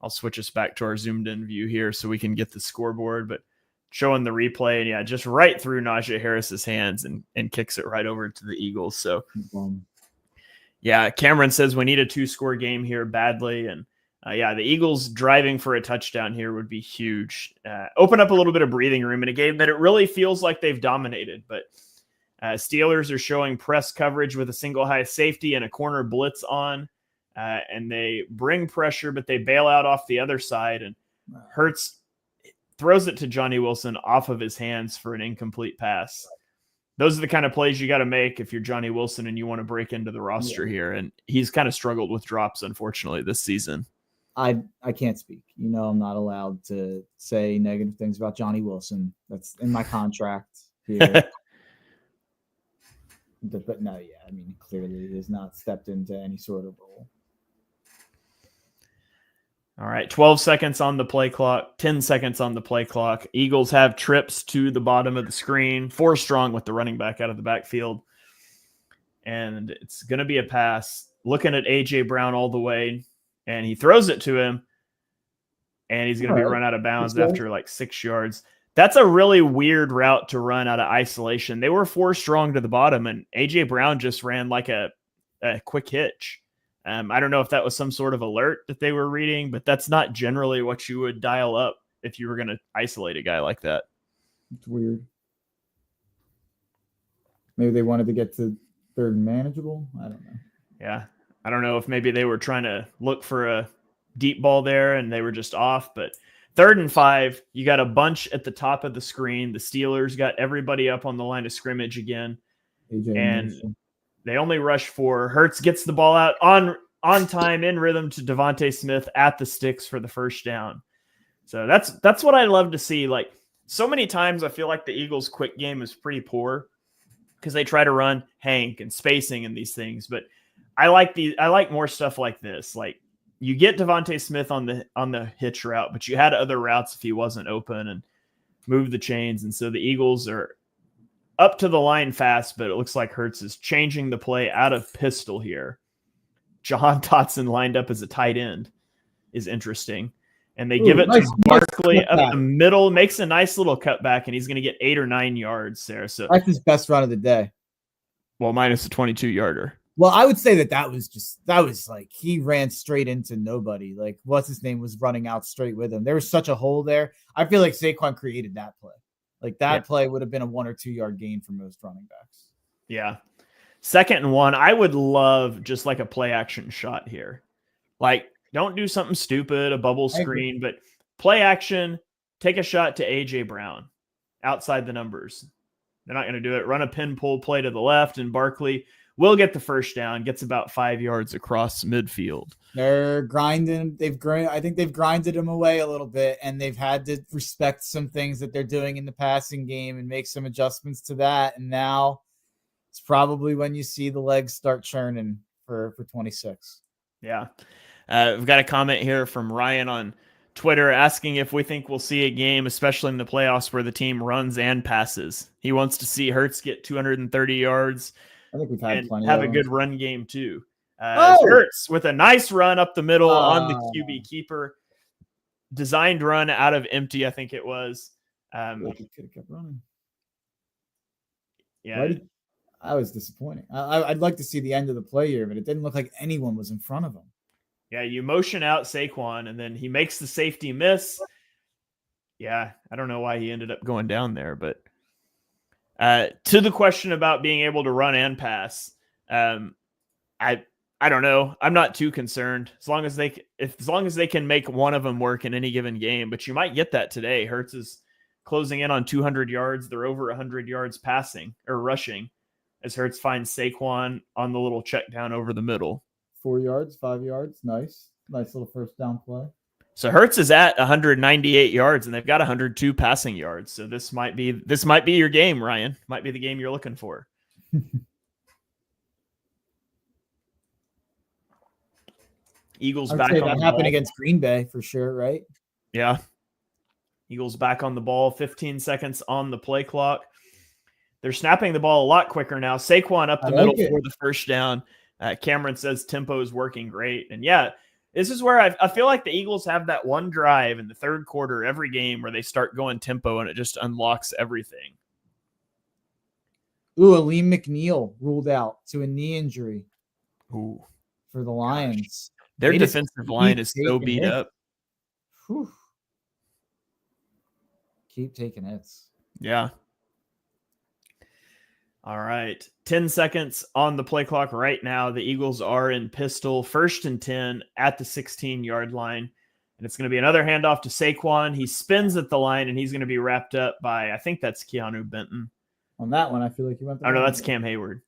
I'll switch us back to our zoomed in view here so we can get the scoreboard, but showing the replay, and yeah, just right through Najee Harris's hands and kicks it right over to the Eagles. So yeah, Cameron says we need a 2-score game here badly. And the Eagles driving for a touchdown here would be huge. Open up a little bit of breathing room in a game that it really feels like they've dominated. But Steelers are showing press coverage with a single high safety and a corner blitz on. And they bring pressure, but they bail out off the other side. And Hurts throws it to Johnny Wilson off of his hands for an incomplete pass. Those are the kind of plays you got to make if you're Johnny Wilson and you want to break into the roster here. And he's kind of struggled with drops, unfortunately, this season. I can't speak. I'm not allowed to say negative things about Johnny Wilson. That's in my contract here. But no, yeah, I mean, clearly he has not stepped into any sort of role. All right, 12 seconds on the play clock, 10 seconds on the play clock. Eagles have trips to the bottom of the screen, 4 strong with the running back out of the backfield. And it's going to be a pass. Looking at A.J. Brown all the way, and he throws it to him, and he's going to be run out of bounds after like 6 yards. That's a really weird route to run out of isolation. They were 4 strong to the bottom, and A.J. Brown just ran like a quick hitch. I don't know if that was some sort of alert that they were reading, but that's not generally what you would dial up if you were going to isolate a guy like that. It's weird. Maybe they wanted to get to third and manageable. I don't know. Yeah. I don't know if maybe they were trying to look for a deep ball there and they were just off, but 3rd and 5, you got a bunch at the top of the screen. The Steelers got everybody up on the line of scrimmage again. And they only rush 4. Hurts gets the ball out on time, in rhythm to Devontae Smith at the sticks for the first down. So that's what I love to see. Like, so many times I feel like the Eagles' quick game is pretty poor because they try to run Hank and spacing and these things. But I like more stuff like this. Like, you get Devontae Smith on the hitch route, but you had other routes if he wasn't open and move the chains. And so the Eagles are up to the line fast, but it looks like Hurts is changing the play out of pistol here. Jahan Dotson lined up as a tight end is interesting. And they give it to Barkley up the middle, makes a nice little cutback, and he's going to get 8 or 9 yards there. So that's his best run of the day. Well, minus the 22-yarder. Well, I would say that was like he ran straight into nobody. Like, what's his name was running out straight with him. There was such a hole there. I feel like Saquon created that play. Like, that play would have been a 1 or 2 yard gain for most running backs. Yeah. 2nd and 1. I would love just like a play action shot here. Like, don't do something stupid, a bubble screen, but play action, take a shot to A.J. Brown outside the numbers. They're not going to do it. Run a pin pull play to the left, and Barkley will get the first down, gets about 5 yards across midfield. They're grinding. I think they've grinded him away a little bit, and they've had to respect some things that they're doing in the passing game and make some adjustments to that. And now it's probably when you see the legs start churning for 26. Yeah. We've got a comment here from Ryan on Twitter asking if we think we'll see a game, especially in the playoffs, where the team runs and passes. He wants to see Hurts get 230 yards. I think we've had plenty have of a good run game too. Hurts with a nice run up the middle on the QB keeper. Designed run out of empty, I think it was. He could have kept running. Yeah. I was disappointing. I'd like to see the end of the play here, but it didn't look like anyone was in front of him. Yeah, you motion out Saquon, and then he makes the safety miss. Yeah, I don't know why he ended up going down there, but to the question about being able to run and pass, I don't know. I'm not too concerned as long as they can make one of them work in any given game. But you might get that today. Hurts is closing in on 200 yards. They're over 100 yards passing or rushing as Hurts finds Saquon on the little check down over the middle. 4 yards, 5 yards. Nice little first down play. So Hurts is at 198 yards, and they've got 102 passing yards. So this might be your game, Ryan. Might be the game you're looking for. Eagles back on that happened against Green Bay for sure, right? Yeah. Eagles back on the ball, 15 seconds on the play clock. They're snapping the ball a lot quicker now. Saquon up the middle for the first down. Cameron says tempo is working great. And yeah, this is where I feel like the Eagles have that one drive in the third quarter every game where they start going tempo and it just unlocks everything. Ooh, Aleem McNeil ruled out to a knee injury. Ooh. For the Lions. Their defensive line is so beat up. Whew. Keep taking hits. Yeah. All right. 10 seconds on the play clock right now. The Eagles are in pistol, 1st and 10 at the 16-yard line. And it's going to be another handoff to Saquon. He spins at the line, and he's going to be wrapped up by, I think that's Keanu Benton. On that one, I feel like he went. Oh, no, that's Cam Hayward.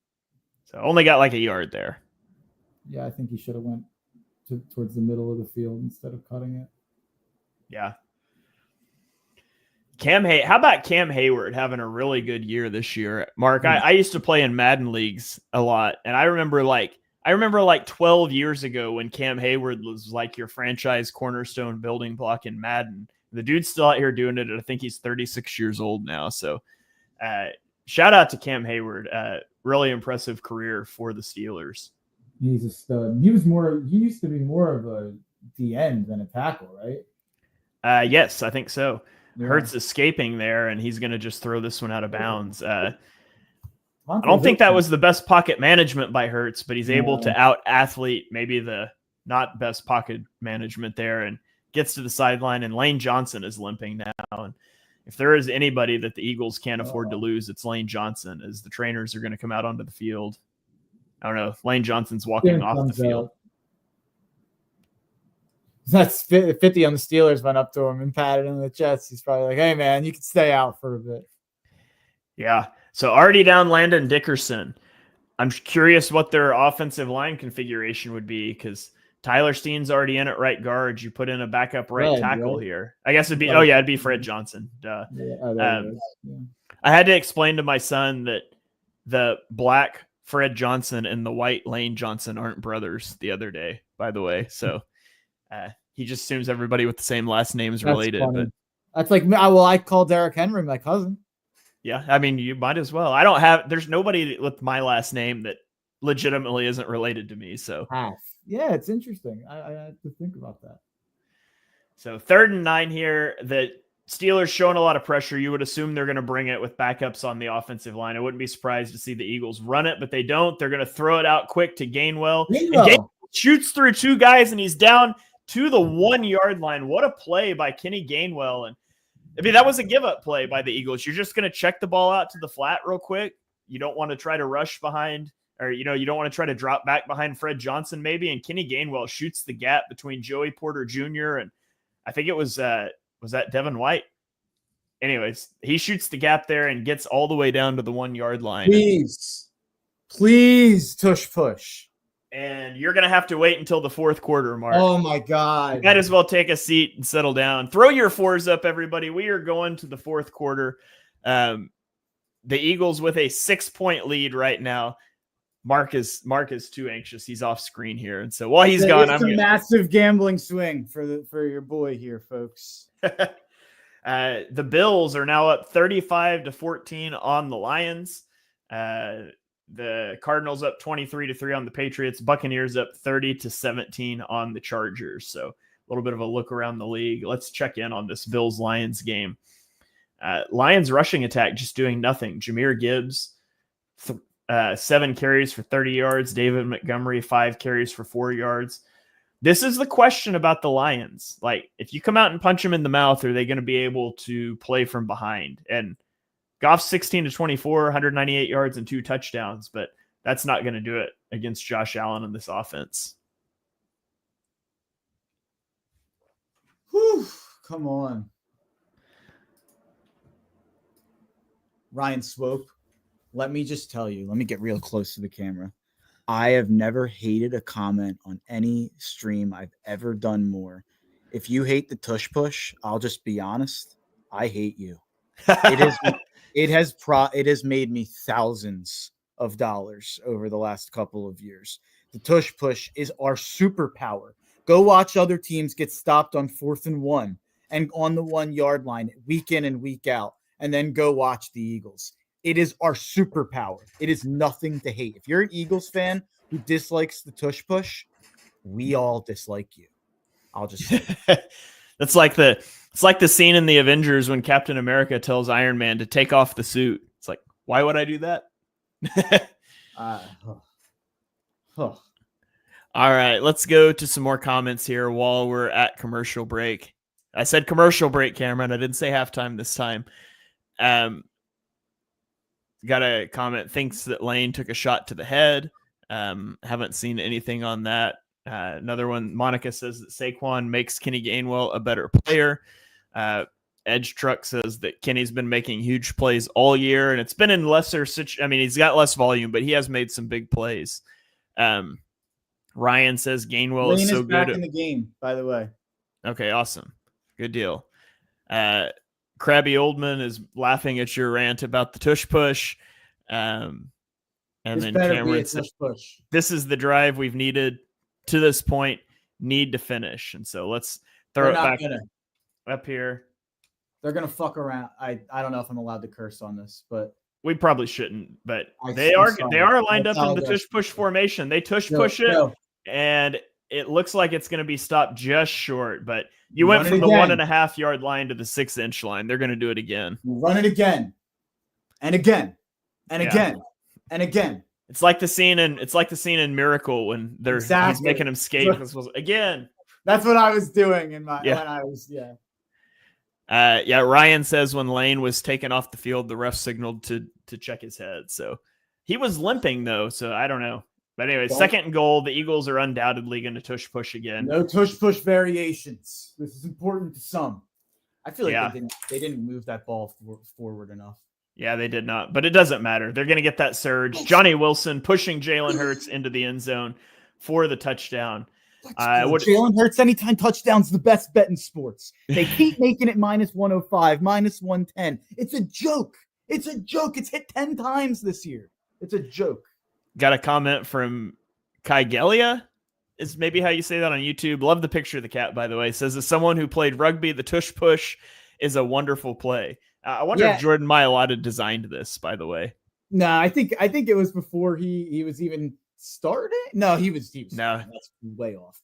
So only got like a yard there. Yeah, I think he should have went towards the middle of the field instead of cutting it. Yeah. How about Cam Hayward having a really good year this year? Mark, I used to play in Madden leagues a lot, and I remember like 12 years ago when Cam Hayward was like your franchise cornerstone building block in Madden. The dude's still out here doing it, and I think he's 36 years old now. So shout out to Cam Hayward. Really impressive career for the Steelers. He's a stud. He used to be more of a D end than a tackle, right? Yes, I think so. Yeah. Hurts escaping there, and he's going to just throw this one out of bounds. I don't think that was the best pocket management by Hurts, but he's able to out-athlete maybe the not best pocket management there and gets to the sideline, and Lane Johnson is limping now. And if there is anybody that the Eagles can't afford to lose, it's Lane Johnson, as the trainers are going to come out onto the field. I don't know. Lane Johnson's walking off the field. That's 50 on the Steelers went up to him and patted him in the chest. He's probably like, hey, man, you can stay out for a bit. Yeah. So already down Landon Dickerson. I'm curious what their offensive line configuration would be because Tyler Steen's already in at right guard. You put in a backup right tackle here. I guess it'd be, it'd be Fred Johnson. Duh. I had to explain to my son that the black Fred Johnson and the white Lane Johnson aren't brothers the other day, by the way. So he just assumes everybody with the same last name is related. But that's like, I call Derrick Henry my cousin. Yeah, I mean, you might as well. There's nobody with my last name that legitimately isn't related to me. So yeah, it's interesting. I have to think about that. So 3rd and 9 here. The Steelers showing a lot of pressure. You would assume they're going to bring it with backups on the offensive line. I wouldn't be surprised to see the Eagles run it, but they don't. They're going to throw it out quick to Gainwell. Gainwell shoots through 2 guys, and he's down to the 1-yard line. What a play by Kenny Gainwell. And I mean, that was a give-up play by the Eagles. You're just going to check the ball out to the flat real quick. You don't want to try to rush behind, or, you don't want to try to drop back behind Fred Johnson maybe. And Kenny Gainwell shoots the gap between Joey Porter Jr. and I think it was that Devin White? Anyways, he shoots the gap there and gets all the way down to the 1-yard line. Please, Tush push. And you're going to have to wait until the 4th quarter, Mark. Oh, my God. You might as well take a seat and settle down. Throw your 4s up, everybody. We are going to the 4th quarter. The Eagles with a 6-point lead right now. Mark is too anxious. He's off screen here. And so while he's gone, it's a massive gambling swing for your boy here, folks. The Bills are now up 35-14 on the Lions. The Cardinals up 23-3 on the Patriots. Buccaneers up 30-17 on the Chargers. So a little bit of a look around the league. Let's check in on this Bills-Lions game. Lions rushing attack just doing nothing. Jahmyr Gibbs, 7 carries for 30 yards. David Montgomery, 5 carries for 4 yards. This is the question about the Lions. Like, if you come out and punch them in the mouth, are they going to be able to play from behind? And Goff's 16-24, 198 yards and 2 touchdowns, but that's not going to do it against Josh Allen in this offense. Whew, come on. Ryan Swope, let me just tell you, let me get real close to the camera. I have never hated a comment on any stream I've ever done more. If you hate the tush push, I'll just be honest. I hate you. It has made me thousands of dollars over the last couple of years. The tush push is our superpower. Go watch other teams get stopped on 4th and 1 and on the 1 yard line week in and week out, and then go watch the Eagles. It is our superpower. It is nothing to hate. If you're an Eagles fan who dislikes the tush push, we all dislike you. I'll just say it's like the scene in the Avengers when Captain America tells Iron Man to take off the suit. It's like, why would I do that? All right, let's go to some more comments here while we're at commercial break. I said commercial break, Cameron. I didn't say halftime this time. Got a comment, thinks that Lane took a shot to the head. Haven't seen anything on that. Another one, Monica says that Saquon makes Kenny Gainwell a better player. Edge Truck says that Kenny's been making huge plays all year, and it's been in lesser he's got less volume, but he has made some big plays. Ryan says Gainwell is so back good in the game, by the way. Okay, awesome. Good deal. Krabby Oldman is laughing at your rant about the tush push. And then Cameron says, this is the drive we've needed to this point, need to finish. And so let's throw it back up here. They're going to fuck around. I don't know if I'm allowed to curse on this, but we probably shouldn't, but they are lined up in the tush push formation. They tush push it, and it looks like it's going to be stopped just short, but you went from the 1.5 yard line to the 6-inch line. They're going to do it again. Run it again and again and again and again. It's like the scene in Miracle when he's making him skate again. That's what I was doing when I was. Ryan says when Lane was taken off the field, the ref signaled to check his head. So he was limping though. So I don't know. But anyway, 2nd and goal. The Eagles are undoubtedly going to tush push again. No tush push variations. This is important to some. I feel like they didn't move that ball forward enough. Yeah, they did not. But it doesn't matter. They're going to get that surge. Johnny Wilson pushing Jalen Hurts into the end zone for the touchdown. Jalen Hurts anytime touchdown's the best bet in sports. They keep making it -105, -110. It's a joke. It's hit 10 times this year. It's a joke. Got a comment from Kai Gelia, is maybe how you say that on YouTube. Love the picture of the cat, by the way. Says, as someone who played rugby, the tush push is a wonderful play. I wonder if Jordan Mailata designed this, by the way. No, I think it was before he was even started. No, he was no, that's way off.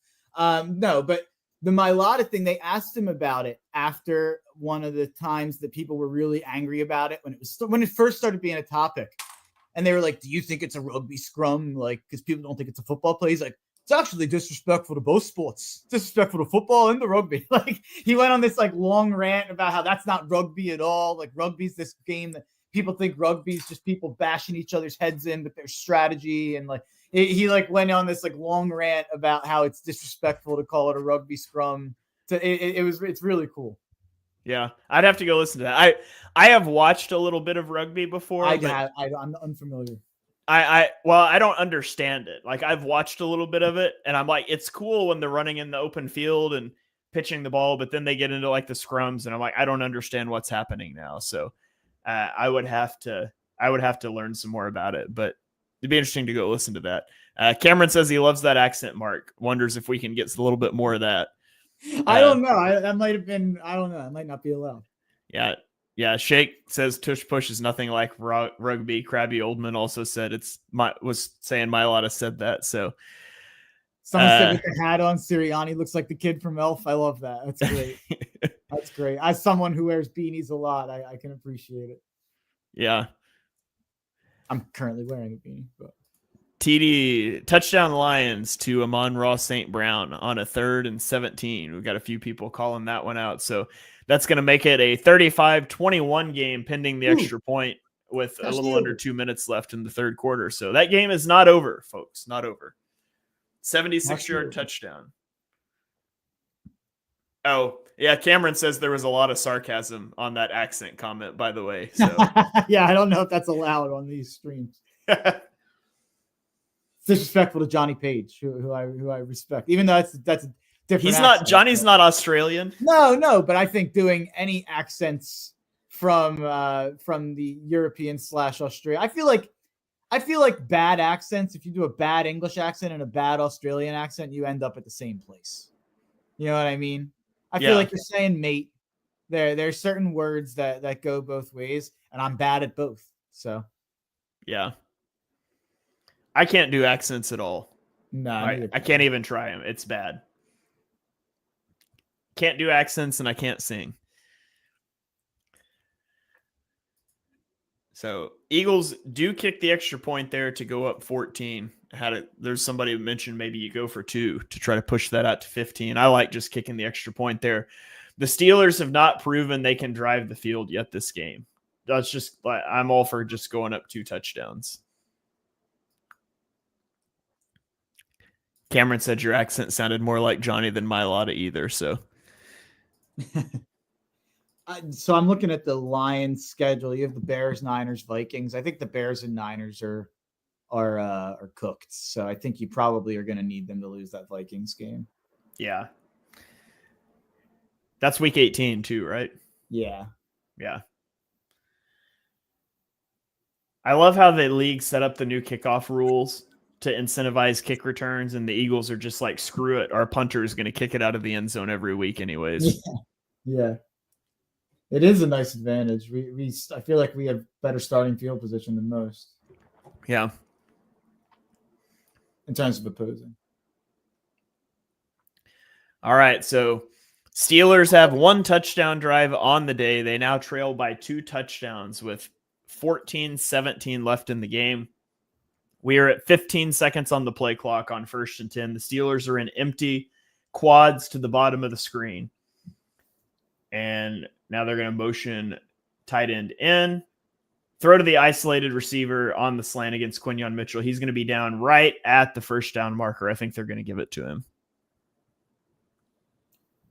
No, but the Mailata thing, they asked him about it after one of the times that people were really angry about it when it first started being a topic. And they were like, do you think it's a rugby scrum? Like, because people don't think it's a football play. He's like, it's actually disrespectful to both sports. Disrespectful to football and the rugby. Like, he went on this like long rant about how that's not rugby at all. Like, rugby's this game that people think rugby's just people bashing each other's heads in, but there's strategy. And like, he like went on this like long rant about how it's disrespectful to call it a rugby scrum. It's really cool. Yeah, I'd have to go listen to that. I have watched a little bit of rugby before. I'm unfamiliar. I don't understand it. Like, I've watched a little bit of it, and I'm like, it's cool when they're running in the open field and pitching the ball, but then they get into like the scrums, and I'm like, I don't understand what's happening now. So I would have to learn some more about it, but it'd be interesting to go listen to that. Cameron says he loves that accent mark. Wonders if we can get a little bit more of that. I don't know. That might have been. I don't know. It might not be allowed. Yeah. Shake says tush push is nothing like rugby. Krabby Oldman also said was saying Mailata said that. So someone said with the hat on, Sirianni looks like the kid from Elf. I love that. That's great. That's great. As someone who wears beanies a lot, I can appreciate it. Yeah. I'm currently wearing a beanie, but. TD touchdown Lions to Amon-Ra St. Brown on a 3rd and 17. We've got a few people calling that one out. So that's going to make it a 35-21 game pending the extra point. with a Gosh, little dude. under 2 minutes left in the third quarter. So that game is not over, folks. Not over. 76-yard touchdown. Oh, yeah. Cameron says there was a lot of sarcasm on that accent comment, by the way. So yeah, I don't know if that's allowed on these streams. It's disrespectful to Johnny Page, who I respect, even though that's a different. He's not accent, Johnny's not Australian. No, but I think doing any accents from the European / Australia, I feel like bad accents. If you do a bad English accent and a bad Australian accent, you end up at the same place. You know what I mean? I feel like you're saying mate. There's certain words that go both ways, and I'm bad at both. So yeah, I can't do accents at all. No, I can't even try them. It's bad. Can't do accents, and I can't sing. So Eagles do kick the extra point there to go up 14. There's somebody who mentioned maybe you go for 2 to try to push that out to 15. I like just kicking the extra point there. The Steelers have not proven they can drive the field yet this game. That's just, I'm all for just going up 2 touchdowns. Cameron said your accent sounded more like Johnny than Mylotta either. So I'm looking at the Lions schedule. You have the Bears, Niners, Vikings. I think the Bears and Niners are cooked. So I think you probably are going to need them to lose that Vikings game. Yeah. That's week 18 too, right? Yeah. Yeah. I love how the league set up the new kickoff rules to incentivize kick returns, and the Eagles are just like, screw it. Our punter is going to kick it out of the end zone every week anyways. Yeah. It is a nice advantage. I feel like we have better starting field position than most. Yeah. In terms of opposing. All right. So Steelers have 1 touchdown drive on the day. They now trail by 2 touchdowns with 14-17 left in the game. We are at 15 seconds on the play clock on 1st and 10. The Steelers are in empty quads to the bottom of the screen. And now they're going to motion tight end in. Throw to the isolated receiver on the slant against Quinyon Mitchell. He's going to be down right at the first down marker. I think they're going to give it to him.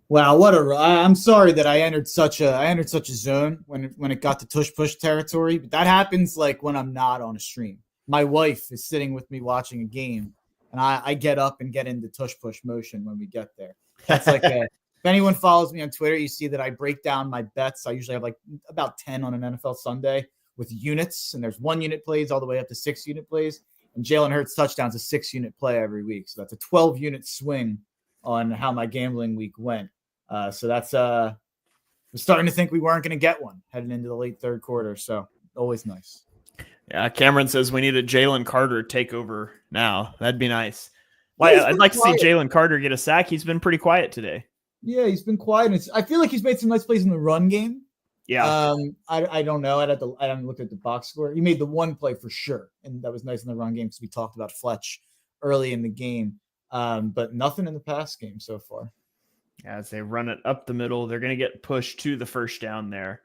Wow, I'm sorry that I entered such a zone when it got to tush push territory. But that happens like when I'm not on a stream. My wife is sitting with me watching a game, and I get up and get into tush push motion when we get there. That's like if anyone follows me on Twitter, you see that I break down my bets. I usually have like about 10 on an NFL Sunday with units, and there's 1 unit plays all the way up to 6 unit plays. And Jalen Hurts touchdowns a 6 unit play every week. So that's a 12 unit swing on how my gambling week went. So that's we're starting to think we weren't going to get one heading into the late third quarter. So always nice. Yeah, Cameron says we need a Jalen Carter takeover now. That'd be nice. I'd like to see Jalen Carter get a sack. He's been pretty quiet today. Yeah, he's been quiet. I feel like he's made some nice plays in the run game. Yeah. I don't know. I haven't looked at the box score. He made the 1 play for sure, and that was nice in the run game because we talked about Fletch early in the game. But nothing in the pass game so far. As they run it up the middle, they're going to get pushed to the first down there.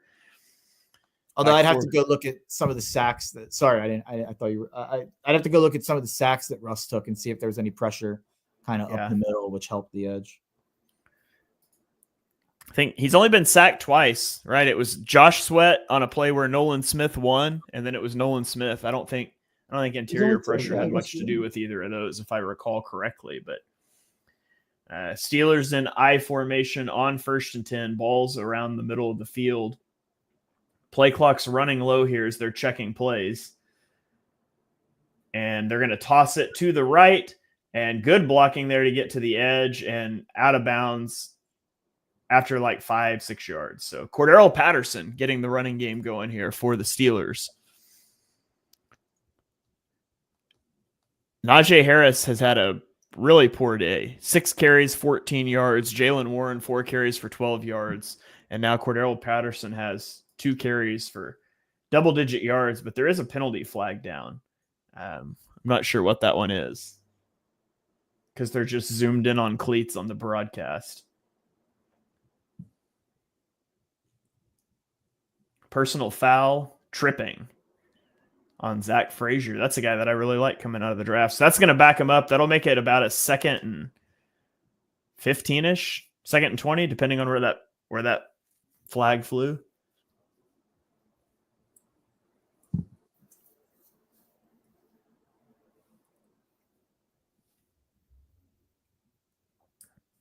Although I'd have to go look at some of the sacks that. Sorry, I thought you were. I'd have to go look at some of the sacks that Russ took and see if there was any pressure kind of up the middle, which helped the edge. I think he's only been sacked twice, right? It was Josh Sweat on a play where Nolan Smith won, and then it was Nolan Smith. I don't think interior pressure had much to do with either of those, if I recall correctly. But Steelers in I formation on 1st and 10, balls around the middle of the field. Play clock's running low here as they're checking plays. And they're going to toss it to the right, and good blocking there to get to the edge and out of bounds after like 5-6 yards. So Cordero Patterson getting the running game going here for the Steelers. Najee Harris has had a really poor day. 6 carries, 14 yards. Jalen Warren, 4 carries for 12 yards. And now Cordero Patterson has 2 carries for double-digit yards, but there is a penalty flag down. I'm not sure what that one is because they're just zoomed in on cleats on the broadcast. Personal foul, tripping. on Zach Frazier. That's a guy that I really like coming out of the draft. So that's going to back him up. That'll make it about a 2nd and 15-ish, 2nd and 20, depending on where that flag flew.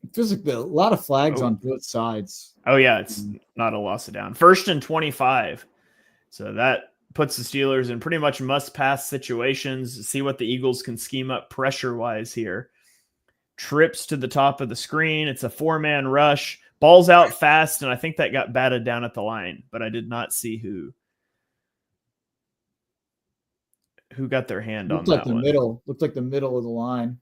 It feels like a lot of flags on both sides. Oh, yeah, it's not a loss of down. 1st and 25. So that puts the Steelers in pretty much must-pass situations. See what the Eagles can scheme up pressure-wise here. Trips to the top of the screen. It's a 4-man rush. Ball's out fast, and I think that got batted down at the line, but I did not see who got their hand on that one. Looked like the middle of the line.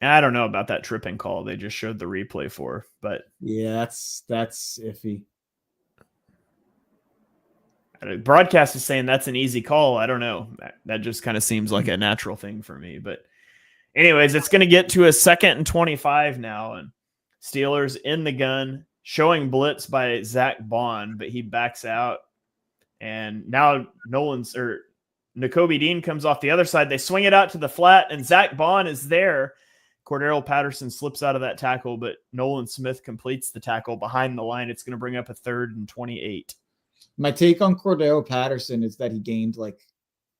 I don't know about that tripping call they just showed the replay for, but yeah, that's iffy. Broadcast is saying that's an easy call. I don't know. That just kind of seems like a natural thing for me. But anyways, it's going to get to a 2nd and 25 now, and Steelers in the gun, showing blitz by Zach Bond, but he backs out. And now Nakobe Dean comes off the other side. They swing it out to the flat, and Zach Bond is there. Cordero Patterson slips out of that tackle, but Nolan Smith completes the tackle behind the line. It's going to bring up a 3rd and 28. My take on Cordero Patterson is that he gained like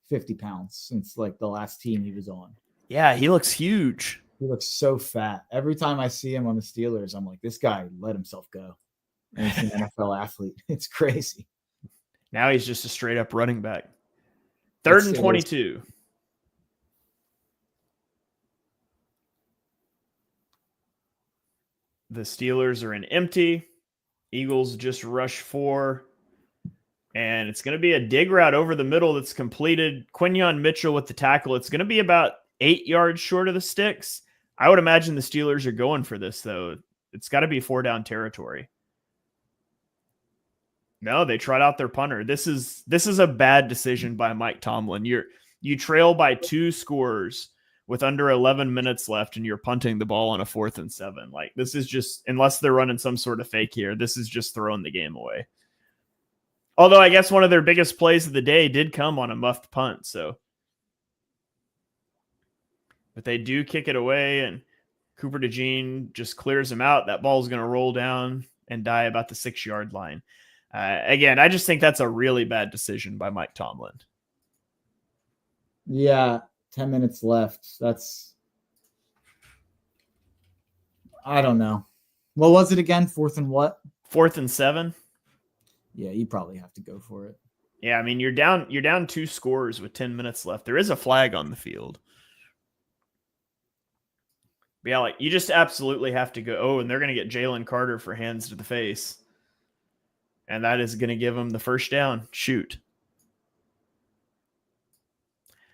50 pounds since like the last team he was on. Yeah, he looks huge. He looks so fat. Every time I see him on the Steelers, I'm like, this guy let himself go. And he's an NFL athlete. It's crazy. Now he's just a straight up running back. 3rd and 22. The Steelers are in empty. Eagles just rush 4. And it's going to be a dig route over the middle that's completed. Quinyon Mitchell with the tackle. It's going to be about 8 yards short of the sticks. I would imagine the Steelers are going for this, though. It's got to be 4-down territory. No, they trot out their punter. This is a bad decision by Mike Tomlin. You trail by 2 scores with under 11 minutes left, and you're punting the ball on a 4th and 7. Like, this is just, unless they're running some sort of fake here, this is just throwing the game away. Although I guess one of their biggest plays of the day did come on a muffed punt. But they do kick it away, and Cooper DeJean just clears him out. That ball is going to roll down and die about the 6-yard line. Again, I just think that's a really bad decision by Mike Tomlin. Yeah, 10 minutes left. I don't know. What was it again? 4th and what? 4th and 7. Yeah, you probably have to go for it. Yeah, I mean, you're down 2 scores with 10 minutes left. There is a flag on the field. But yeah, like, you just absolutely have to go. Oh, and they're going to get Jalen Carter for hands to the face. And that is going to give them the 1st down. Shoot.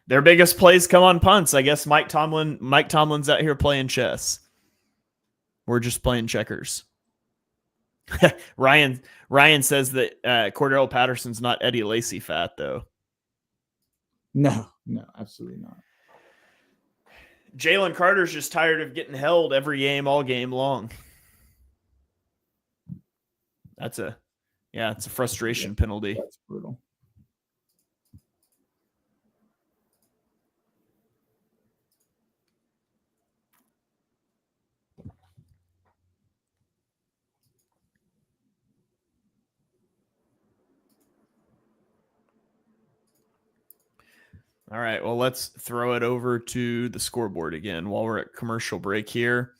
Their biggest plays come on punts. I guess Mike Tomlin's out here playing chess. We're just playing checkers. Ryan says that Cordero Patterson's not Eddie Lacy fat, though. No, absolutely not. Jalen Carter's just tired of getting held every game, all game long. It's a frustration penalty. That's brutal. All right, well, let's throw it over to the scoreboard again while we're at commercial break here.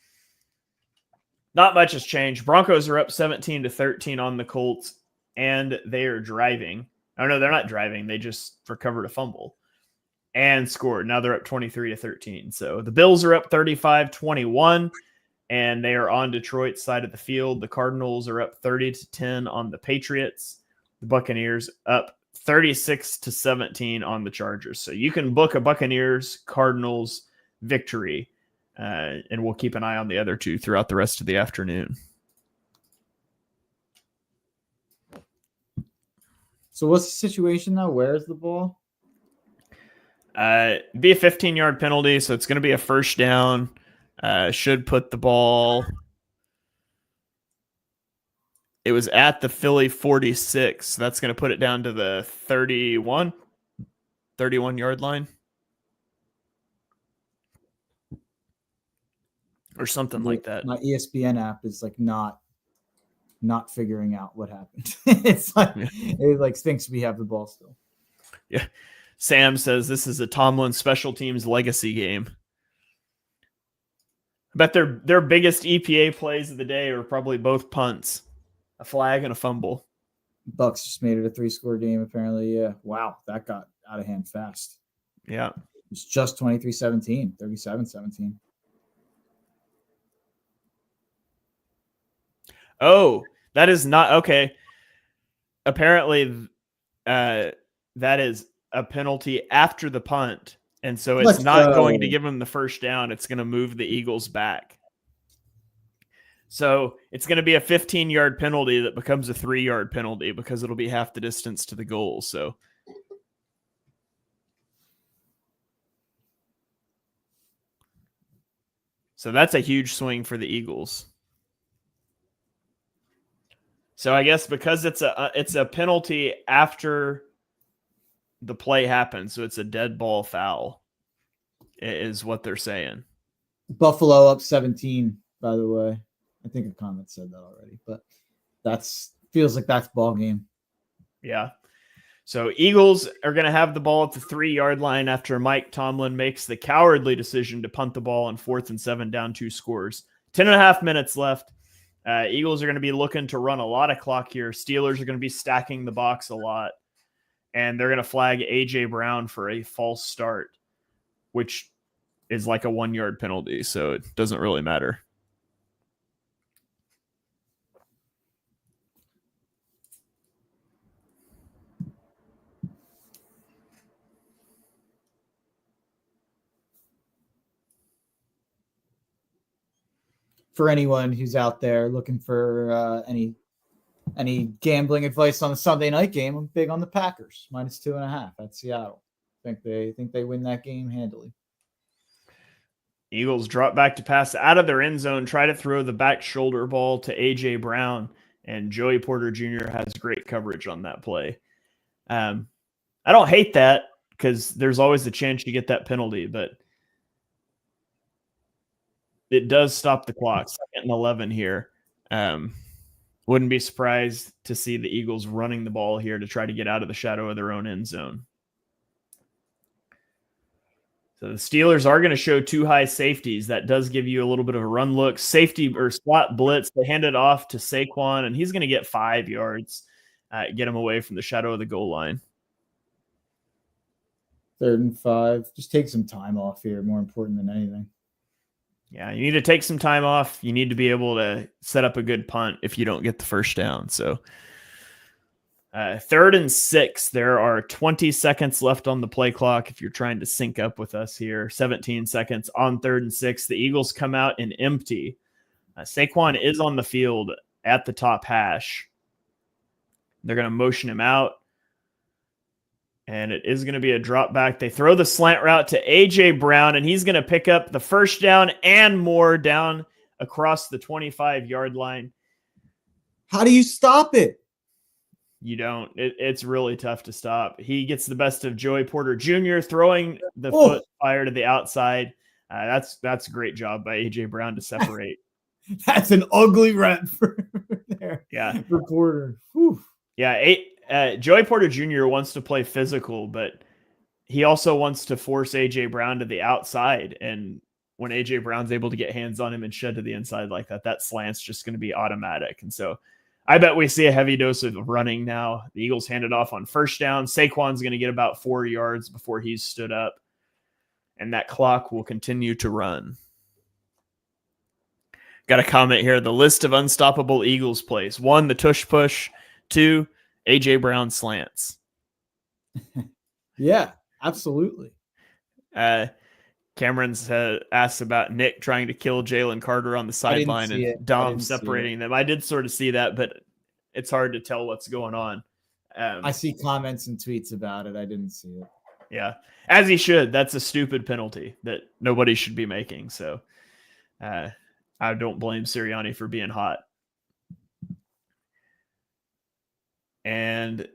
Not much has changed. Broncos are up 17-13 on the Colts, and they are driving. Oh, no, they're not driving. They just recovered a fumble and scored. Now they're up 23-13. So the Bills are up 35-21, and they are on Detroit's side of the field. The Cardinals are up 30-10 on the Patriots. The Buccaneers up 36-17 on the Chargers. So you can book a Buccaneers Cardinals victory, and we'll keep an eye on the other two throughout the rest of the afternoon. So what's the situation now? Where's the ball? Be a 15-yard penalty, so it's going to be a 1st down. Should put the ball It was at the Philly 46. That's going to put it down to the 31 yard line. Or something like that. My ESPN app is like not figuring out what happened. It's like it like thinks we have the ball still. Yeah. Sam says this is a Tomlin special teams legacy game. I bet their biggest EPA plays of the day are probably both punts, a flag and a fumble. Bucks just made it a 3-score game, apparently. Yeah. Wow, that got out of hand fast. Yeah. It's just 23-17, 37-17. Oh, that is not okay. Apparently, that is a penalty after the punt. And so it's not going to give them the first down. It's going to move the Eagles back. So it's going to be a 15-yard penalty that becomes a 3-yard penalty because it'll be half the distance to the goal. So that's a huge swing for the Eagles. So I guess because it's a penalty after the play happens, so it's a dead ball foul, is what they're saying. Buffalo up 17, by the way. I think a comment said that already, but feels like that's ball game. Yeah. So Eagles are going to have the ball at the 3-yard line after Mike Tomlin makes the cowardly decision to punt the ball on 4th and 7 down 2 scores. 10.5 minutes left. Eagles are going to be looking to run a lot of clock here. Steelers are going to be stacking the box a lot. And they're going to flag A.J. Brown for a false start, which is like a 1-yard penalty, so it doesn't really matter. For anyone who's out there looking for any gambling advice on the Sunday night game, I'm big on the Packers -2.5 at Seattle. Think they win that game handily. Eagles drop back to pass out of their end zone, try to throw the back shoulder ball to A.J. Brown, and Joey Porter Jr. has great coverage on that play. I don't hate that because there's always the chance you get that penalty, but it does stop the clock. 2nd and 11 here. Wouldn't be surprised to see the Eagles running the ball here to try to get out of the shadow of their own end zone. So the Steelers are going to show 2 high safeties. That does give you a little bit of a run look. Safety or slot blitz. They hand it off to Saquon, and he's going to get 5 yards, get him away from the shadow of the goal line. 3rd and 5. Just take some time off here, more important than anything. Yeah, you need to take some time off. You need to be able to set up a good punt if you don't get the first down. So 3rd and 6, there are 20 seconds left on the play clock if you're trying to sync up with us here. 17 seconds on 3rd and 6. The Eagles come out and empty. Saquon is on the field at the top hash. They're going to motion him out. And it is going to be a drop back. They throw the slant route to A.J. Brown, and he's going to pick up the first down and more down across the 25-yard line. How do you stop it? You don't. It's really tough to stop. He gets the best of Joey Porter Jr. throwing the foot fire to the outside. That's a great job by A.J. Brown to separate. That's an ugly rep for there. Yeah. For Porter. Whew. Yeah, Joey Porter Jr. wants to play physical, but he also wants to force A.J. Brown to the outside. And when A.J. Brown's able to get hands on him and shed to the inside like that, that slant's just going to be automatic. And so I bet we see a heavy dose of running now. The Eagles hand it off on first down. Saquon's going to get about 4 yards before he's stood up. And that clock will continue to run. Got a comment here. The list of unstoppable Eagles plays. 1, the tush push. 2, A.J. Brown slants. Yeah, absolutely. Cameron's asked about Nick trying to kill Jalen Carter on the sideline and Dom separating them. I did sort of see that, but it's hard to tell what's going on. I see comments and tweets about it. I didn't see it. Yeah, as he should. That's a stupid penalty that nobody should be making. So I don't blame Sirianni for being hot. And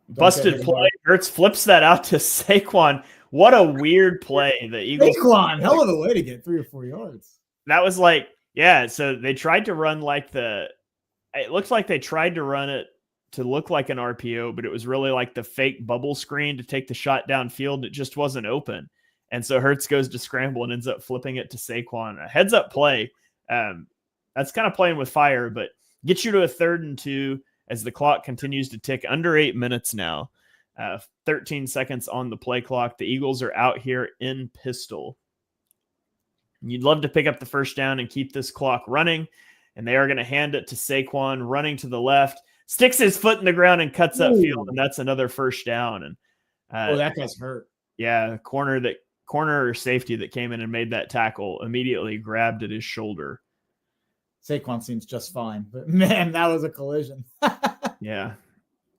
busted play. Hurts flips that out to Saquon. What a weird play. The Eagles. Saquon, hell of a way to get 3 or 4 yards. That was like, yeah. So they tried to run it looks like they tried to run it to look like an RPO, but it was really like the fake bubble screen to take the shot downfield. It just wasn't open. And so Hurts goes to scramble and ends up flipping it to Saquon. A heads up play. That's kind of playing with fire, but gets you to a 3rd and 2 as the clock continues to tick under 8 minutes now. 13 seconds on the play clock. The Eagles are out here in pistol. You'd love to pick up the first down and keep this clock running. And they are going to hand it to Saquon running to the left, sticks his foot in the ground and cuts upfield. And that's another first down. And that guy's hurt. Yeah. Corner or safety that came in and made that tackle immediately grabbed at his shoulder. Saquon seems just fine, but man, that was a collision. Yeah.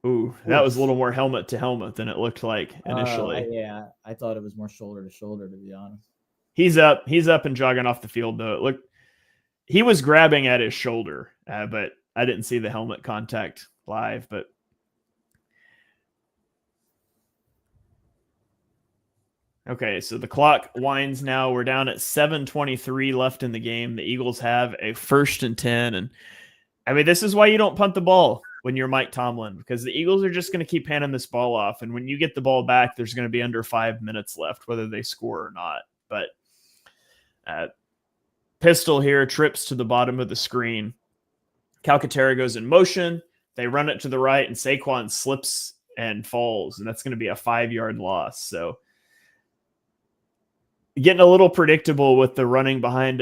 Ooh, that was a little more helmet to helmet than it looked like initially. Yeah. I thought it was more shoulder to shoulder, to be honest. He's up and jogging off the field though. He was grabbing at his shoulder, but I didn't see the helmet contact live, but okay, so the clock winds now. We're down at 7:23 left in the game. The Eagles have a 1st and 10. And I mean, this is why you don't punt the ball when you're Mike Tomlin, because the Eagles are just going to keep handing this ball off. And when you get the ball back, there's going to be under 5 minutes left, whether they score or not. But pistol here trips to the bottom of the screen. Calcaterra goes in motion. They run it to the right, and Saquon slips and falls, and that's going to be a 5-yard loss. So getting a little predictable with the running behind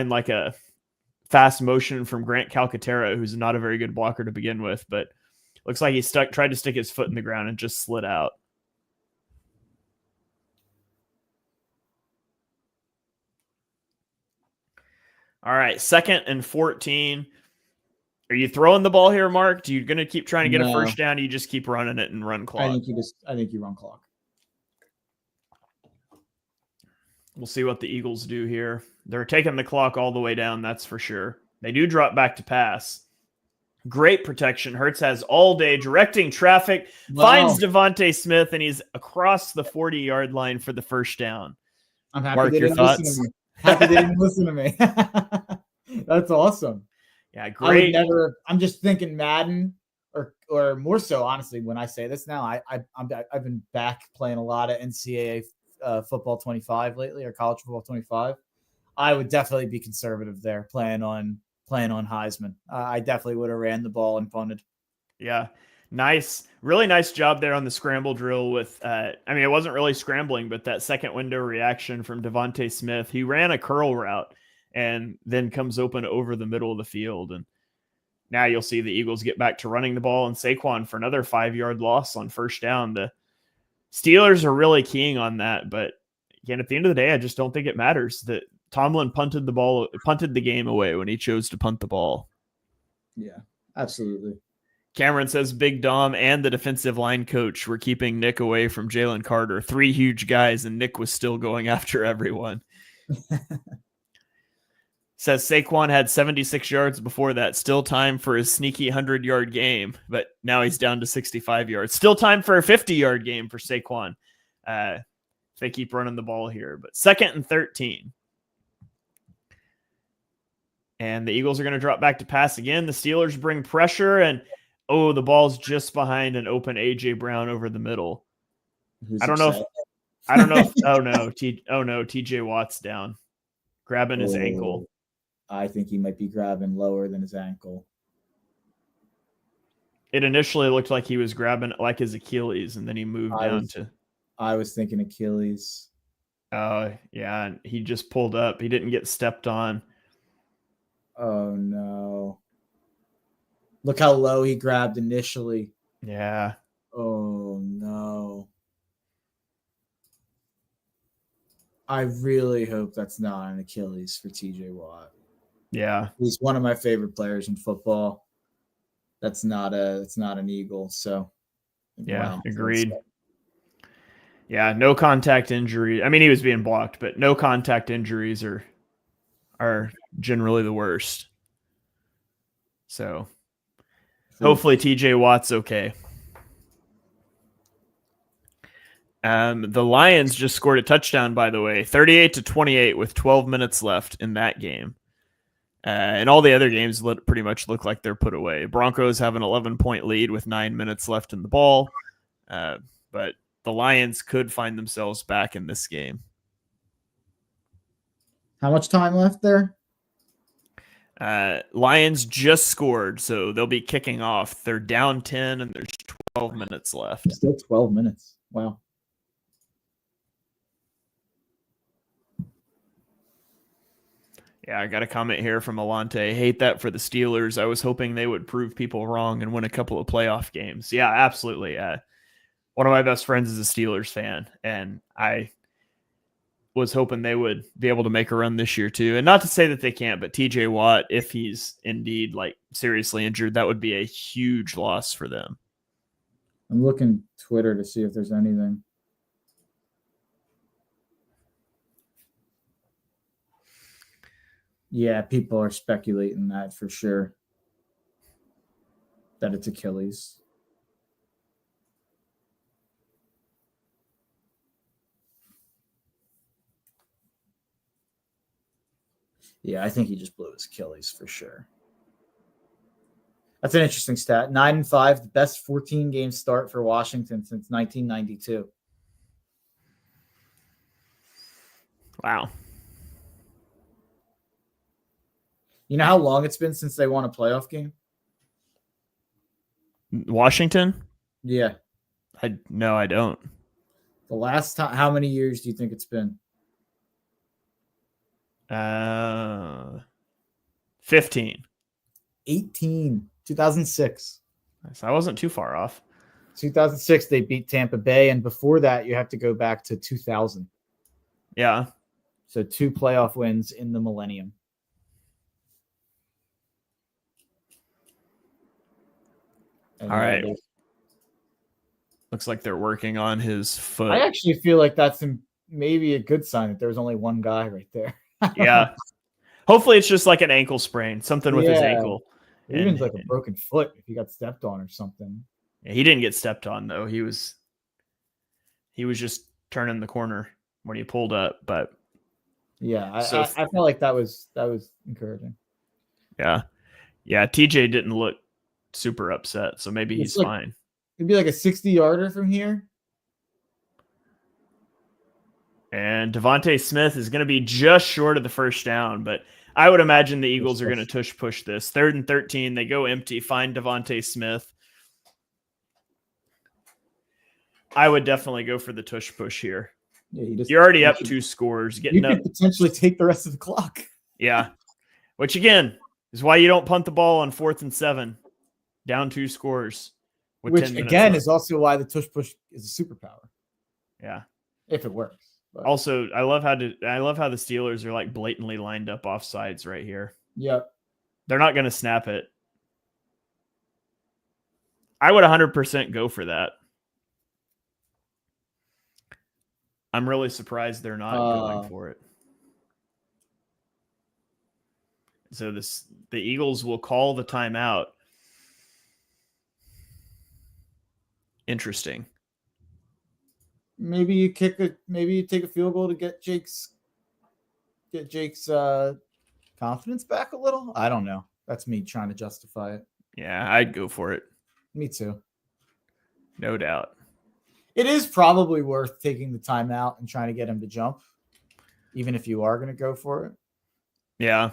like a fast motion from Grant Calcaterra, who's not a very good blocker to begin with, but looks like he tried to stick his foot in the ground and just slid out. All right, 2nd and 14. Are you throwing the ball here, Mark? Are you going to keep trying to get a first down? Or you just keep running it and run clock? I think you run clock. We'll see what the Eagles do here. They're taking the clock all the way down, that's for sure. They do drop back to pass. Great protection. Hurts has all day directing traffic, finds Devontae Smith, and he's across the 40-yard line for the first down. I'm happy Mark, they your thoughts? Happy they didn't listen to me. That's awesome. Yeah, great. I'm just thinking Madden, or more so, honestly, when I say this now, I've been back playing a lot of NCAA football 25 lately, or college football 25. I would definitely be conservative there, playing on Heisman. I definitely would have ran the ball and punted. Yeah, nice, really nice job there on the scramble drill. With it wasn't really scrambling, but that second window reaction from Devontae Smith. He ran a curl route and then comes open over the middle of the field. And now you'll see the Eagles get back to running the ball, and Saquon for another 5-yard loss on first down. The Steelers are really keying on that, but again, at the end of the day, I just don't think it matters that Tomlin punted the game away when he chose to punt the ball. Yeah, absolutely. Cameron says Big Dom and the defensive line coach were keeping Nick away from Jalen Carter. 3 huge guys, and Nick was still going after everyone. Says Saquon had 76 yards before that. Still time for his sneaky 100-yard game, but now he's down to 65 yards. Still time for a 50-yard game for Saquon if they keep running the ball here. But 2nd and 13. And the Eagles are going to drop back to pass again. The Steelers bring pressure, and the ball's just behind an open A.J. Brown over the middle. I don't know if T.J. Watt's down, grabbing his ankle. I think he might be grabbing lower than his ankle. It initially looked like he was grabbing like his Achilles, and then he moved down to. I was thinking Achilles. Yeah, and he just pulled up. He didn't get stepped on. Oh no! Look how low he grabbed initially. Yeah. Oh no! I really hope that's not an Achilles for TJ Watt. Yeah. He's one of my favorite players in football. That's not an Eagle. So yeah, wow. Agreed. Yeah, no contact injury. I mean, he was being blocked, but no contact injuries are generally the worst. So Hopefully TJ Watt's okay. The Lions just scored a touchdown, by the way, 38-28 with 12 minutes left in that game. And all the other games pretty much look like they're put away. Broncos have an 11-point lead with 9 minutes left in the ball. But the Lions could find themselves back in this game. How much time left there? Lions just scored, so they'll be kicking off. They're down 10, and there's 12 minutes left. Still 12 minutes. Wow. Yeah, I got a comment here from Alante. Hate that for the Steelers. I was hoping they would prove people wrong and win a couple of playoff games. Yeah, absolutely. One of my best friends is a Steelers fan, and I was hoping they would be able to make a run this year too. And not to say that they can't, but TJ Watt, if he's indeed like seriously injured, that would be a huge loss for them. I'm looking Twitter to see if there's anything. Yeah, people are speculating that for sure. That it's Achilles. Yeah, I think he just blew his Achilles for sure. That's an interesting stat. 9-5, the best 14-game start for Washington since 1992. Wow. You know how long it's been since they won a playoff game? Washington? Yeah. No, I don't. The last time, how many years do you think it's been? 15. 18. 2006. So I wasn't too far off. 2006, they beat Tampa Bay. And before that, you have to go back to 2000. Yeah. So 2 playoff wins in the millennium. All right. Looks like they're working on his foot. I actually feel like that's maybe a good sign that there's only one guy right there. Yeah. Hopefully it's just like an ankle sprain, something with his ankle. Even like a broken foot if he got stepped on or something. Yeah, he didn't get stepped on though. He was just turning the corner when he pulled up. But yeah, I felt like that was encouraging. Yeah. Yeah. TJ didn't look super upset, so maybe he's fine. It'd be like a 60-yarder from here. And Devontae Smith is going to be just short of the first down, but I would imagine the Eagles are going to tush push this. 3rd and 13, they go empty, find Devontae Smith. I would definitely go for the tush push here. Yeah, you're already up 2 scores. You could potentially take the rest of the clock. Yeah, which again is why you don't punt the ball on 4th and 7. Down 2 scores. Which again is also why the tush push is a superpower. Yeah, if it works. But. Also, I love how the Steelers are like blatantly lined up offsides right here. Yep. They're not going to snap it. I would 100% go for that. I'm really surprised they're not going for it. So the Eagles will call the timeout. Interesting. Maybe you take a field goal to get Jake's confidence back a little. I don't know. That's me trying to justify it. Yeah, I'd go for it. Me too. No doubt. It is probably worth taking the timeout and trying to get him to jump, even if you are going to go for it. Yeah.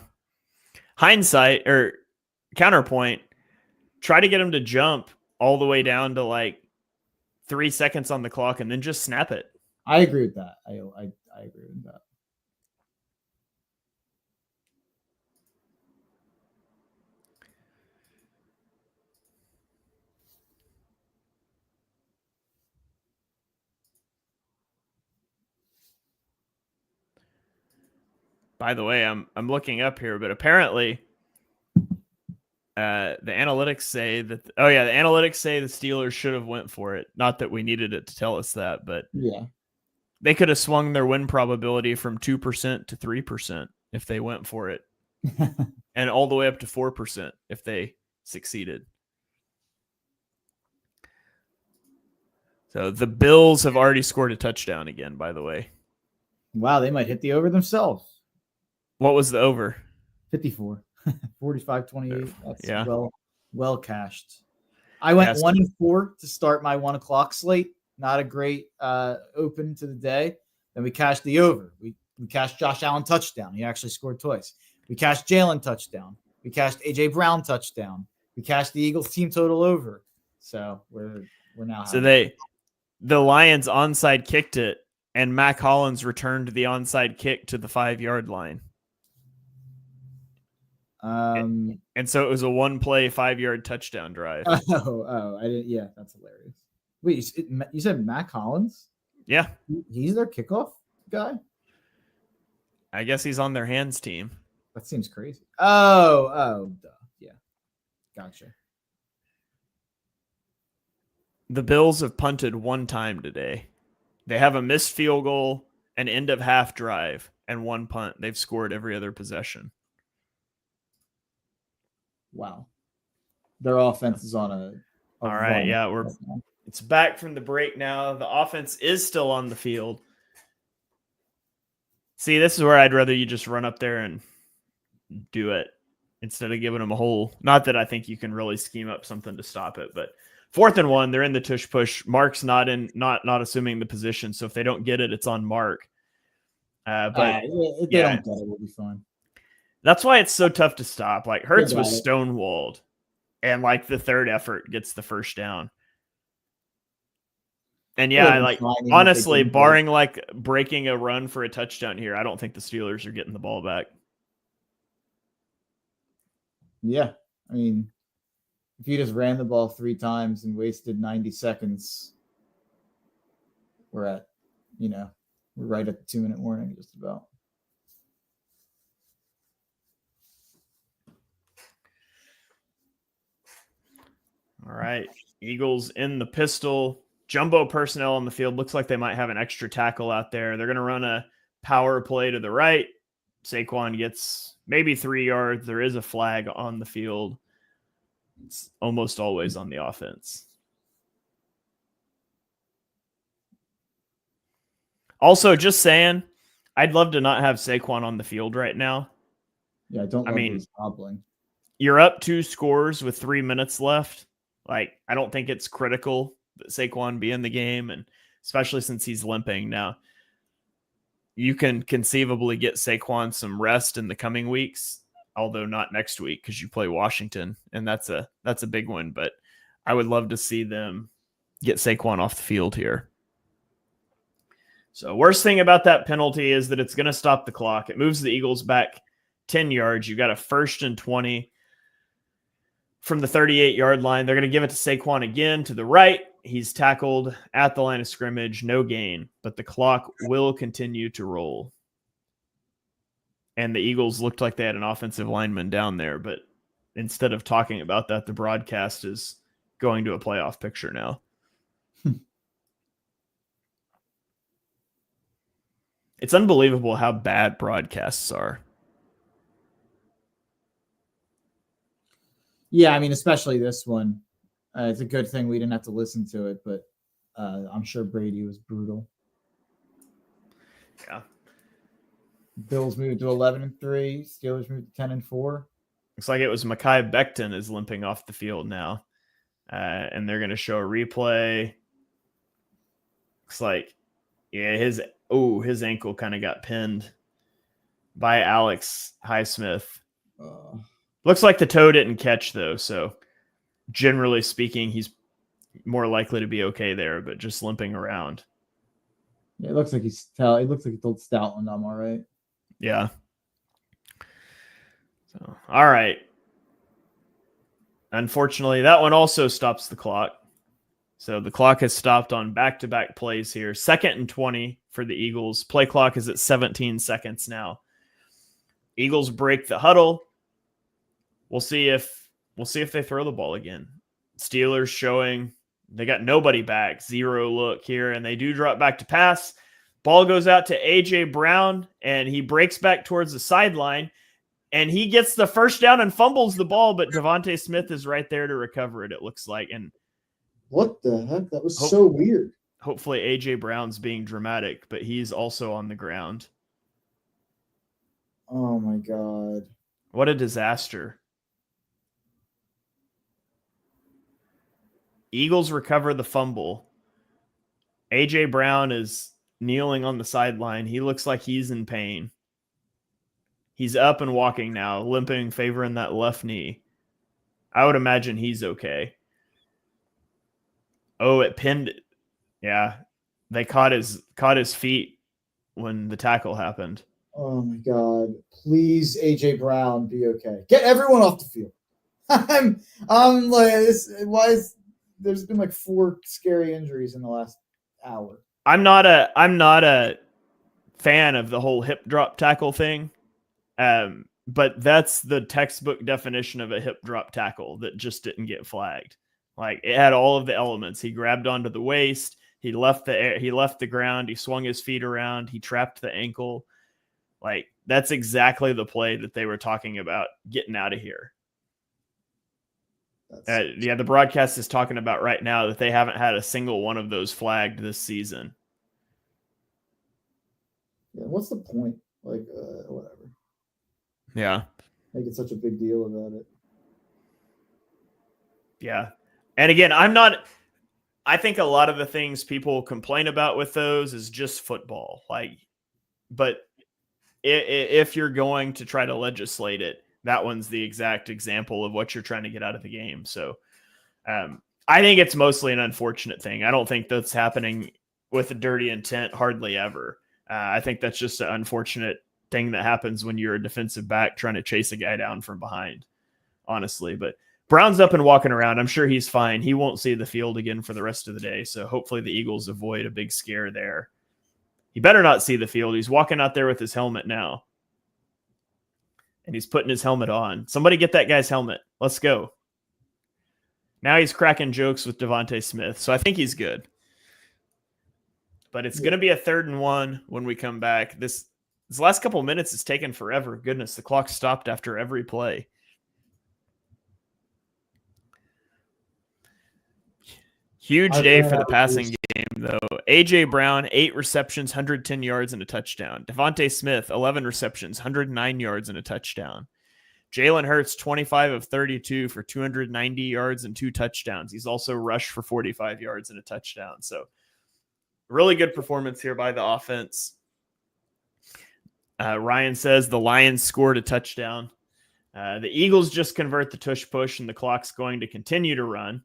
Hindsight or counterpoint, try to get him to jump all the way down to like 3 seconds on the clock and then just snap it. I agree with that. I agree with that. By the way, I'm looking up here, but apparently the analytics say that the Steelers should have went for it. Not that we needed it to tell us that, but yeah, they could have swung their win probability from 2% to 3% if they went for it, and all the way up to 4% if they succeeded. So the Bills have already scored a touchdown again, by the way. Wow, they might hit the over themselves. What was the over? 54. 45-28. That's Yeah. well cashed. I went 1-4 to start my 1 o'clock slate. Not a great open to the day. Then we cashed the over. We cashed Josh Allen touchdown. He actually scored twice. We cashed Jalen touchdown. We cashed AJ Brown touchdown. We cashed the Eagles team total over. So we're now. So the Lions onside kicked it, and Mac Hollins returned the onside kick to the 5-yard line. And so it was a 1-play 5-yard touchdown drive. I didn't. Yeah, that's hilarious. Wait, you said Mac Hollins? Yeah, he's their kickoff guy. I guess he's on their hands team. That seems crazy. Oh, duh. Yeah, gotcha. The Bills have punted 1 time today. They have a missed field goal, an end of half drive, and 1 punt. They've scored every other possession. Wow. Their offense is on a all right, yeah, it's back from the break now. The offense is still on the field. See, this is where I'd rather you just run up there and do it instead of giving them a hole. Not that I think you can really scheme up something to stop it, but 4th and 1, they're in the tush push. Mark's not assuming the position, so if they don't get it, it's on Mark. But if they don't get it, we'll be fine. That's why it's so tough to stop. Like Hurts was stonewalled, and like the third effort gets the first down. And honestly, barring like breaking a run for a touchdown here, I don't think the Steelers are getting the ball back. Yeah, I mean, if you just ran the ball 3 times and wasted 90 seconds, we're right at the 2-minute warning, just about. All right, Eagles in the pistol. Jumbo personnel on the field. Looks like they might have an extra tackle out there. They're going to run a power play to the right. Saquon gets maybe 3 yards. There is a flag on the field. It's almost always on the offense. Also, just saying, I'd love to not have Saquon on the field right now. Yeah, I mean, he's hobbling. You're up 2 scores with 3 minutes left. Like, I don't think it's critical that Saquon be in the game, and especially since he's limping now. You can conceivably get Saquon some rest in the coming weeks, although not next week because you play Washington, and that's a big one. But I would love to see them get Saquon off the field here. So worst thing about that penalty is that it's going to stop the clock. It moves the Eagles back 10 yards. You got a 1st and 20 from the 38-yard line. They're going to give it to Saquon again to the right. He's tackled at the line of scrimmage, no gain, but the clock will continue to roll. And the Eagles looked like they had an offensive lineman down there, but instead of talking about that, the broadcast is going to a playoff picture now. It's unbelievable how bad broadcasts are. Yeah, I mean, especially this one. It's a good thing we didn't have to listen to it, but I'm sure Brady was brutal. Yeah. Bills moved to 11-3. Steelers moved to 10-4. Looks like it was Mekhi Becton is limping off the field now. And they're going to show a replay. Looks like, yeah, his ankle kind of got pinned by Alex Highsmith. Looks like the toe didn't catch, though, so generally speaking, he's more likely to be okay there, but just limping around. Yeah, it looks like it looks like he told Stoutland I'm all right. Yeah. So, all right. Unfortunately, that one also stops the clock. So the clock has stopped on back-to-back plays here. 2nd and 20 for the Eagles. Play clock is at 17 seconds now. Eagles break the huddle. We'll see if they throw the ball again. Steelers showing they got nobody back. 0 look here, and they do drop back to pass. Ball goes out to AJ Brown, and he breaks back towards the sideline, and he gets the first down and fumbles the ball, but Devontae Smith is right there to recover it, it looks like. And what the heck? That was so weird. hopefully AJ Brown's being dramatic, but he's also on the ground. Oh my God. What a disaster. Eagles recover the fumble. AJ Brown is kneeling on the sideline. He looks like he's in pain. He's up and walking now, limping, favoring that left knee. I would imagine he's okay. Oh, it pinned. Yeah, they caught his feet when the tackle happened. Oh my God. Please, AJ Brown, be okay. Get everyone off the field. I'm like, there's been like 4 scary injuries in the last hour. I'm not a fan of the whole hip drop tackle thing. But that's the textbook definition of a hip drop tackle that just didn't get flagged. Like, it had all of the elements. He grabbed onto the waist. He left the ground. He swung his feet around. He trapped the ankle. Like, that's exactly the play that they were talking about getting out of here. The broadcast is talking about right now that they haven't had a single one of those flagged this season. Yeah, what's the point? Like, whatever. Yeah. Make it such a big deal about it. Yeah. And again, I think a lot of the things people complain about with those is just football. Like, but if you're going to try to legislate it, that one's the exact example of what you're trying to get out of the game. So I think it's mostly an unfortunate thing. I don't think that's happening with a dirty intent hardly ever. I think that's just an unfortunate thing that happens when you're a defensive back trying to chase a guy down from behind, honestly. But Brown's up and walking around. I'm sure he's fine. He won't see the field again for the rest of the day. So hopefully the Eagles avoid a big scare there. He better not see the field. He's walking out there with his helmet now. And he's putting his helmet on. Somebody get that guy's helmet. Let's go. Now he's cracking jokes with Devontae Smith. So I think he's good. But it's going to be a 3rd and 1 when we come back. This last couple of minutes is taking forever. Goodness, the clock stopped after every play. Huge day for the passing game, though. A.J. Brown, 8 receptions, 110 yards, and a touchdown. Devontae Smith, 11 receptions, 109 yards, and a touchdown. Jalen Hurts, 25 of 32 for 290 yards and 2 touchdowns. He's also rushed for 45 yards and a touchdown. So really good performance here by the offense. Ryan says the Lions scored a touchdown. The Eagles just convert the tush push, and the clock's going to continue to run.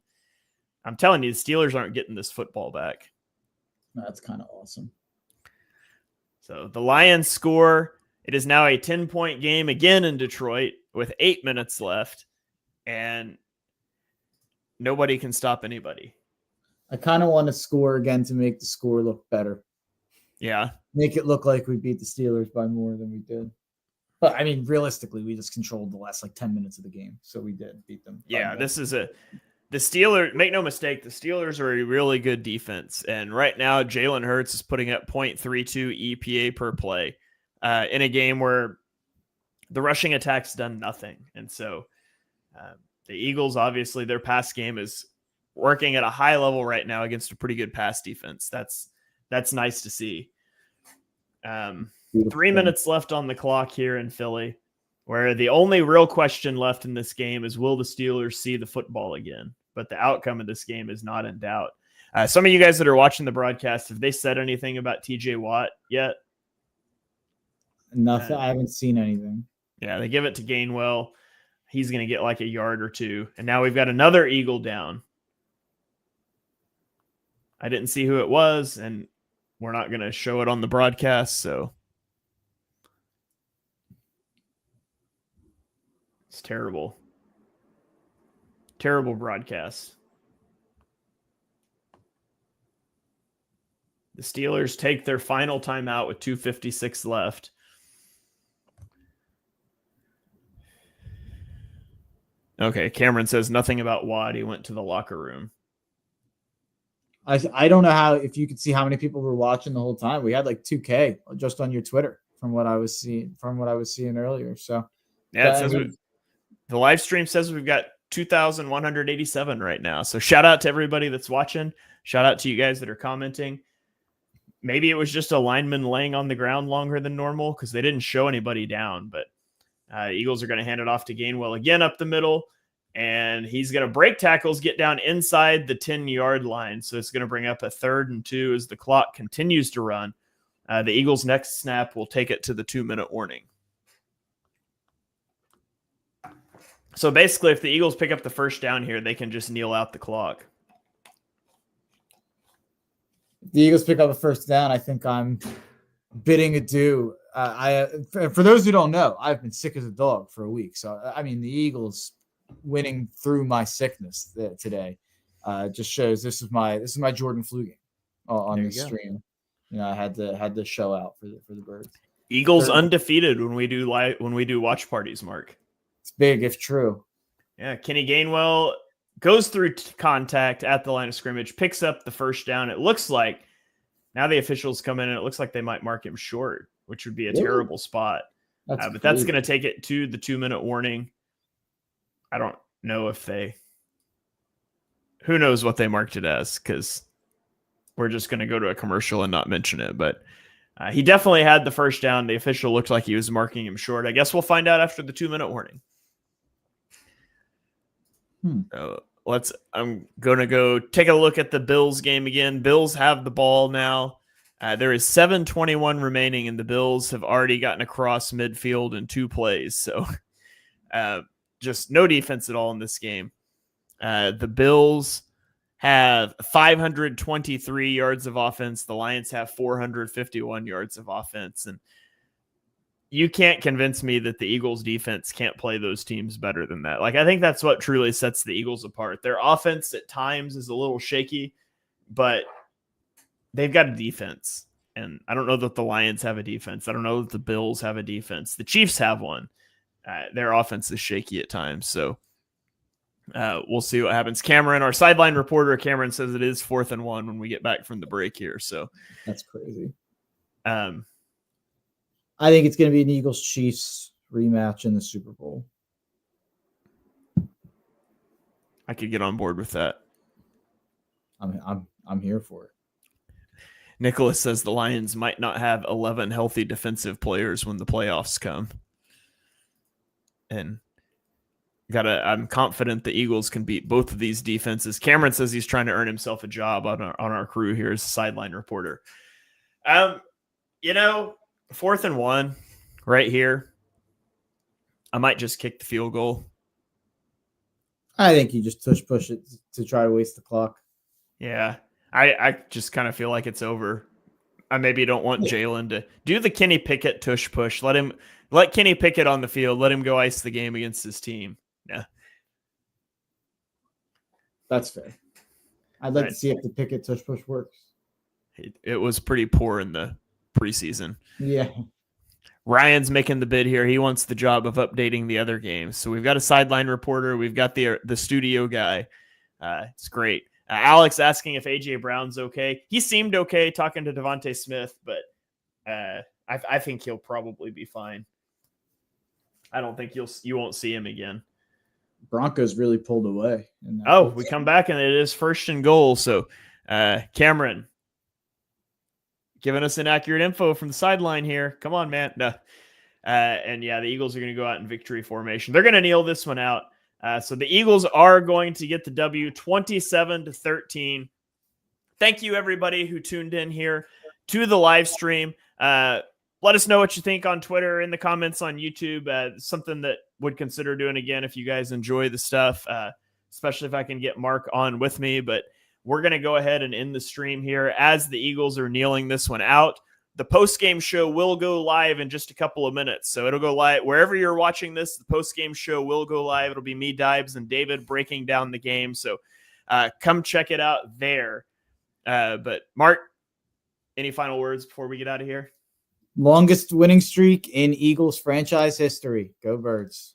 I'm telling you, the Steelers aren't getting this football back. That's kind of awesome. So the Lions score. It is now a 10-point game again in Detroit with 8 minutes left, and nobody can stop anybody. I kind of want to score again to make the score look better. Yeah. Make it look like we beat the Steelers by more than we did. But, I mean, realistically, we just controlled the last, 10 minutes of the game, so we did beat them. Yeah, the Steelers, make no mistake, the Steelers are a really good defense. And right now, Jalen Hurts is putting up 0.32 EPA per play in a game where the rushing attack's done nothing. And so the Eagles, obviously, their pass game is working at a high level right now against a pretty good pass defense. That's nice to see. 3 minutes left on the clock here in Philly, where the only real question left in this game is, will the Steelers see the football again? But the outcome of this game is not in doubt. Some of you guys that are watching the broadcast, have they said anything about TJ Watt yet? Nothing. I haven't seen anything. Yeah, they give it to Gainwell. He's going to get like a yard or two. And now we've got another Eagle down. I didn't see who it was, and we're not going to show it on the broadcast, so it's terrible. Terrible broadcast. The Steelers take their final timeout with 2:56 left. Okay, Cameron says nothing about Watt. He went to the locker room. I don't know how, if you could see how many people were watching the whole time. We had 2K just on your Twitter from what I was seeing earlier. So yeah, it says the live stream says we've got 2,187 right now. So shout out to everybody that's watching. Shout out to you guys that are commenting. Maybe it was just a lineman laying on the ground longer than normal because they didn't show anybody down. But Eagles are going to hand it off to Gainwell again up the middle. And he's going to break tackles, get down inside the 10-yard line. So it's going to bring up a 3rd and 2 as the clock continues to run. The Eagles' next snap will take it to the 2-minute warning. So basically, if the Eagles pick up the first down here, they can just kneel out the clock. The Eagles pick up a first down. I think I'm bidding adieu. For those who don't know, I've been sick as a dog for a week. So, I mean, the Eagles winning through my sickness today just shows this is my Jordan flu game on the stream. You know, I had to show out for the birds. Eagles undefeated when we do watch parties, Mark. It's big if true. Yeah, Kenny Gainwell goes through contact at the line of scrimmage, picks up the first down. It looks like now the officials come in and it looks like they might mark him short, which would be a terrible spot. But that's going to take it to the 2-minute warning. I don't know if who knows what they marked it as, because we're just going to go to a commercial and not mention it. But he definitely had the first down. The official looked like he was marking him short. I guess we'll find out after the 2-minute warning. I'm going to go take a look at the Bills game again. Bills have the ball now. There is 7:21 remaining, and the Bills have already gotten across midfield in 2 plays. So just no defense at all in this game. The Bills have 523 yards of offense. The Lions have 451 yards of offense. And you can't convince me that the Eagles defense can't play those teams better than that. Like, I think that's what truly sets the Eagles apart. Their offense at times is a little shaky, but they've got a defense. And I don't know that the Lions have a defense. I don't know that the Bills have a defense. The Chiefs have one. Their offense is shaky at times. So we'll see what happens. Cameron, our sideline reporter, Cameron says it is 4th and 1 when we get back from the break here. So that's crazy. I think it's going to be an Eagles-Chiefs rematch in the Super Bowl. I could get on board with that. I'm here for it. Nicholas says the Lions might not have 11 healthy defensive players when the playoffs come. And I'm confident the Eagles can beat both of these defenses. Cameron says he's trying to earn himself a job on our crew here as a sideline reporter. 4th and 1 right here. I might just kick the field goal. I think you just push it to try to waste the clock. Yeah. I just kind of feel like it's over. I maybe don't want Jalen to do the Kenny Pickett tush push. Let Kenny Pickett on the field. Let him go ice the game against his team. Yeah. That's fair. I'd like to see if the Pickett tush push works. It was pretty poor in the preseason. Yeah. Ryan's making the bid here. He wants the job of updating the other games. So we've got a sideline reporter. We've got the studio guy. It's great. Alex asking if A.J. Brown's okay. He seemed okay talking to Devontae Smith, but I think he'll probably be fine. I don't think you won't see him again. Broncos really pulled away. We come back and it is 1st and goal. So Cameron giving us inaccurate info from the sideline here. Come on, man. No. And yeah, the Eagles are going to go out in victory formation. They're going to kneel this one out. So the Eagles are going to get the W 27-13. Thank you, everybody who tuned in here to the live stream. Let us know what you think on Twitter, in the comments on YouTube. Something that would consider doing again if you guys enjoy the stuff, especially if I can get Mark on with me. But we're going to go ahead and end the stream here as the Eagles are kneeling this one out. The post-game show will go live in just a couple of minutes. So it'll go live wherever you're watching this. The post-game show will go live. It'll be me, Dibes, and David breaking down the game. So come check it out there. But Mark, any final words before we get out of here? Longest winning streak in Eagles franchise history. Go Birds.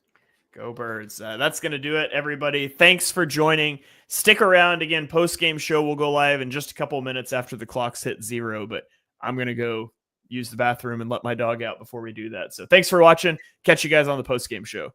Go Birds. That's going to do it, everybody. Thanks for joining. Stick around. Again, post-game show will go live in just a couple of minutes after the clocks hit 0. But I'm going to go use the bathroom and let my dog out before we do that. So thanks for watching. Catch you guys on the post-game show.